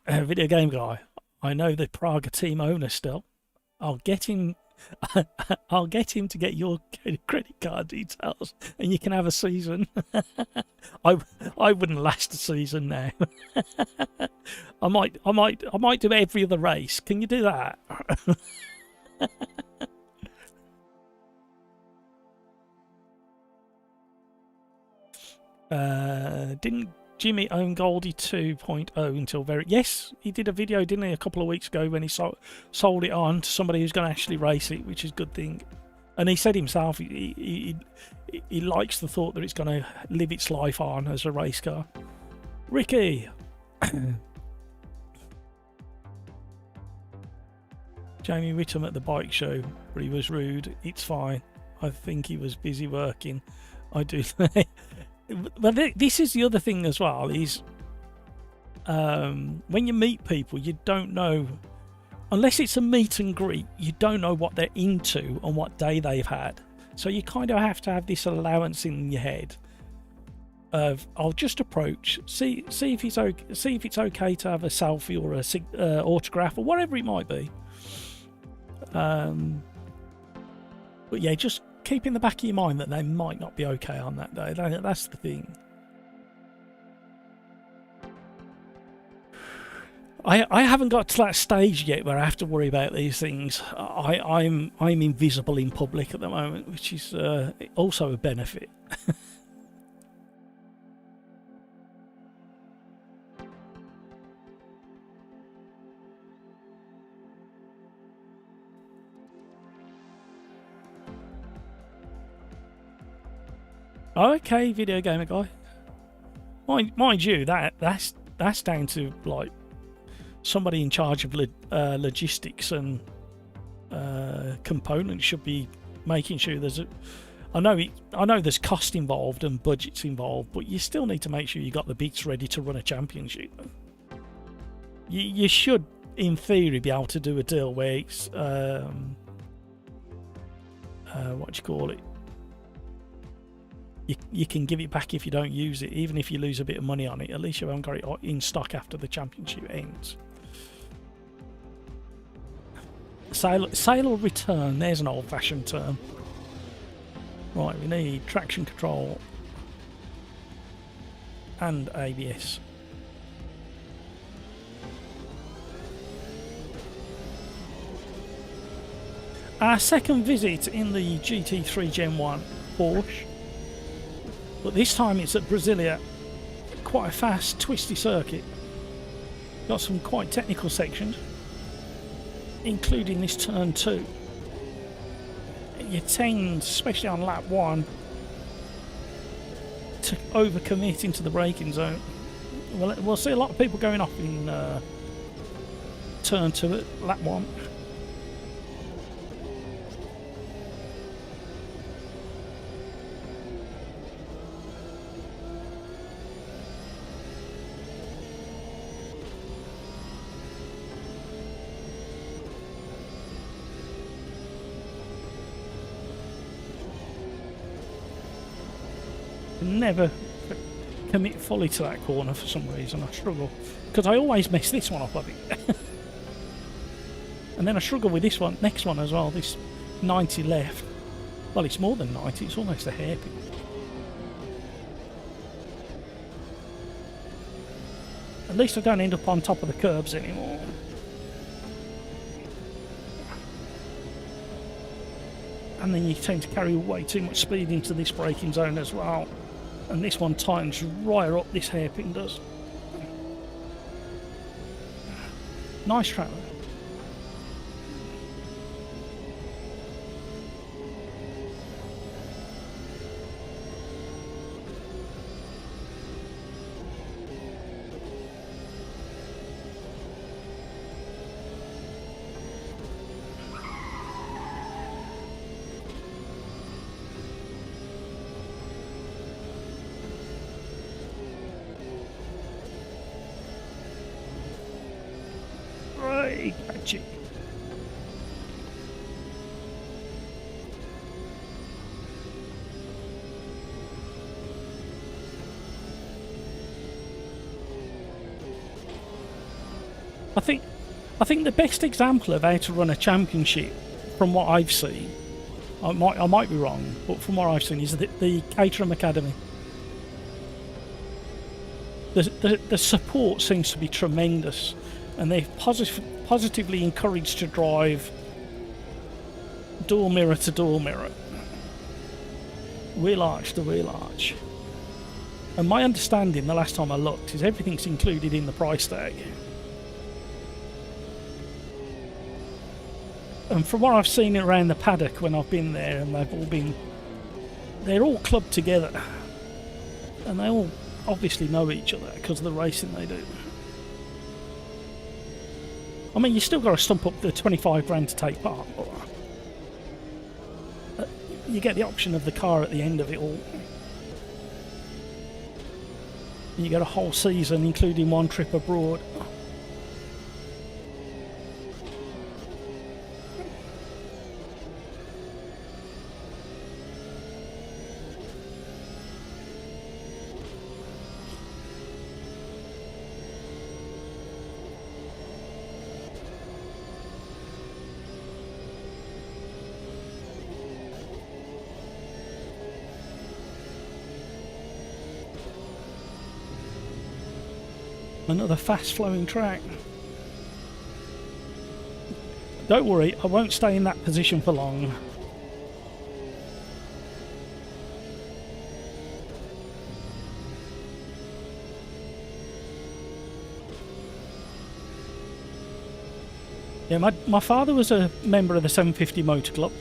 Video game guy. I know the Praga team owner still. I'll get him to get your credit card details, and you can have a season. I wouldn't last a season now. I might do every other race. Can you do that? Didn't Jimmy own Goldie 2.0 until very... Yes, he did a video, didn't he, a couple of weeks ago when he sold it on to somebody who's going to actually race it, which is a good thing. And he said himself he likes the thought that it's going to live its life on as a race car. Ricky! Jamie Whittam at the bike show, where he was rude. It's fine. I think he was busy working. I do... But this is the other thing as well, is when you meet people, you don't know, unless it's a meet and greet, you don't know what they're into and what day they've had. So you kind of have to have this allowance in your head of, I'll just approach, see if it's okay to have a selfie or a autograph or whatever it might be. But yeah, just keep in the back of your mind that they might not be okay on that day. That's the thing. I haven't got to that stage yet where I have to worry about these things. I'm invisible in public at the moment, which is also a benefit. Okay, video gamer guy. Mind you, that's down to like somebody in charge of logistics and components should be making sure there's a. I know there's cost involved and budgets involved, but you still need to make sure you got the bits ready to run a championship. You should, in theory, be able to do a deal where it's what do you call it? You can give it back if you don't use it, even if you lose a bit of money on it. At least you haven't got it in stock after the championship ends. Sale or return, there's an old-fashioned term. Right, we need traction control and ABS. Our second visit in the GT3 Gen 1 Porsche. But this time it's at Brasilia. Quite a fast, twisty circuit. Got some quite technical sections, including this turn 2. You tend, especially on lap 1, to overcommit into the braking zone. We'll see a lot of people going off in turn 2 at lap 1. Never commit fully to that corner for some reason. I struggle because I always mess this one up, I think. And then I struggle with this one, next one as well. This 90 left. Well, it's more than 90. It's almost a hairpin. At least I don't end up on top of the curbs anymore. And then you tend to carry way too much speed into this braking zone as well. And this one tightens right up, this hairpin does. Nice track though. Magic. I think the best example of how to run a championship, from what I've seen, I might be wrong, but from what I've seen, is the Caterham Academy. The support seems to be tremendous, and they're positively encouraged to drive door mirror to door mirror, wheel arch to wheel arch. And my understanding, the last time I looked, is everything's included in the price tag. And from what I've seen around the paddock when I've been there, and they're all clubbed together, and they all obviously know each other because of the racing they do. I mean, you still got to stump up the 25 grand to take part, but you get the option of the car at the end of it all. You get a whole season, including one trip abroad. Another fast flowing track. Don't worry, I won't stay in that position for long. Yeah, my father was a member of the 750 Motor Club.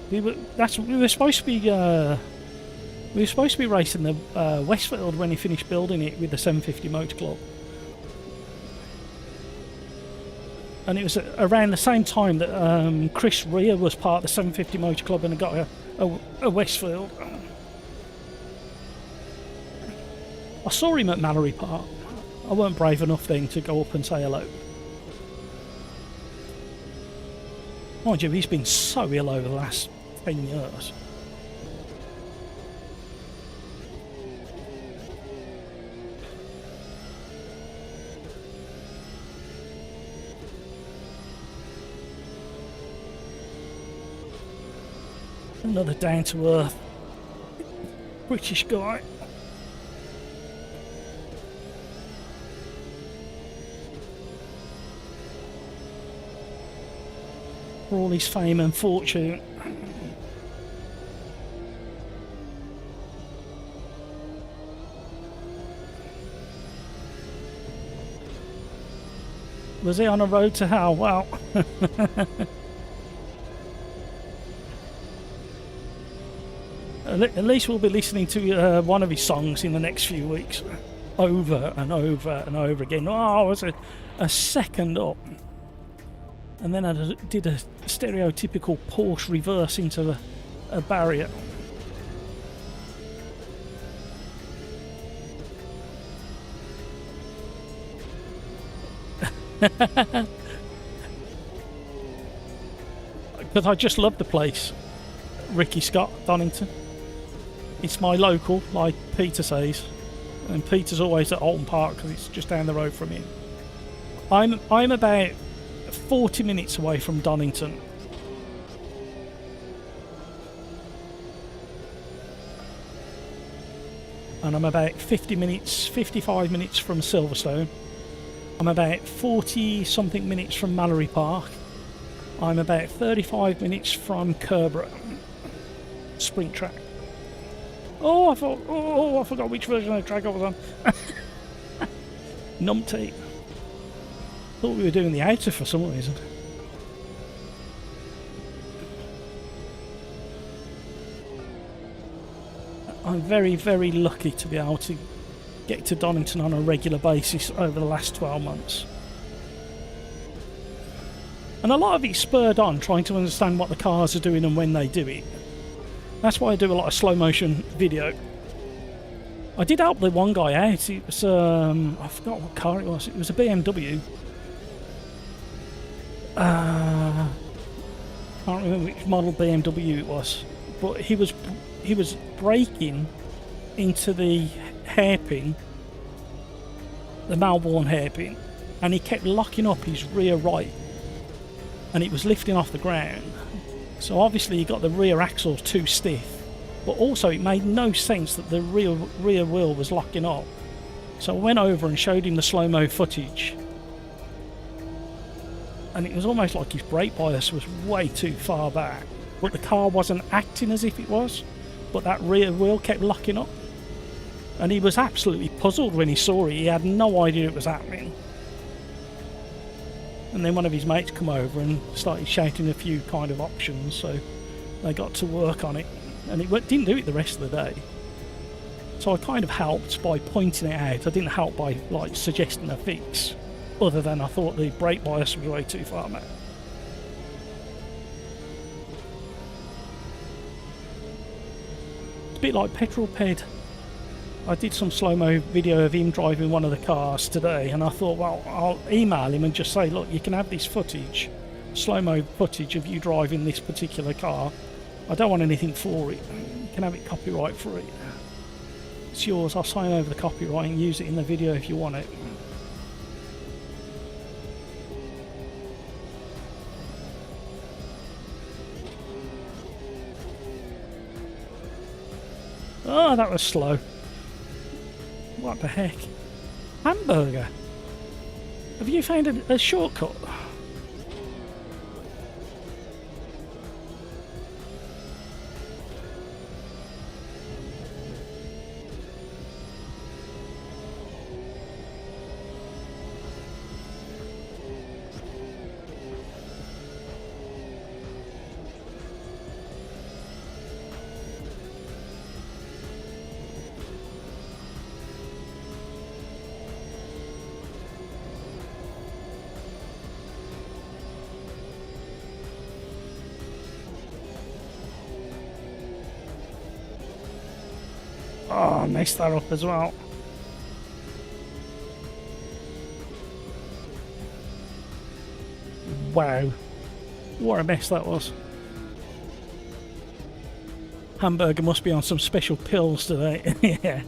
We were supposed to be racing the Westfield when he finished building it with the 750 Motor Club. And it was around the same time that Chris Rea was part of the 750 Motor Club and got a Westfield. I saw him at Mallory Park. I weren't brave enough then to go up and say hello. Mind you, he's been so ill over the last 10 years. Another down-to-earth British guy. For all his fame and fortune. Was he on a road to hell? Well, at least we'll be listening to one of his songs in the next few weeks, over and over and over again. Oh, I was a second up, and then I did a stereotypical Porsche reverse into a barrier. Because I just love the place. Ricky Scott, Donington. It's my local, like Peter says, and Peter's always at Alton Park because it's just down the road from him. I'm about 40 minutes away from Donington. And I'm about 55 minutes from Silverstone. I'm about 40 something minutes from Mallory Park. I'm about 35 minutes from Kerborough Sprint Track. Oh, I forgot which version of the track I was on. Numpty. Thought we were doing the outer for some reason. I'm very, very lucky to be able to get to Donington on a regular basis over the last 12 months. And a lot of it's spurred on trying to understand what the cars are doing and when they do it. That's why I do a lot of slow motion video. I did help the one guy out. It was, I forgot what car it was. It was a BMW. Can't remember which model BMW it was. But he was braking into the hairpin, the Melbourne hairpin, and he kept locking up his rear right, and it was lifting off the ground. So obviously he got the rear axles too stiff, but also it made no sense that the rear wheel was locking up. So I went over and showed him the slow-mo footage, and it was almost like his brake bias was way too far back, but the car wasn't acting as if it was, but that rear wheel kept locking up. And he was absolutely puzzled when he saw it. He had no idea it was happening. And then one of his mates come over and started shouting a few kind of options, so they got to work on it. And it didn't do it the rest of the day. So I kind of helped by pointing it out. I didn't help by like suggesting a fix, other than I thought the brake bias was way too far back. It's a bit like Petrol Ped. I did some slow-mo video of him driving one of the cars today, and I thought, well, I'll email him and just say, look, you can have this footage, slow-mo footage of you driving this particular car. I don't want anything for it. You can have it copyright free. It's yours. I'll sign over the copyright and use it in the video if you want it. Oh, that was slow. What the heck? Hamburger. Have you found a shortcut? Oh, I messed that up as well. Wow. What a mess that was. Hamburger must be on some special pills today. Yeah.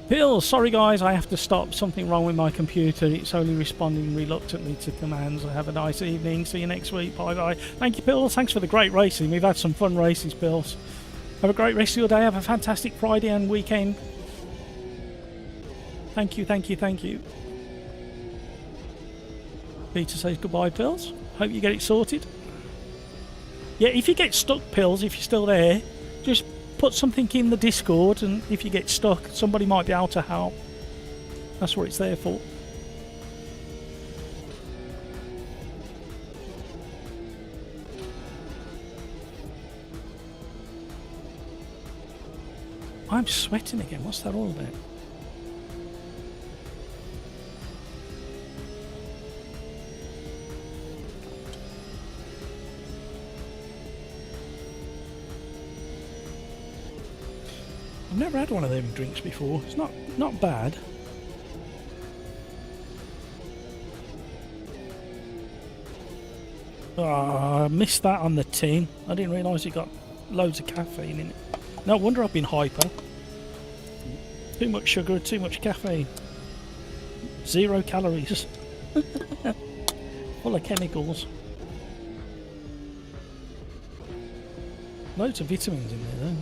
Pills! Sorry guys, I have to stop. Something wrong with my computer. It's only responding reluctantly to commands. Have a nice evening. See you next week. Bye bye. Thank you, Pills. Thanks for the great racing. We've had some fun races, Pills. Have a great rest of your day. Have a fantastic Friday and weekend. Thank you, thank you, thank you. Peter says goodbye, Pills. Hope you get it sorted. Yeah, if you get stuck, Pills, if you're still there, just put something in the Discord, and if you get stuck, somebody might be able to help. That's what it's there for. I'm sweating again. What's that all about? I've never had one of them drinks before. It's not bad. Oh, I missed that on the tin. I didn't realise it got loads of caffeine in it. No wonder I've been hyper. Too much sugar, too much caffeine. 0 calories. Full of chemicals. Loads of vitamins in there though.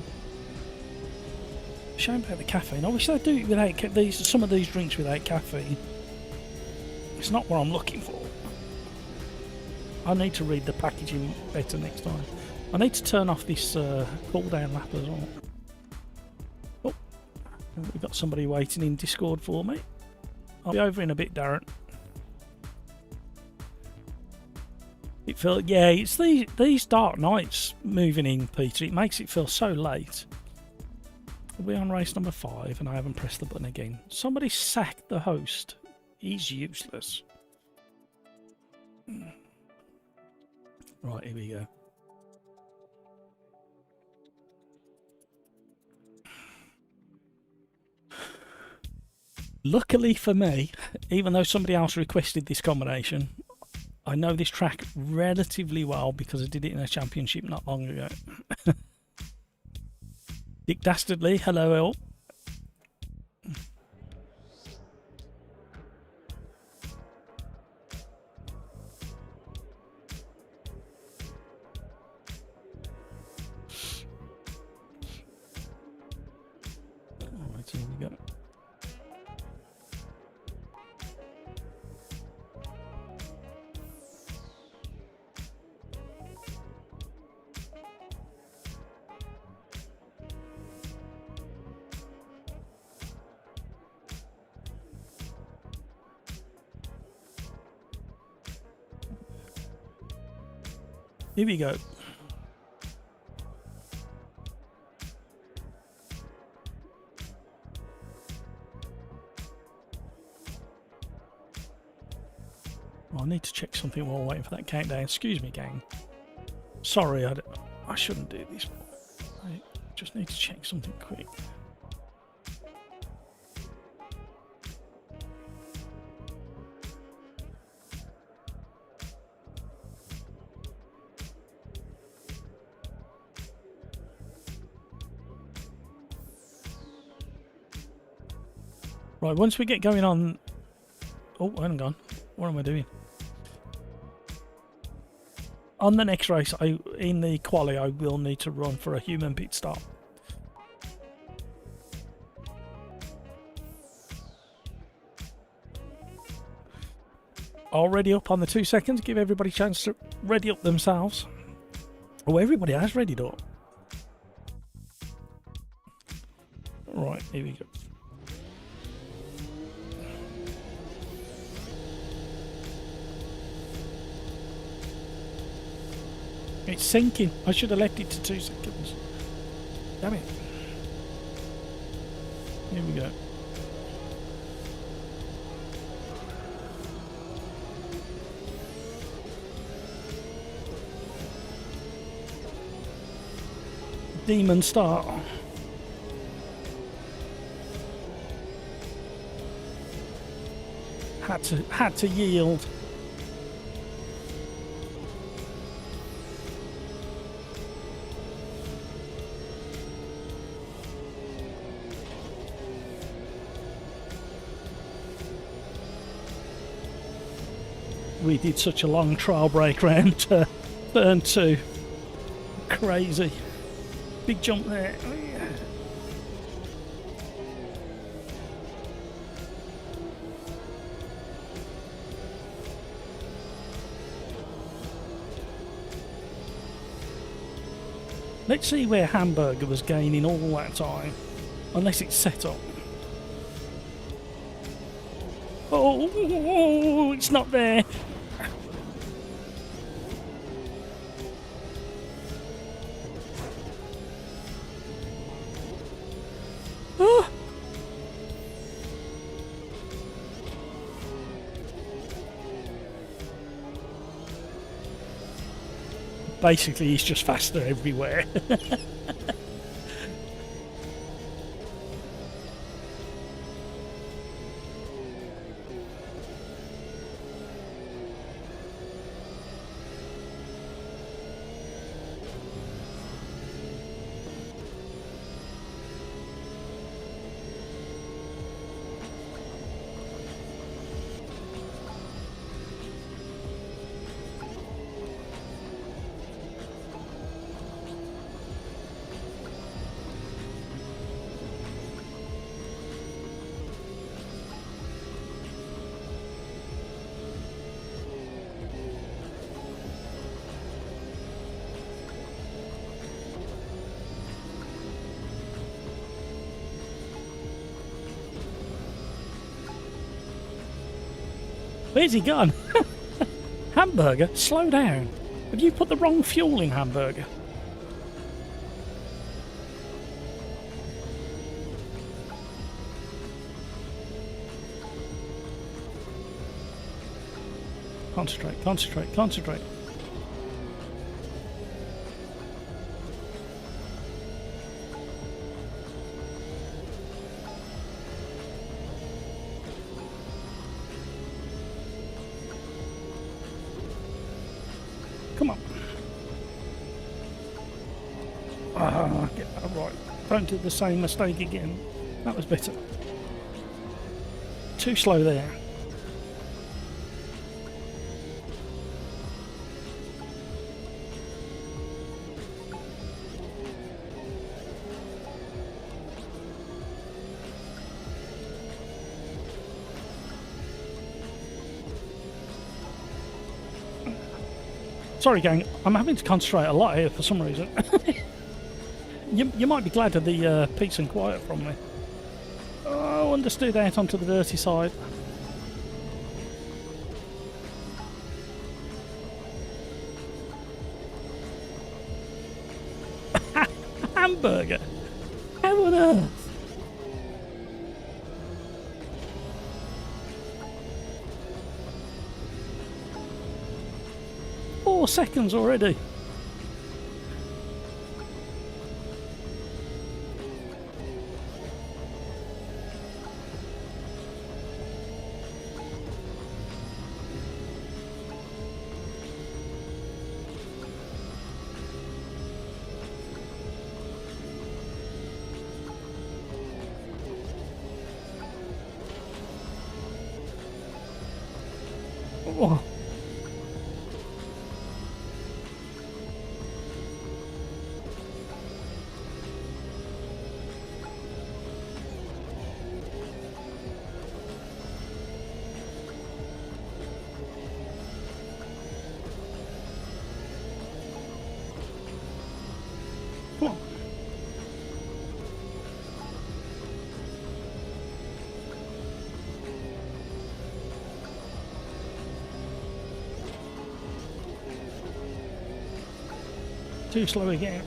Shame about the caffeine. I wish they'd do it without some of these drinks without caffeine. It's not what I'm looking for. I need to read the packaging better next time. I need to turn off this cool down lap as well. Oh, we've got somebody waiting in Discord for me. I'll be over in a bit, Darren. It feels, yeah, it's these dark nights moving in, Peter. It makes it feel so late. We're on race number 5 and I haven't pressed the button again. Somebody sacked the host. He's useless. Right, here we go. Luckily for me, even though somebody else requested this combination, I know this track relatively well because I did it in a championship not long ago. Dick Dastardly, hello all. Alright, here we go. Here we go. Well, I need to check something while waiting for that countdown. Excuse me, gang. Sorry, I shouldn't do this. I just need to check something quick. Right, once we get going on... Oh, hang on. What am I doing? On the next race, in the quali, I will need to run for a human pit stop. I'll ready up on the 2 seconds, give everybody a chance to ready up themselves. Oh, everybody has readied up. Right, here we go. It's sinking. I should have left it to 2 seconds. Damn it. Here we go. Demon start. Had to yield. We did such a long trial break round to turn 2. Crazy. Big jump there. Oh, yeah. Let's see where Hamburger was gaining all that time. Unless it's set up. Oh, it's not there. Oh. Basically, he's just faster everywhere. Where's he gone? Hamburger, slow down. Have you put the wrong fuel in, Hamburger? Concentrate, concentrate, concentrate. Come on. Get that right. Don't do the same mistake again. That was better. Too slow there. Sorry gang, I'm having to concentrate a lot here for some reason. you might be glad of the peace and quiet from me. Oh, understood out onto the dirty side. Hamburger! How on earth? Seconds already. Oh. Too slow again.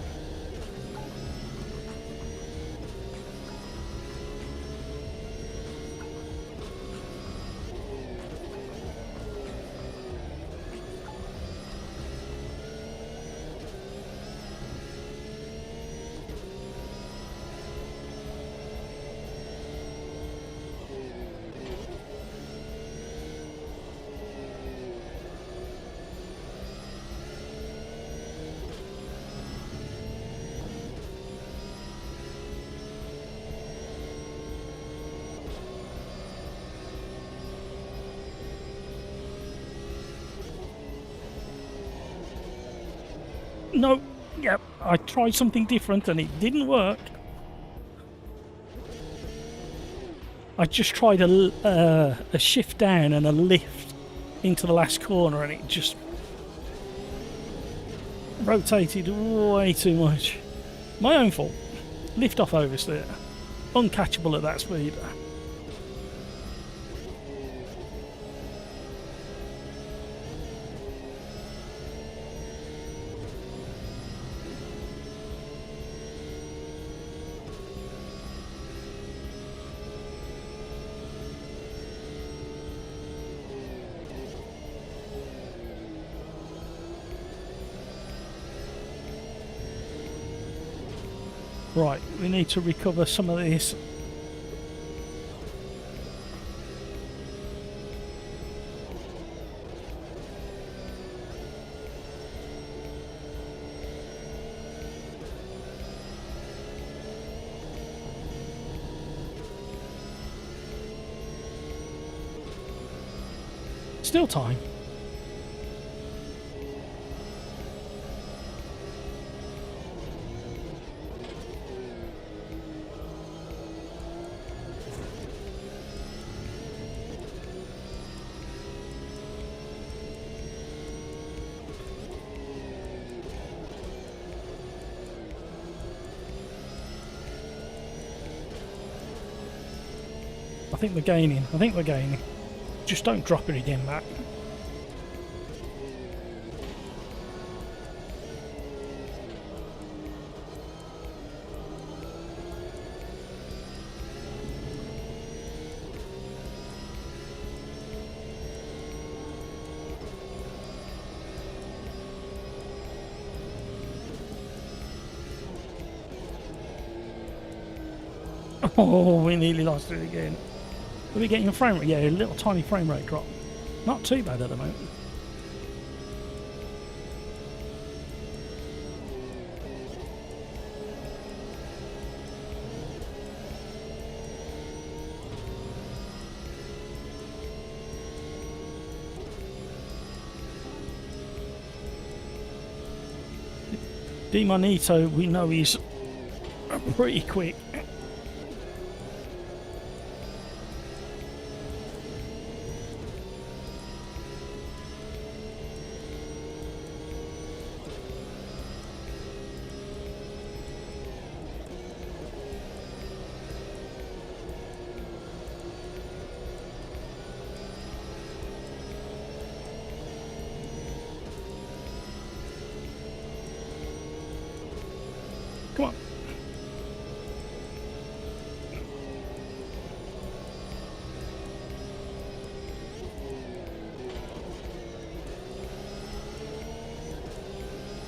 No, yep, I tried something different and it didn't work. I just tried a shift down and a lift into the last corner and it just rotated way too much. My own fault. Lift off oversteer. Uncatchable at that speed. Right, we need to recover some of this. Still time. I think we're gaining. I think we're gaining. Just don't drop it again, Matt. Oh, we nearly lost it again. Are we getting a frame rate? Yeah, a little tiny frame rate drop. Not too bad at the moment. Demonito, we know he's pretty quick. Come on.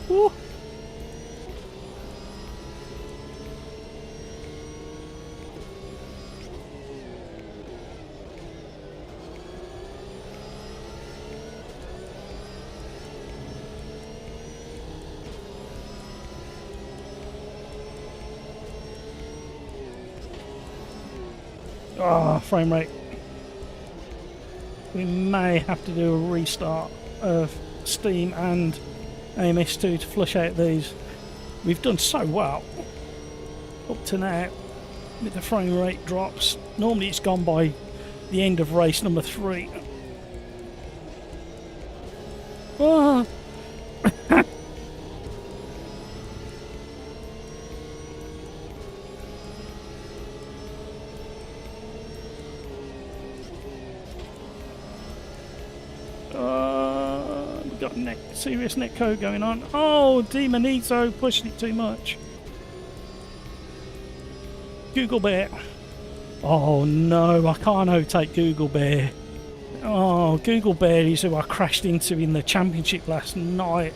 Woo. Frame rate. We may have to do a restart of Steam and AMS2 to flush out these. We've done so well up to now with the frame rate drops. Normally it's gone by the end of race number 3. Oh. got serious neck code going on. Oh, Demonito pushed it too much. Google Bear. Oh no, I can't overtake Google Bear. Oh, Google Bear is who I crashed into in the championship last night.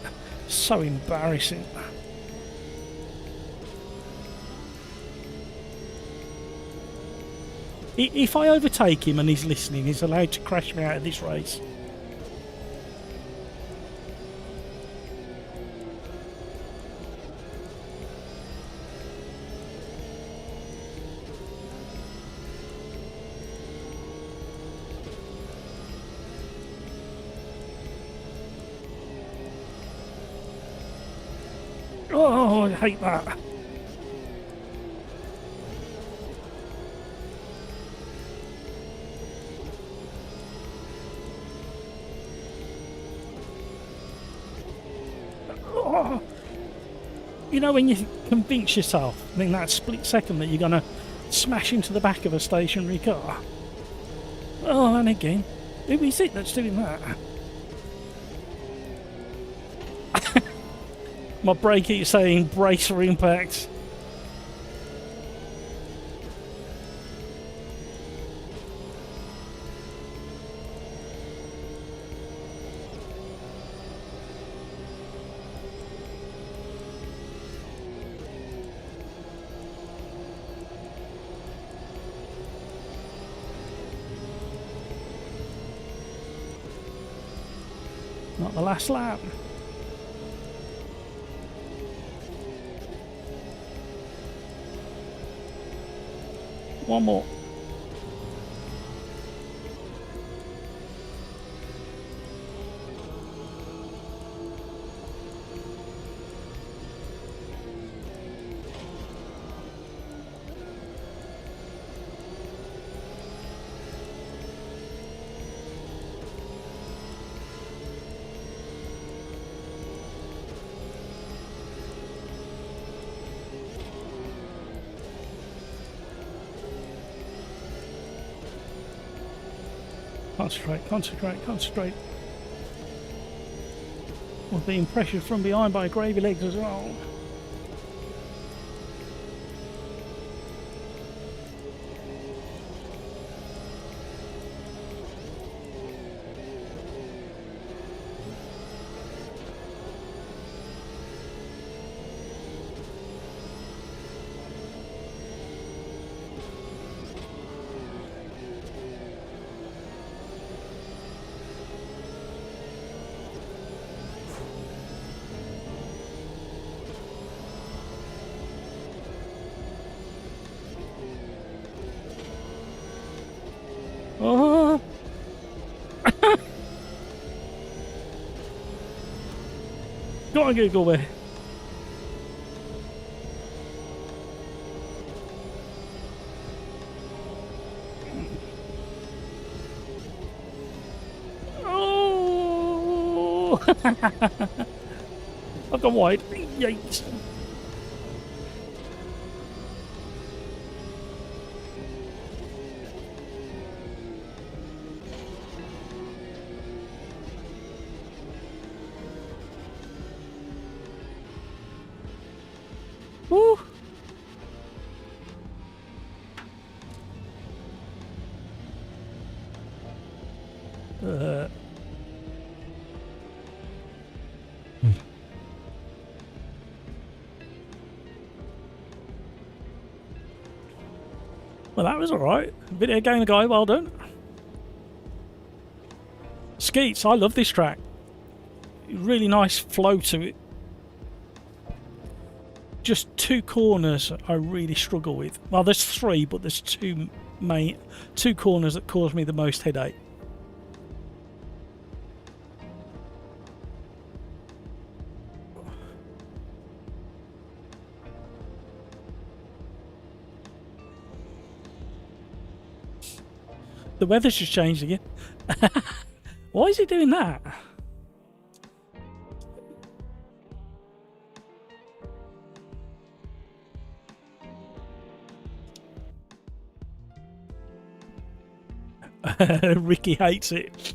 So embarrassing. If I overtake him and he's listening, he's allowed to crash me out of this race. Oh, I hate that. Oh. You know when you convince yourself in that split second that you're going to smash into the back of a stationary car? Oh, and again. Who is it that's doing that? My brake keeps saying brace for impact. Not the last lap. One more. Concentrate, concentrate, concentrate. We're being pressured from behind by gravy legs as well. Oh! Go on, Google Bear. Oh! I've gone wide. Yikes. Woo! Well, that was alright. Video game guy, well done. Skeets, I love this track. Really nice flow to it. Just two corners I really struggle with. Well, there's three, but there's two corners that cause me the most headache. The weather's just changed again. Why is he doing that? Ricky hates it.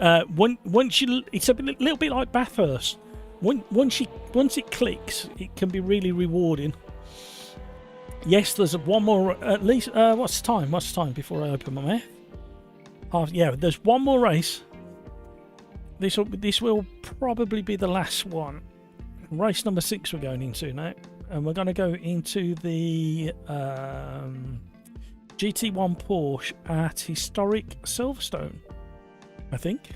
It's a little bit like Bathurst. Once it clicks, it can be really rewarding. Yes, there's one more at least. What's the time? What's the time before I open my mouth? Yeah, there's one more race. This will probably be the last one. Race number 6 we're going into now, and we're going to go into the GT1 Porsche at historic Silverstone, I think.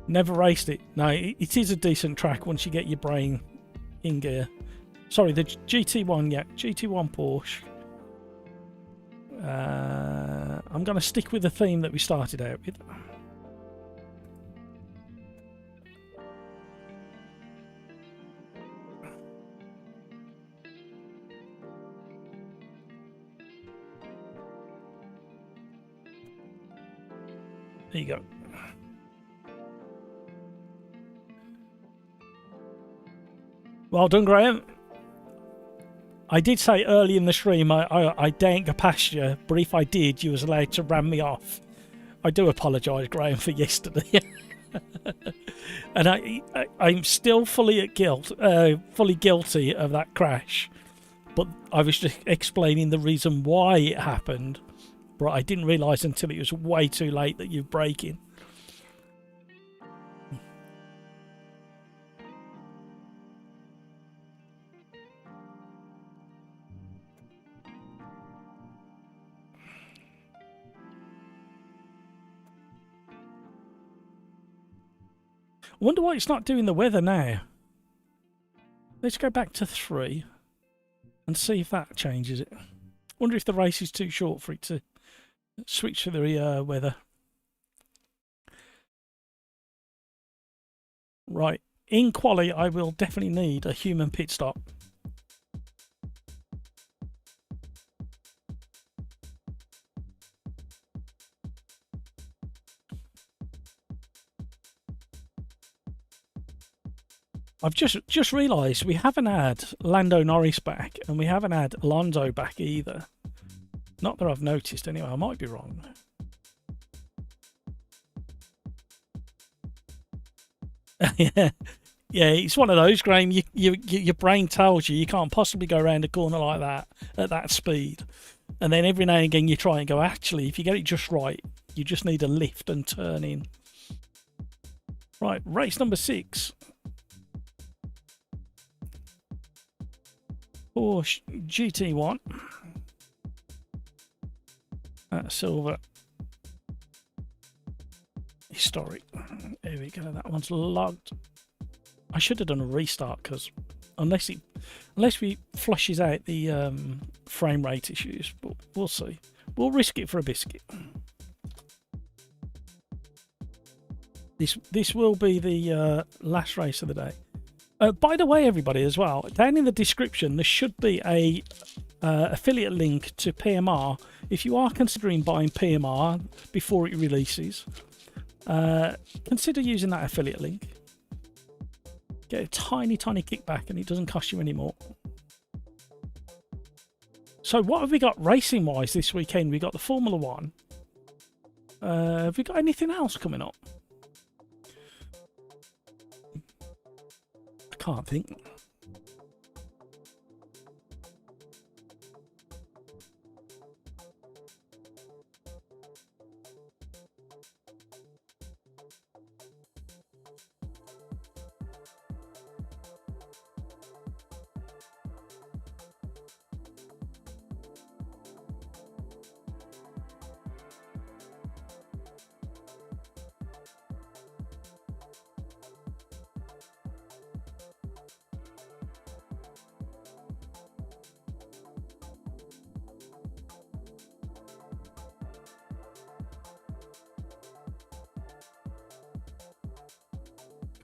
Never raced it. No, it is a decent track once you get your brain in gear. Sorry, the GT1, yeah, GT1 Porsche. I'm going to stick with the theme that we started out with. There you go. Well done, Graham. I did say early in the stream I daren't go past you, but if I did, you was allowed to ram me off. I do apologise, Graham, for yesterday. And I'm still fully guilty of that crash. But I was just explaining the reason why it happened. But I didn't realise until it was way too late that you're braking. I wonder why it's not doing the weather now. Let's go back to 3 and see if that changes it. Wonder if the race is too short for it to switch to the weather. Right, in Quali I will definitely need a human pit stop. I've just realised we haven't had Lando Norris back, and we haven't had Alonso back either. Not that I've noticed anyway, I might be wrong. Yeah, it's one of those, Graham, your brain tells you can't possibly go around a corner like that at that speed. And then every now and again you try and go, actually, if you get it just right, you just need a lift and turn in. Right, race number 6. Porsche GT1 at Silver Historic. There we go, that one's logged. I should have done a restart, because unless we flushes out the frame rate issues, but we'll see. We'll risk it for a biscuit. This will be the last race of the day. By the way, everybody, as well, down in the description there should be a affiliate link to PMR. If you are considering buying PMR before it releases, consider using that affiliate link. Get a tiny kickback, and it doesn't cost you any more. So what have we got racing wise this weekend? We got the Formula 1. Have we got anything else coming up? Can't think.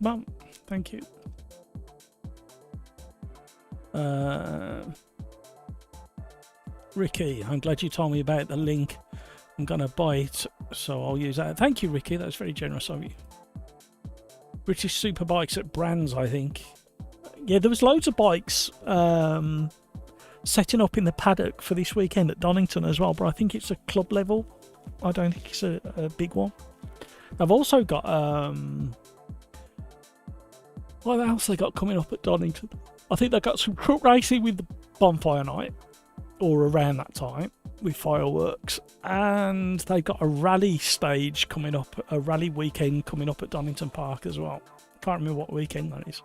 Come on, thank you. Ricky, I'm glad you told me about the link. I'm gonna buy it, so I'll use that. Thank you, Ricky, that's very generous of you. British Superbikes at Brands, I think. Yeah, there was loads of bikes setting up in the paddock for this weekend at Donington as well, but I think it's a club level. I don't think it's a big one. I've also got what else they got coming up at Donington? I think they got some truck racing with the bonfire night, or around that time, with fireworks, and they've got a rally stage coming up, a rally weekend coming up at Donington Park as well. Can't remember what weekend that is.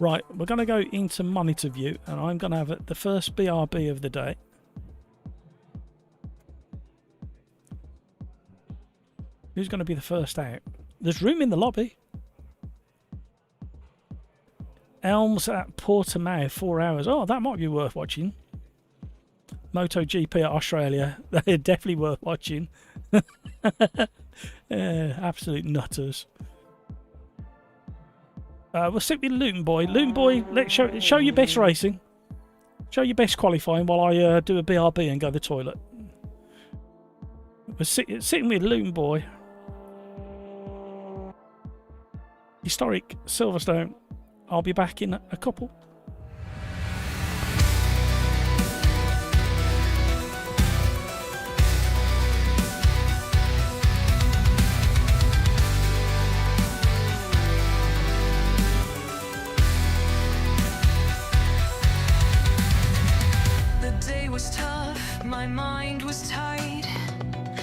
Right, we're going to go into monitor view, and I'm going to have the first BRB of the day. Who's going to be the first out? There's room in the lobby. Elms at Portimao, 4 hours. Oh, that might be worth watching. MotoGP at Australia. They're definitely worth watching. Absolute nutters. We'll stick with Luton Boy. Luton Boy, let's show your best racing. Show your best qualifying while I do a BRB and go to the toilet. We're sitting with Luton Boy. Historic Silverstone. I'll be back in a couple. The day was tough, my mind was tight.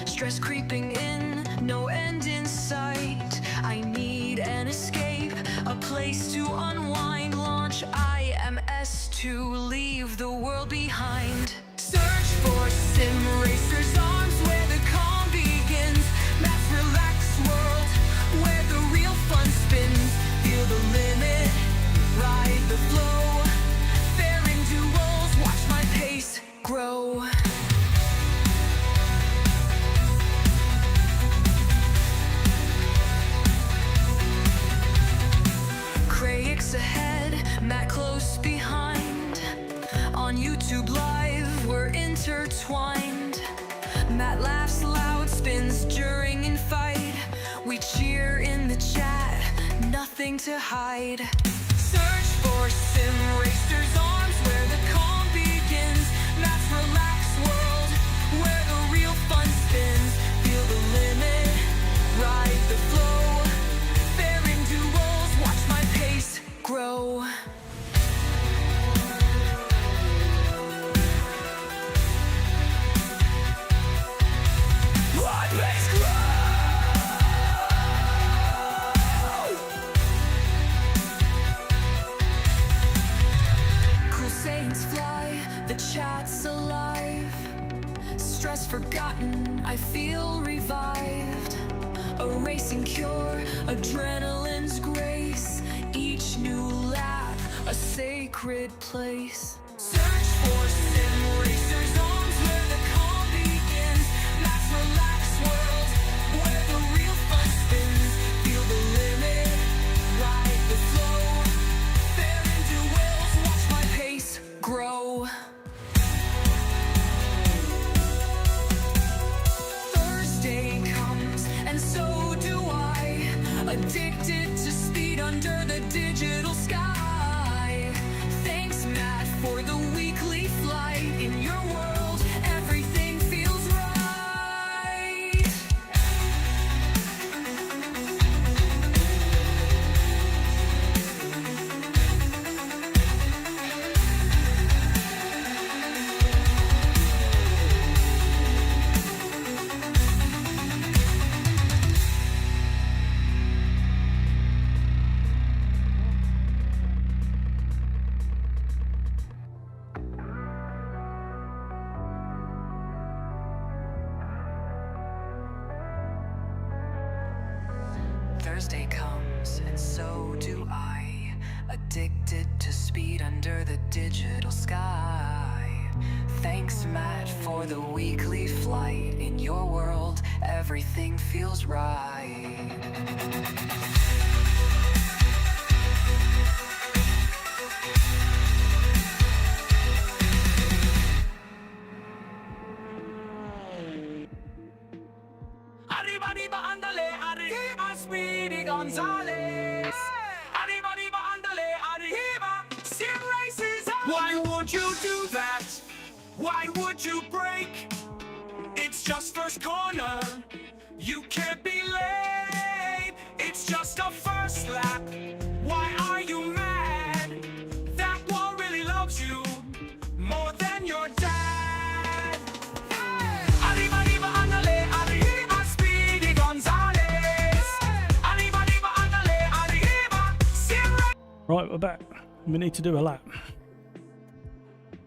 Stress creeping in, no end in sight. I need an escape, a place to unwind. Launch IMS to leave the world behind. Search for Sim Racers arms where the calm begins. Mass relaxed world where the real fun spins. Feel the limit, ride the flow. Faring duels, watch my pace grow. Craigs ahead, Matt close behind. On YouTube Live, we're intertwined. Matt laughs loud, spins during and fight. We cheer in the chat, nothing to hide. Search for Sim Racers arms where the calm begins. Matt's relaxed world, where the real fun spins. Feel the limit, ride the flow. Faring duels, watch my pace grow. My pace grow. Cool sayings fly, the chat's alive. Stress forgotten, I feel revived. A racing cure, adrenaline's grace. Each new lap, a sacred place. Search for Sim Racers arms where the calm begins. Mass relaxed world, where the real fun spins. Feel the limit, ride the flow. Fair into wills, watch my pace grow. Thursday comes, and so do I. Addicted to speed under the digital sky. Thanks, Matt, for the weekly flight. In your world, everything feels right. Thursday comes, and so do I. Addicted to speed under the digital sky. Thanks, Matt, for the weekly flight. In your world, everything feels right. Arriba, arriba, ándale, arriba, Speedy González. Arriba, arriba, ándale, arriba, Sim Why would you break? It's just first corner. You can't be late. It's just a first lap. Why are you mad? That wall really loves you more than your dad. Arriba, arriba, andale, arriba, Speedy Gonzales. Arriba, arriba, andale, arriba, Sim Racers. Right, we're back. We need to do a lap.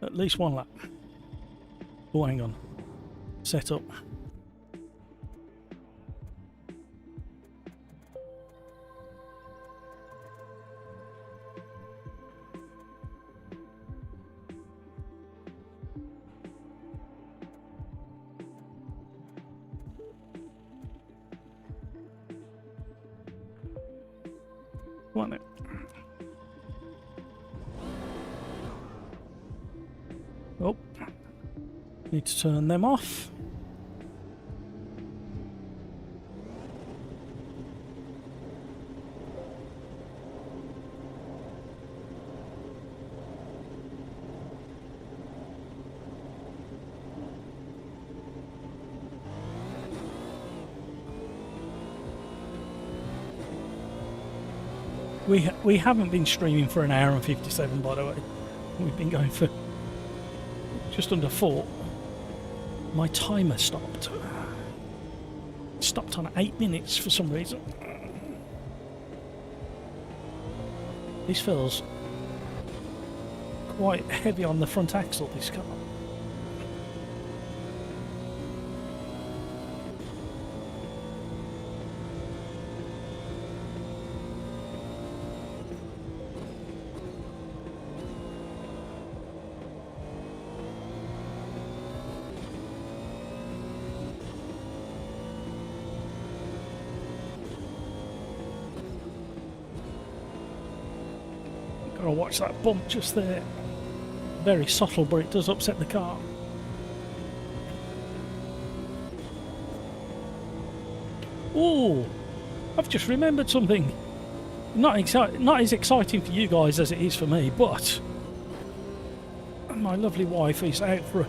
At least one lap. Oh, hang on. Set up. Come on then. Oh, need to turn them off. We haven't been streaming for an hour and 57, by the way. We've been going for just under 4. My timer stopped. It stopped on 8 minutes for some reason. This feels quite heavy on the front axle, this car. Gotta watch that bump just there. Very subtle, but it does upset the car. Oh, I've just remembered something. Not as exciting for you guys as it is for me, but my lovely wife is out for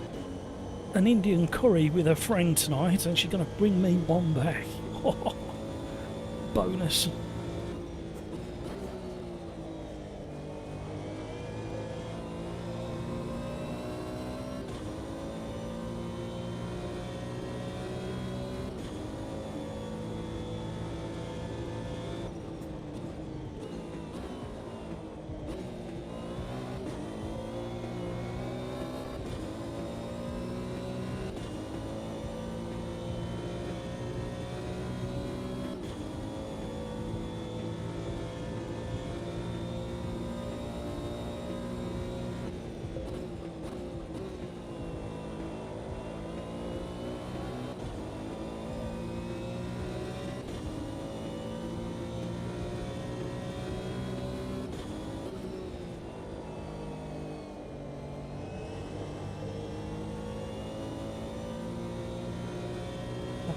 an Indian curry with her friend tonight, and she's going to bring me one back. Bonus.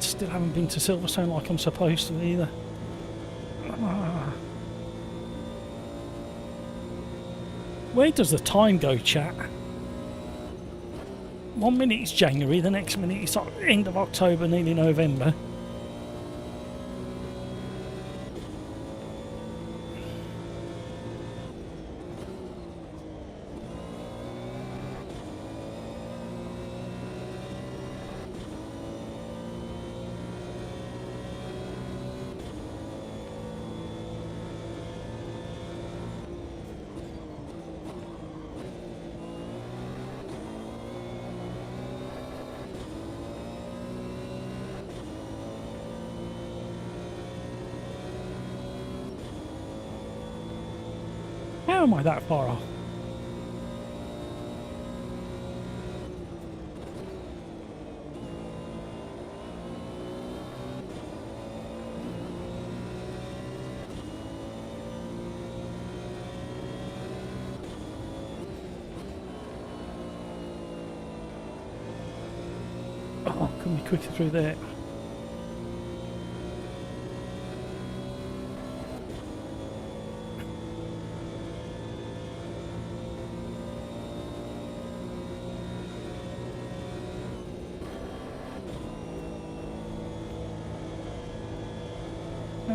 Still haven't been to Silverstone like I'm supposed to either. Where does the time go, chat? 1 minute it's January, the next minute it's end of October, nearly November. How am I that far off? Oh, can we quicker through there?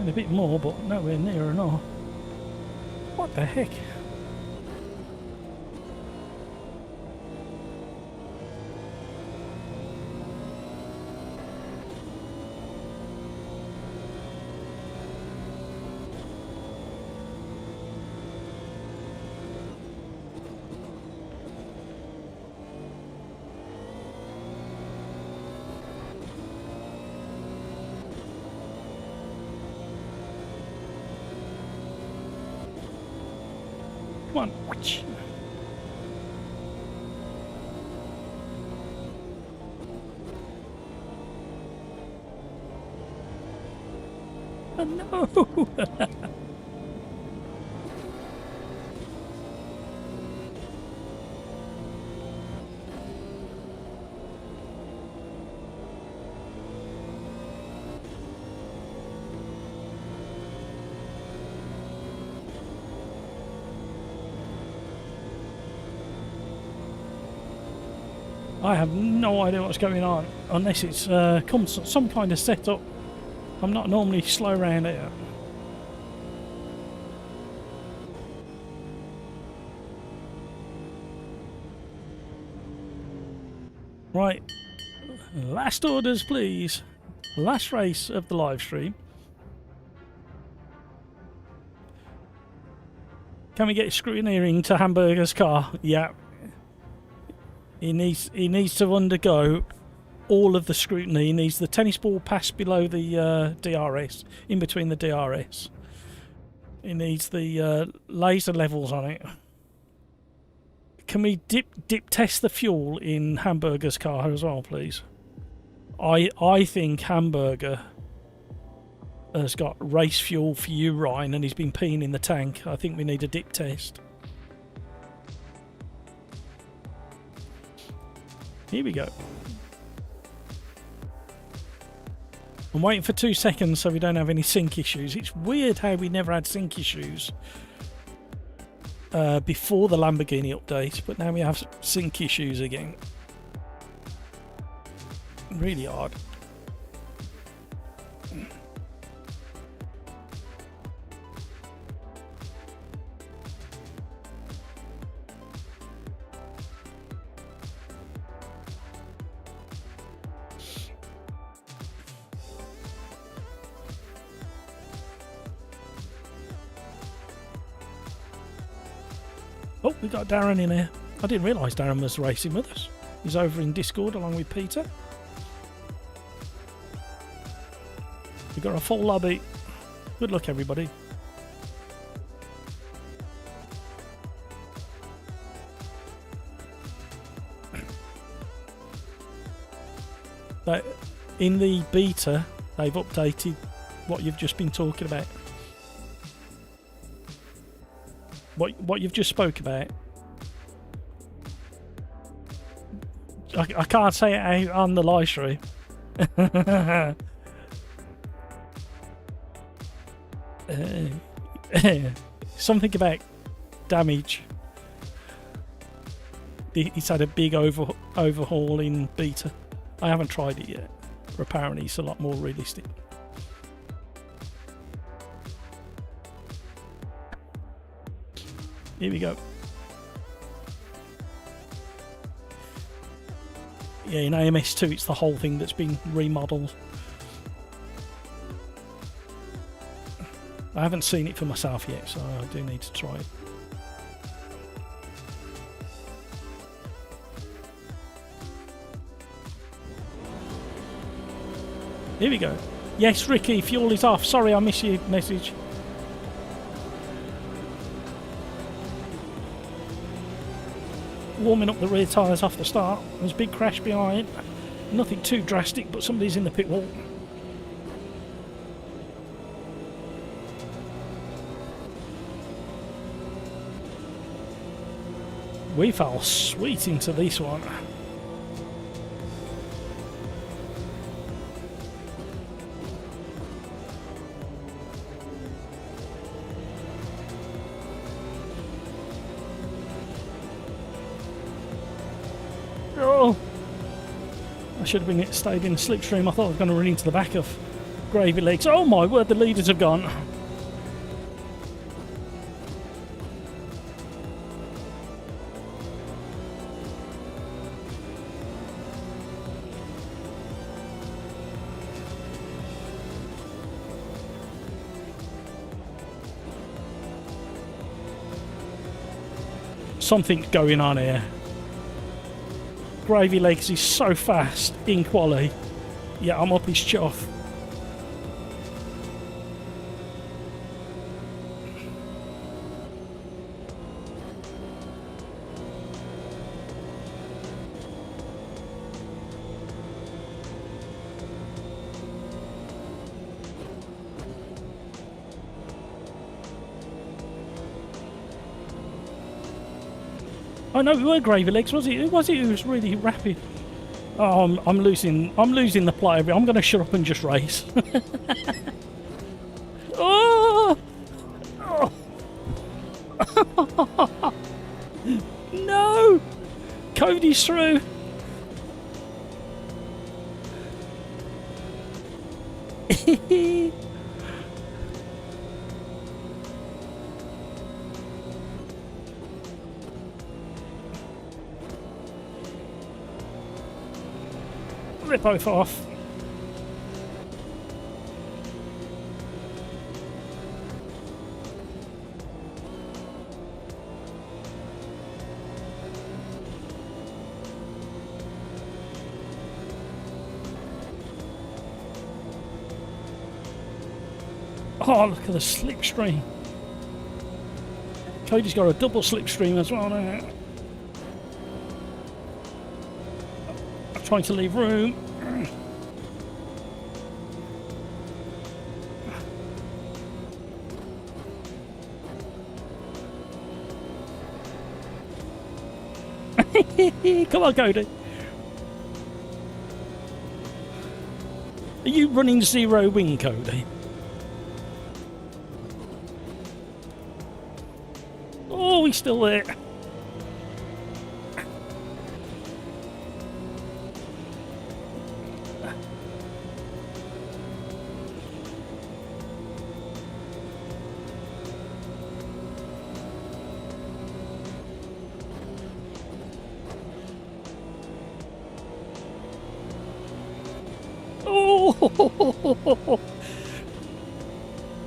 Going a bit more, but nowhere near enough. What the heck? Come on. Oh, no. I have no idea what's going on, unless it's some kind of setup. I'm not normally slow around here. Right, last orders please. Last race of the live stream. Can we get scrutineering to Hamburger's car? Yeah. He needs to undergo all of the scrutiny. He needs the tennis ball pass below the DRS, in between the DRS. He needs the laser levels on it. Can we dip test the fuel in Hamburger's car as well, please? I think Hamburger has got race fuel for you, Ryan, and he's been peeing in the tank. I think we need a dip test. Here we go. I'm waiting for 2 seconds so we don't have any sync issues. It's weird how we never had sync issues before the Lamborghini update, but now we have sync issues again. Really odd. Oh, we got Darren in here. I didn't realise Darren was racing with us. He's over in Discord along with Peter. We've got a full lobby. Good luck, everybody. But in the beta, they've updated what you've just been talking about. What you've just spoke about. I can't say it out on the live stream. Something about damage. It's had a big overhaul in beta. I haven't tried it yet. But apparently it's a lot more realistic. Here we go. Yeah, in AMS2 it's the whole thing that's been remodelled. I haven't seen it for myself yet, so I do need to try it. Here we go. Yes, Ricky, fuel is off. Sorry, I missed your message. Warming up the rear tyres off the start. There's a big crash behind. Nothing too drastic, but somebody's in the pit wall. We fell sweet into this one. Oh! I should have stayed in the slipstream. I thought I was going to run into the back of Gravy legs. Oh my word, the leaders have gone. Something's going on here. Gravy legs is so fast in Quali. Yeah, I'm up his chuff. Oh no, we were Gravy legs, was it? Who was it who was really rapid? Oh, I'm losing the plot. I'm going to shut up and just race. Oh! Oh! No! Cody's through. Rip both off. Oh, look at the slipstream. Cody's got a double slipstream as well now. I'm trying to leave room. Come on, Cody. Are you running zero wing, Cody? Oh, he's still there. Oh!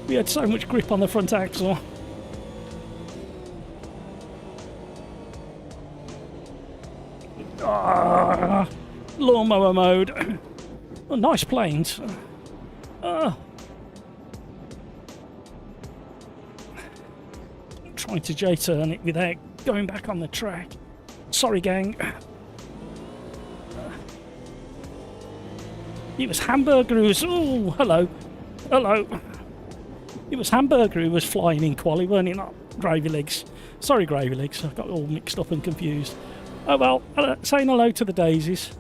We had so much grip on the front axle. Ah, lawnmower mode. Oh, nice planes. Trying to J-turn it without going back on the track. Sorry, gang. It was Hamburger who was... Oh, hello. Hello. It was Hamburger who was flying in Quali, weren't it? Not Gravy Legs. Sorry, Gravy Legs. I got all mixed up and confused. Oh, well, saying hello to the daisies.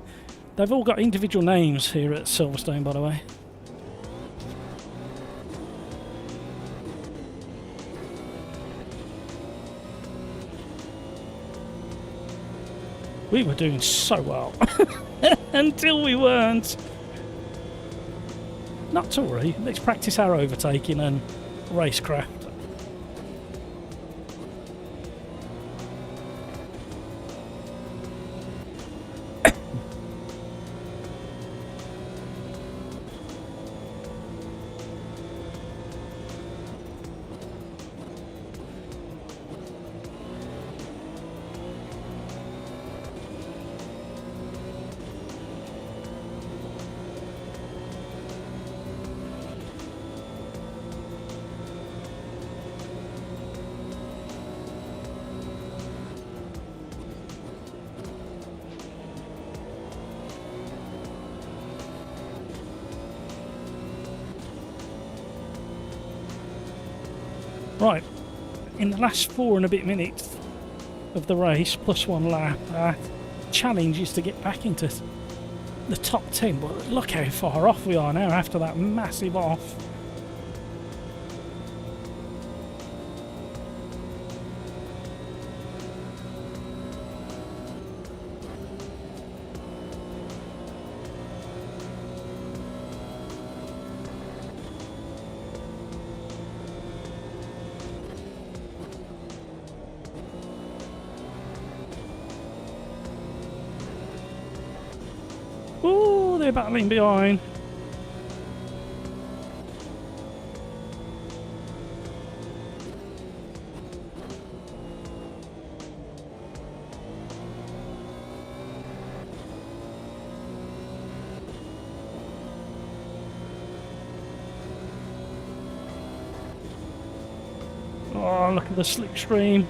They've all got individual names here at Silverstone, by the way. We were doing so well. Until we weren't. Not to worry. Let's practice our overtaking and racecraft. Right, in the last 4 and a bit minutes of the race, plus 1 lap, our challenge is to get back into the top 10, but look how far off we are now after that massive off. they're battling behind. Oh, look at the slipstream.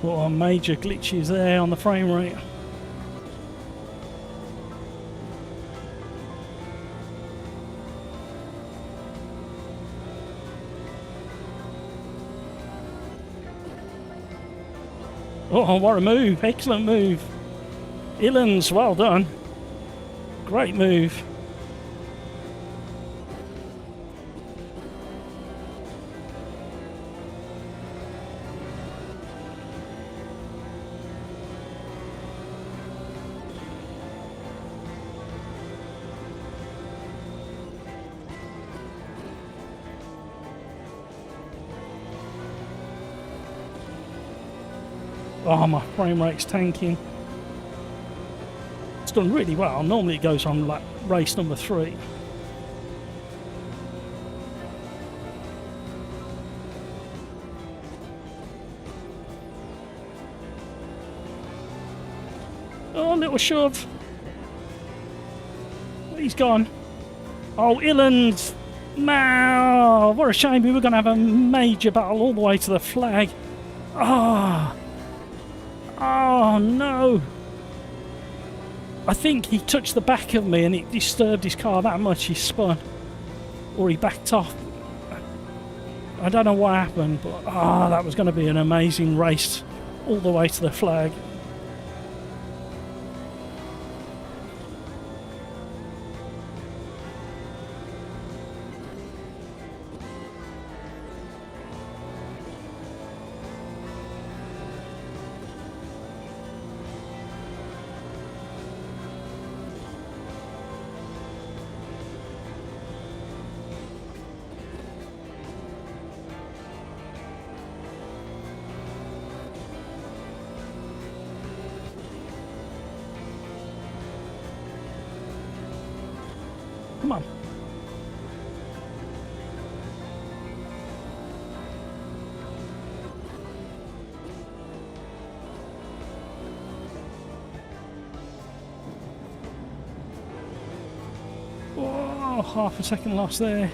What major glitches there on the frame rate. Oh, what a move. Excellent move. Illens, well done. Great move. Oh, my frame rate's tanking. It's done really well. Normally it goes on like race number 3. Oh, little shove. He's gone. Oh, Illand. Man, what a shame. We were going to have a major battle all the way to the flag. Ah. Oh no! I think he touched the back of me and it disturbed his car that much he spun. Or he backed off. I don't know what happened, but that was going to be an amazing race all the way to the flag. Come on. Oh, half a second loss there.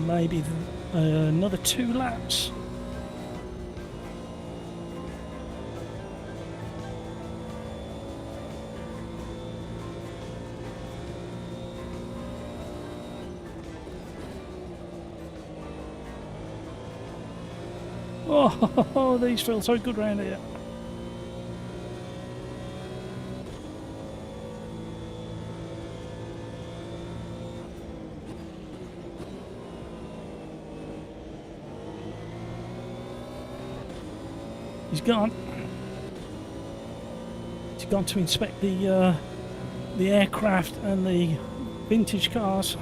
Maybe another 2 laps. Oh, these feel so good round here. He's gone. He's gone to inspect the aircraft and the vintage cars.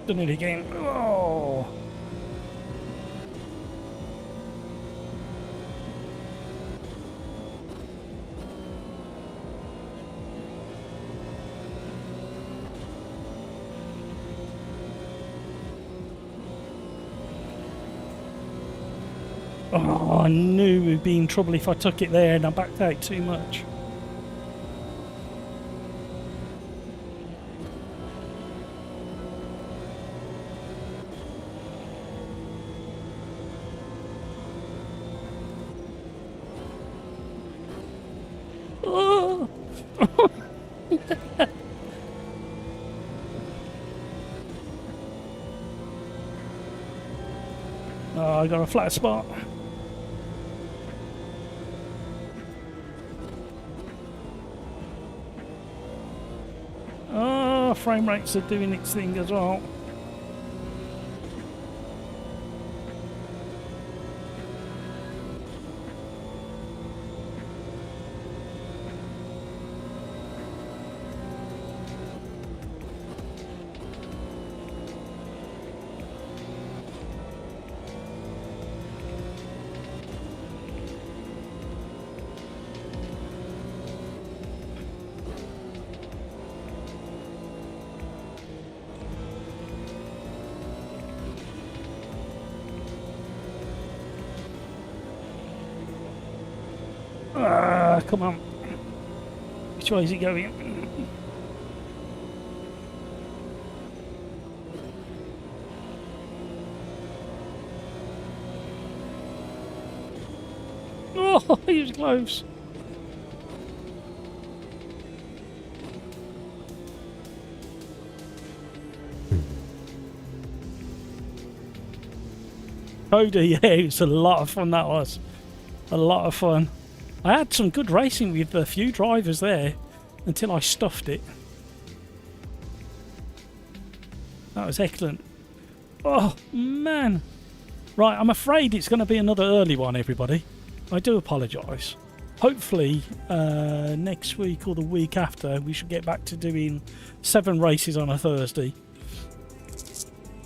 Done it again. Oh. Oh, I knew we'd be in trouble if I took it there and I backed out too much. Oh. I got a flat spot. Oh, frame rates are doing its thing as well. Come on. Which way is it going? Oh, he was close. Cody, yeah, it was a lot of fun, that was. A lot of fun. I had some good racing with a few drivers there until I stuffed it. That was excellent. Oh, man. Right, I'm afraid it's going to be another early one, everybody. I do apologise. Hopefully, next week or the week after, we should get back to doing 7 races on a Thursday.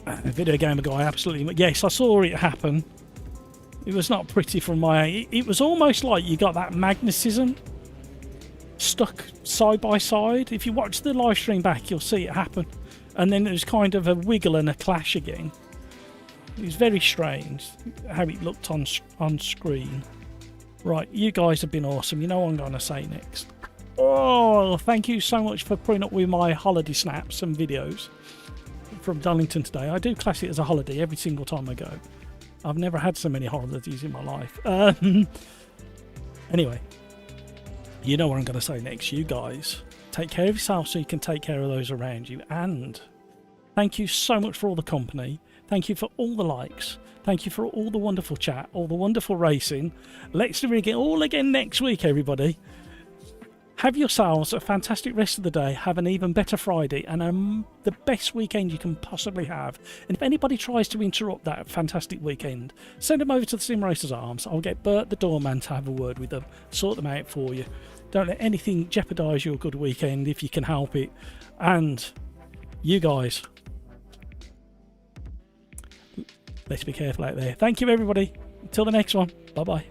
Video Gamer Guy, absolutely. Yes, I saw it happen. It was not pretty from my... It was almost like you got that magnetism stuck side by side. If you watch the live stream back, you'll see it happen. And then there's kind of a wiggle and a clash again. It was very strange how it looked on screen. Right, you guys have been awesome. You know what I'm going to say next. Oh, thank you so much for putting up with my holiday snaps and videos from Darlington today. I do class it as a holiday every single time I go. I've never had so many holidays in my life. Anyway, you know what I'm going to say next. You guys, take care of yourself so you can take care of those around you. And thank you so much for all the company. Thank you for all the likes. Thank you for all the wonderful chat, all the wonderful racing. Let's do it all again next week, everybody. Have yourselves a fantastic rest of the day. Have an even better Friday and the best weekend you can possibly have. And if anybody tries to interrupt that fantastic weekend, send them over to the Sim Racers Arms. I'll get Bert the doorman to have a word with them, sort them out for you. Don't let anything jeopardise your good weekend if you can help it. And you guys, let's be careful out there. Thank you, everybody. Until the next one. Bye-bye.